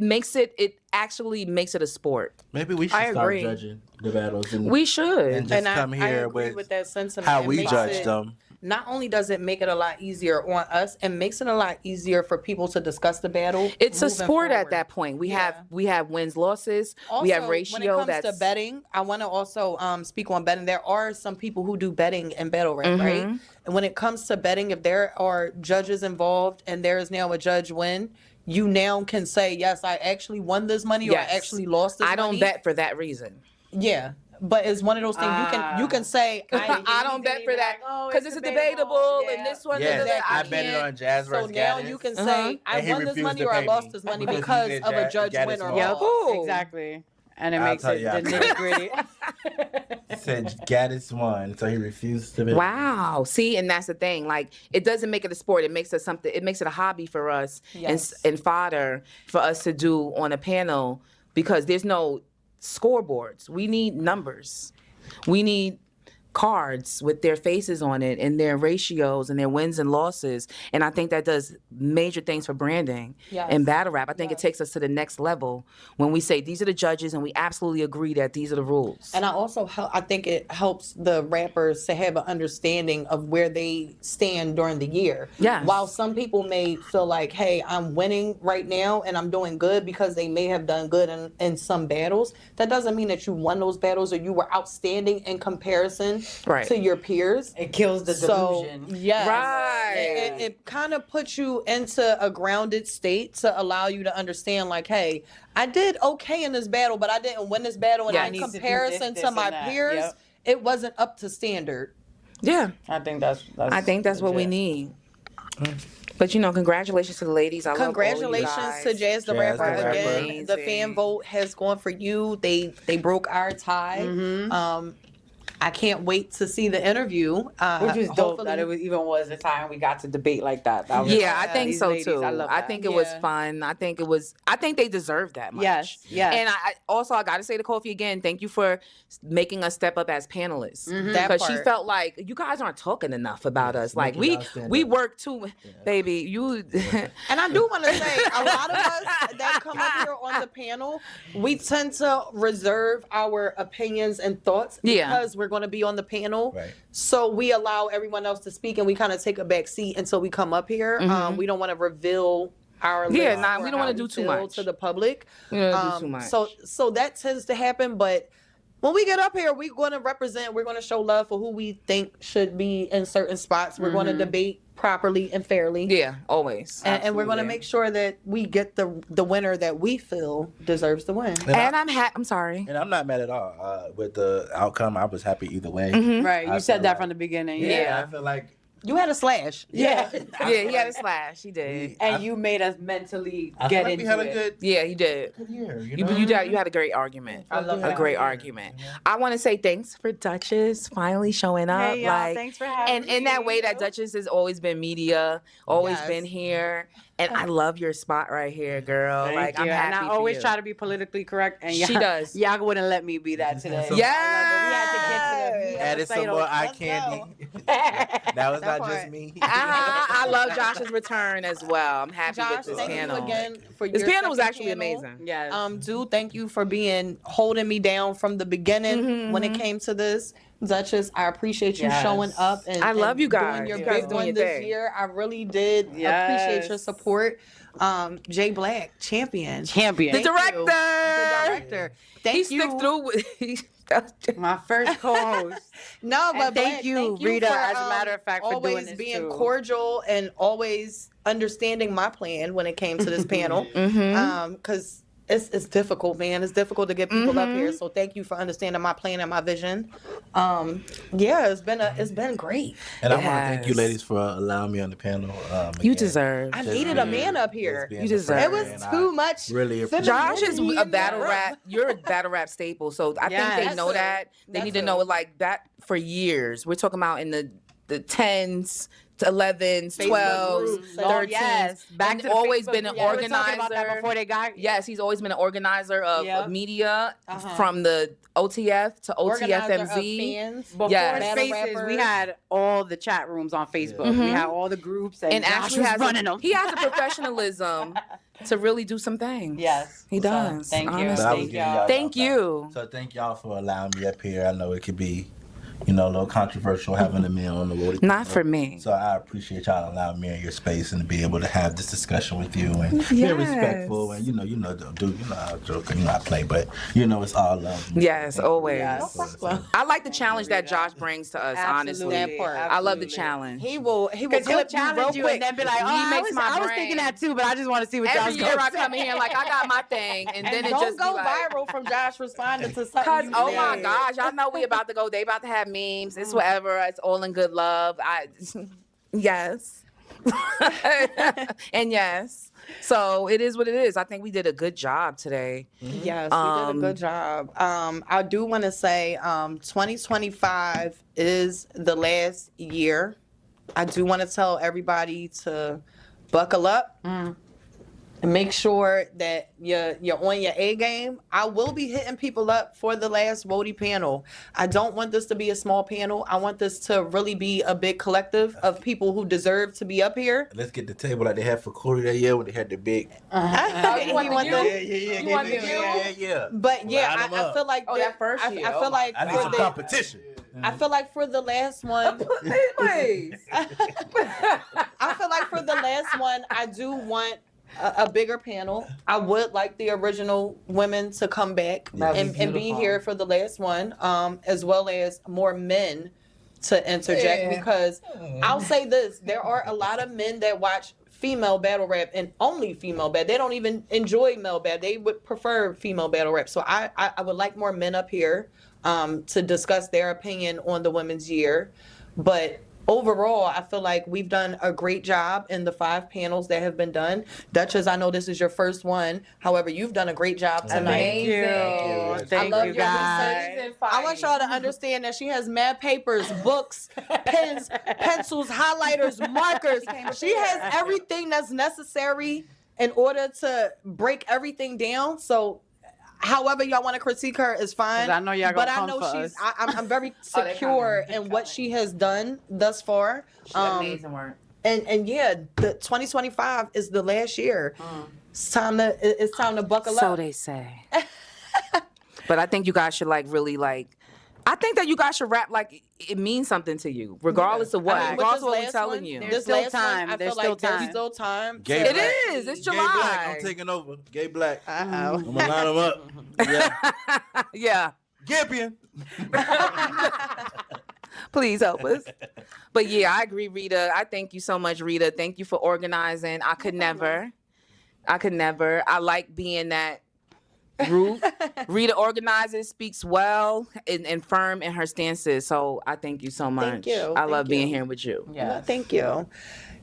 Speaker 3: actually makes it a sport.
Speaker 2: Maybe we should
Speaker 5: I
Speaker 2: start
Speaker 5: agree.
Speaker 2: judging the battles and
Speaker 3: We should.
Speaker 2: and just
Speaker 5: And
Speaker 2: come
Speaker 5: I
Speaker 2: here
Speaker 5: agree
Speaker 2: with
Speaker 5: with that sentiment.
Speaker 2: how
Speaker 5: It
Speaker 2: we
Speaker 5: makes
Speaker 2: judge
Speaker 5: it-
Speaker 2: them.
Speaker 5: Not only does it make it a lot easier on us, it makes it a lot easier for people to discuss the battle.
Speaker 3: It's a
Speaker 5: moving
Speaker 3: sport at
Speaker 5: forward.
Speaker 3: that point. We
Speaker 5: Yeah.
Speaker 3: have wins, losses.
Speaker 5: Also,
Speaker 3: we have ratio.
Speaker 5: when it comes
Speaker 3: that's
Speaker 5: to betting, I want to also speak on betting. There are some people who do betting in battle rap, right? And when it comes to betting, if there are judges involved and there is now a judge win, you now can say, yes, I actually won this money or
Speaker 3: Yes.
Speaker 5: I actually lost this
Speaker 3: I
Speaker 5: money.
Speaker 3: don't bet for that reason.
Speaker 5: Yeah. But it's one of those things you can say
Speaker 3: I don't bet for that because it's a debatable and this one.
Speaker 2: Yes,
Speaker 3: I
Speaker 2: I bet it
Speaker 3: can't.
Speaker 2: on Jazz
Speaker 5: So
Speaker 2: versus
Speaker 5: now
Speaker 2: Gaddis.
Speaker 5: you can
Speaker 3: Uh-huh.
Speaker 5: say I
Speaker 2: And he
Speaker 5: won this
Speaker 2: refused
Speaker 5: money
Speaker 2: to
Speaker 5: or I
Speaker 2: pay
Speaker 5: lost
Speaker 2: me
Speaker 5: this money
Speaker 2: because
Speaker 5: because
Speaker 2: he said
Speaker 5: of a judge
Speaker 2: Gaddis
Speaker 5: win or
Speaker 2: won.
Speaker 5: loss.
Speaker 3: Oh.
Speaker 4: Exactly. And it
Speaker 2: I'll
Speaker 4: makes
Speaker 2: tell
Speaker 4: it
Speaker 2: you
Speaker 4: the
Speaker 2: after.
Speaker 4: nitty gritty.
Speaker 2: He said Gaddis won, so he refused to bet.
Speaker 3: Wow. See, and that's the thing. Like, it doesn't make it a sport. It makes it something. It makes it a hobby for us
Speaker 5: Yes.
Speaker 3: and fodder for us to do on a panel because there's no scoreboards. We need numbers. We need cards with their faces on it and their ratios and their wins and losses. And I think that does major things for branding
Speaker 5: Yes.
Speaker 3: and battle rap. I think it takes us to the next level when we say these are the judges and we absolutely agree that these are the rules.
Speaker 5: And I think it helps the rappers to have an understanding of where they stand during the year.
Speaker 3: Yes.
Speaker 5: While some people may feel like, hey, I'm winning right now and I'm doing good because they may have done good in some battles, that doesn't mean that you won those battles or you were outstanding in comparison
Speaker 3: Right.
Speaker 5: to your peers.
Speaker 4: It kills the
Speaker 5: So,
Speaker 4: delusion.
Speaker 5: yes.
Speaker 3: Right.
Speaker 5: It kind of puts you into a grounded state to allow you to understand, like, hey, I did okay in this battle, but I didn't win this battle. And
Speaker 3: Yeah. I
Speaker 5: in
Speaker 3: need
Speaker 4: to do this,
Speaker 5: comparison
Speaker 4: this,
Speaker 5: to
Speaker 4: and
Speaker 5: my
Speaker 4: that.
Speaker 5: peers,
Speaker 4: Yep.
Speaker 5: it wasn't up to standard.
Speaker 3: Yeah.
Speaker 4: I think that's
Speaker 3: I think that's what we
Speaker 4: legit.
Speaker 3: need. But congratulations to the ladies. I love all of you
Speaker 5: Congratulations
Speaker 3: guys.
Speaker 5: to Jazz the
Speaker 2: Jazz the
Speaker 5: Rapper
Speaker 2: Rapper.
Speaker 5: again. The fan vote has gone for you. They broke our tie. I can't wait to see the interview.
Speaker 4: Which was dope that
Speaker 5: hopefully-
Speaker 4: it was a time we got to debate like that. That was-
Speaker 3: Yeah, I think
Speaker 4: these
Speaker 3: so
Speaker 4: ladies,
Speaker 3: too.
Speaker 4: I love
Speaker 3: I
Speaker 4: that.
Speaker 3: think it was
Speaker 5: Yeah.
Speaker 3: fun. I think they deserve that much.
Speaker 4: Yes, yes.
Speaker 3: And I got to say to Kofi again, thank you for making us step up as panelists.
Speaker 5: That
Speaker 3: Because she
Speaker 5: part.
Speaker 3: felt like you guys aren't talking enough about us. Like
Speaker 2: making y'all stand
Speaker 3: we
Speaker 2: up.
Speaker 3: work too, baby. You
Speaker 5: And I do want to say, a lot of us that come up here on the panel, we tend to reserve our opinions and thoughts
Speaker 3: Yeah.
Speaker 5: because we're going to be on the panel.
Speaker 2: Right.
Speaker 5: So we allow everyone else to speak, and we kind of take a back seat until we come up here. We don't want to reveal our
Speaker 3: Yeah,
Speaker 5: list
Speaker 3: nah,
Speaker 5: or
Speaker 3: we don't
Speaker 5: how
Speaker 3: wanna do too
Speaker 5: feel
Speaker 3: much.
Speaker 5: to the public.
Speaker 3: We don't wanna do too much.
Speaker 5: So that tends to happen, but. When we get up here, we're going to represent, we're going to show love for who we think should be in certain spots. We're going to debate properly and fairly.
Speaker 3: yeah, always.
Speaker 5: And we're going to
Speaker 4: Absolutely.
Speaker 5: make sure that we get the winner that we feel deserves the win.
Speaker 3: And I'm sorry.
Speaker 2: And I'm not mad at all with the outcome. I was happy either way.
Speaker 3: Mm-hmm.
Speaker 4: Right,
Speaker 2: I
Speaker 4: you said
Speaker 2: feel
Speaker 4: that
Speaker 2: like-
Speaker 4: from the beginning.
Speaker 2: Yeah,
Speaker 3: Yeah.
Speaker 2: I feel like
Speaker 5: You had a slash.
Speaker 4: Yeah.
Speaker 3: Yeah, he had a slash. He did.
Speaker 4: And you made us mentally
Speaker 2: I feel
Speaker 4: get
Speaker 2: like we
Speaker 4: into
Speaker 2: had
Speaker 4: it.
Speaker 2: a good,
Speaker 3: Yeah, he did.
Speaker 2: good year. You
Speaker 3: You,
Speaker 2: know?
Speaker 3: you had a great argument.
Speaker 4: I love
Speaker 3: A
Speaker 4: that.
Speaker 3: great argument. I want to say thanks for Duchess finally showing up.
Speaker 4: Hey, y'all,
Speaker 3: like,
Speaker 4: thanks for having
Speaker 3: and in that
Speaker 4: me.
Speaker 3: way that Duchess has always been media, always
Speaker 5: Yes.
Speaker 3: been here, and I love your spot right here, girl.
Speaker 4: Thank
Speaker 3: like
Speaker 4: you.
Speaker 3: I'm happy
Speaker 4: and I
Speaker 3: for
Speaker 4: always
Speaker 3: you.
Speaker 4: try to be politically correct, and
Speaker 3: She does.
Speaker 4: Y'all wouldn't let me be that today.
Speaker 2: So-
Speaker 4: I love it. We had to get to the
Speaker 2: Added some more eye candy. That was
Speaker 5: That
Speaker 2: not just
Speaker 5: part.
Speaker 2: me.
Speaker 3: I love Josh's return as well. I'm happy
Speaker 5: Josh,
Speaker 3: with this
Speaker 5: thank
Speaker 3: panel.
Speaker 5: you again for
Speaker 3: This
Speaker 5: your
Speaker 3: panel was
Speaker 5: second
Speaker 3: actually
Speaker 5: panel.
Speaker 3: amazing.
Speaker 4: Yes.
Speaker 5: Dude, thank you for holding me down from the beginning when it came to this. Duchess, I appreciate you
Speaker 4: Yes.
Speaker 5: showing up and
Speaker 3: I love
Speaker 5: and
Speaker 3: you guys.
Speaker 5: doing your
Speaker 3: You guys
Speaker 5: big
Speaker 3: doing
Speaker 5: one
Speaker 3: your
Speaker 5: this
Speaker 3: thing.
Speaker 5: year. I really did
Speaker 4: Yes.
Speaker 5: appreciate your support. Jay Black, champion.
Speaker 4: Champion.
Speaker 3: The director.
Speaker 5: You. The director. Thank
Speaker 3: He
Speaker 5: you.
Speaker 3: stick through with.
Speaker 4: My first co-host.
Speaker 5: No,
Speaker 4: And
Speaker 5: but
Speaker 4: thank
Speaker 5: Black,
Speaker 4: you,
Speaker 5: thank
Speaker 4: Rita,
Speaker 5: for,
Speaker 4: as a matter of fact, for doing
Speaker 5: always
Speaker 4: this
Speaker 5: being
Speaker 4: too.
Speaker 5: cordial and always understanding my plan when it came to this panel. Because it's difficult, man. It's difficult to get people up here. So thank you for understanding my plan and my vision. Yeah, it's been great.
Speaker 2: And I
Speaker 3: It
Speaker 2: want to thank you
Speaker 3: has.
Speaker 2: ladies for allowing me on the panel.
Speaker 3: You
Speaker 2: again.
Speaker 3: deserve.
Speaker 5: I
Speaker 2: Just
Speaker 5: needed a
Speaker 2: being-
Speaker 5: man up
Speaker 2: just
Speaker 5: here.
Speaker 2: being
Speaker 3: You
Speaker 2: the
Speaker 3: deserve
Speaker 2: friend,
Speaker 5: It was
Speaker 2: and
Speaker 5: too
Speaker 2: I
Speaker 5: much.
Speaker 2: Really appreciate
Speaker 3: Josh is
Speaker 5: femininity
Speaker 3: a
Speaker 5: in
Speaker 3: battle
Speaker 5: that.
Speaker 3: rap. You're a battle rap staple. So I think they
Speaker 4: Yes.
Speaker 3: know that. They
Speaker 5: That's
Speaker 3: need to
Speaker 5: it.
Speaker 3: know like that for years. We're talking about in the 10s to 11s,
Speaker 5: Facebook
Speaker 3: 12s,
Speaker 5: groups.
Speaker 3: 13s.
Speaker 4: Yes. Back
Speaker 3: And
Speaker 4: to the
Speaker 3: always
Speaker 4: Facebook
Speaker 3: been an
Speaker 4: group. We were talking about that
Speaker 3: organizer.
Speaker 4: before they got.
Speaker 3: Yes, he's always been an organizer of
Speaker 4: Yep.
Speaker 3: media
Speaker 5: Uh-huh.
Speaker 3: from the OTF to
Speaker 5: Organizer of
Speaker 3: OTFMZ.
Speaker 5: fans.
Speaker 4: Before
Speaker 3: Yes.
Speaker 5: Battle
Speaker 4: Spaces, we
Speaker 5: rappers.
Speaker 4: had all the chat rooms on Facebook.
Speaker 3: Mhm.
Speaker 4: We had all the groups,
Speaker 3: And
Speaker 4: Josh
Speaker 3: actually
Speaker 4: was
Speaker 3: has
Speaker 4: running them.
Speaker 3: he has a professionalism to really do some things.
Speaker 4: Yes,
Speaker 3: He
Speaker 4: So,
Speaker 3: does.
Speaker 4: thank you.
Speaker 3: honestly.
Speaker 2: But I was
Speaker 4: Thank
Speaker 2: giving
Speaker 4: y'all.
Speaker 3: Thank you.
Speaker 2: So thank y'all for allowing me up here. I know it could be, a little controversial having a man on the road.
Speaker 3: Not for me.
Speaker 2: So I appreciate y'all allowing me in your space and to be able to have this discussion with you and be
Speaker 3: Yes.
Speaker 2: respectful and I joke and I play, but it's all love.
Speaker 3: Yes, always.
Speaker 4: Yes.
Speaker 3: I like the challenge that Josh brings to us, honestly.
Speaker 5: That part.
Speaker 3: I love the
Speaker 4: Absolutely.
Speaker 3: challenge.
Speaker 5: He will
Speaker 4: Because he'll
Speaker 5: clip you real
Speaker 4: challenge you
Speaker 5: quick.
Speaker 4: and then be like,
Speaker 3: He
Speaker 4: oh,
Speaker 3: makes my
Speaker 4: I was
Speaker 3: brain-
Speaker 4: thinking that too, but I just want to see what
Speaker 3: Every
Speaker 4: y'all's
Speaker 3: year
Speaker 4: gonna
Speaker 3: I
Speaker 4: say.
Speaker 3: come in here like I got my thing, and then it
Speaker 5: don't
Speaker 3: just
Speaker 5: go
Speaker 3: be like,
Speaker 5: viral from Josh responding to something.
Speaker 3: Cause
Speaker 5: you
Speaker 3: oh my
Speaker 5: said.
Speaker 3: gosh, y'all know we about to go. They about to have memes. It's whatever. It's all in good love. Yes, and yes. So it is what it is. I think we did a good job today.
Speaker 5: Yes, we did a good job. I do want to say 2025 is the last year. I do want to tell everybody to buckle up and make sure that you're on your A game. I will be hitting people up for the last Wody panel. I don't want this to be a small panel. I want this to really be a big collective of people who deserve to be up here.
Speaker 2: Let's get the table like they had for Corey that year when they had the big.
Speaker 3: You want the
Speaker 2: Yeah.
Speaker 3: You want the
Speaker 2: Yeah.
Speaker 5: But yeah,
Speaker 2: Line 'em
Speaker 5: I
Speaker 2: up.
Speaker 5: feel like
Speaker 3: Oh, that first year.
Speaker 5: I feel like
Speaker 2: I need
Speaker 5: for
Speaker 2: some
Speaker 5: the
Speaker 2: competition.
Speaker 5: I feel like for the last one,
Speaker 3: Please.
Speaker 5: I feel like for the last one, I do want a bigger panel. I would like the original women to come back
Speaker 2: That'd
Speaker 5: and be here for the last one, as well as more men to interject because I'll say this, there are a lot of men that watch female battle rap and only female battle. They don't even enjoy male battle. They would prefer female battle rap. So I would like more men up here to discuss their opinion on the women's year. But overall, I feel like we've done a great job in the 5 panels that have been done. Duchess, I know this is your first one. However, you've done a great job tonight.
Speaker 4: Thank you.
Speaker 2: Thank
Speaker 4: Thank
Speaker 5: love
Speaker 4: you,
Speaker 5: your
Speaker 4: guys.
Speaker 5: research. I want y'all to understand that she has mad papers, books, pens, pencils, highlighters, markers. She has everything that's necessary in order to break everything down. So however y'all want to critique her is fine.
Speaker 4: 'Cause I know y'all
Speaker 5: but
Speaker 4: gonna
Speaker 5: I
Speaker 4: come
Speaker 5: know
Speaker 4: for
Speaker 5: she's.
Speaker 4: us.
Speaker 5: I'm very
Speaker 3: they
Speaker 5: secure
Speaker 3: coming.
Speaker 5: in what she has done thus far.
Speaker 3: Amazing work.
Speaker 5: And yeah, the 2025 is the last year. It's time to buckle
Speaker 3: So
Speaker 5: up.
Speaker 3: they say. But I think you guys should really I think that you guys should rap like it means something to you, regardless of what.
Speaker 5: I mean, with
Speaker 3: regardless
Speaker 5: this
Speaker 3: of what we're
Speaker 5: last
Speaker 3: telling
Speaker 5: one,
Speaker 3: you.
Speaker 4: There's
Speaker 5: this
Speaker 4: still
Speaker 5: last one,
Speaker 4: time.
Speaker 5: I
Speaker 4: There's
Speaker 5: feel
Speaker 4: still
Speaker 5: like there's
Speaker 4: time.
Speaker 5: still time.
Speaker 2: Gay
Speaker 3: It
Speaker 2: Black.
Speaker 3: is. It's
Speaker 2: Gay Black.
Speaker 3: July.
Speaker 2: I'm taking over. Gay Black.
Speaker 5: Uh-oh.
Speaker 2: I'm gonna line them up. Yeah.
Speaker 3: Yeah.
Speaker 2: Gimpian.
Speaker 3: Please help us. But yeah, I agree, Rita. I thank you so much, Rita. Thank you for organizing. I could never. I like being that Root. Rita organizes, speaks well, and firm in her stances. So I thank you so much.
Speaker 5: Thank you.
Speaker 3: I love
Speaker 5: Thank
Speaker 3: being
Speaker 5: you.
Speaker 3: here with you.
Speaker 5: Well, thank you.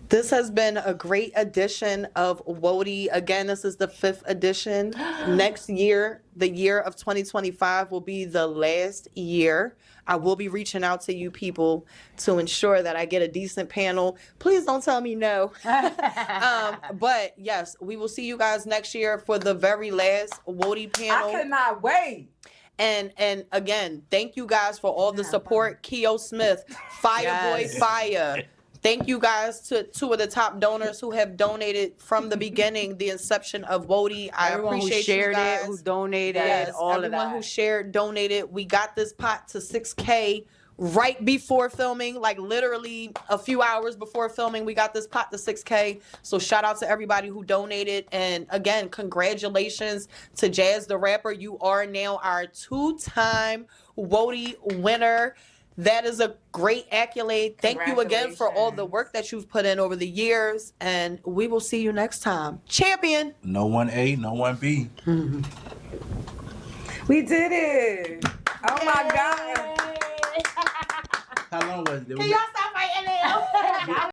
Speaker 5: This has been a great edition of Wody. Again, this is the 5th edition. Next year, the year of 2025, will be the last year. I will be reaching out to you people to ensure that I get a decent panel. Please don't tell me no. But yes, we will see you guys next year for the very last Wody panel.
Speaker 3: I cannot wait.
Speaker 5: And again, thank you guys for all the support. Keo Smith, Fireboy Fire. Thank you guys to 2 of the top donors who have donated from the beginning, the inception of Wody. I
Speaker 4: Everyone who
Speaker 5: appreciate
Speaker 4: shared
Speaker 5: you guys.
Speaker 4: it, who donated,
Speaker 5: Yes,
Speaker 4: all of
Speaker 5: everyone
Speaker 4: that.
Speaker 5: who shared, donated. We got this pot to 6K right before filming, like literally a few hours before filming. We got this pot to 6K. So shout out to everybody who donated. And again, congratulations to Jazz the Rapper. You are now our 2-time Wody winner. That is a great accolade. Thank you again for all the work that you've put in over the years. And we will see you next time. Champion.
Speaker 2: No 1A, no 1B.
Speaker 3: We did it. Oh my God.
Speaker 2: How long was it?
Speaker 5: Y'all stop fighting now.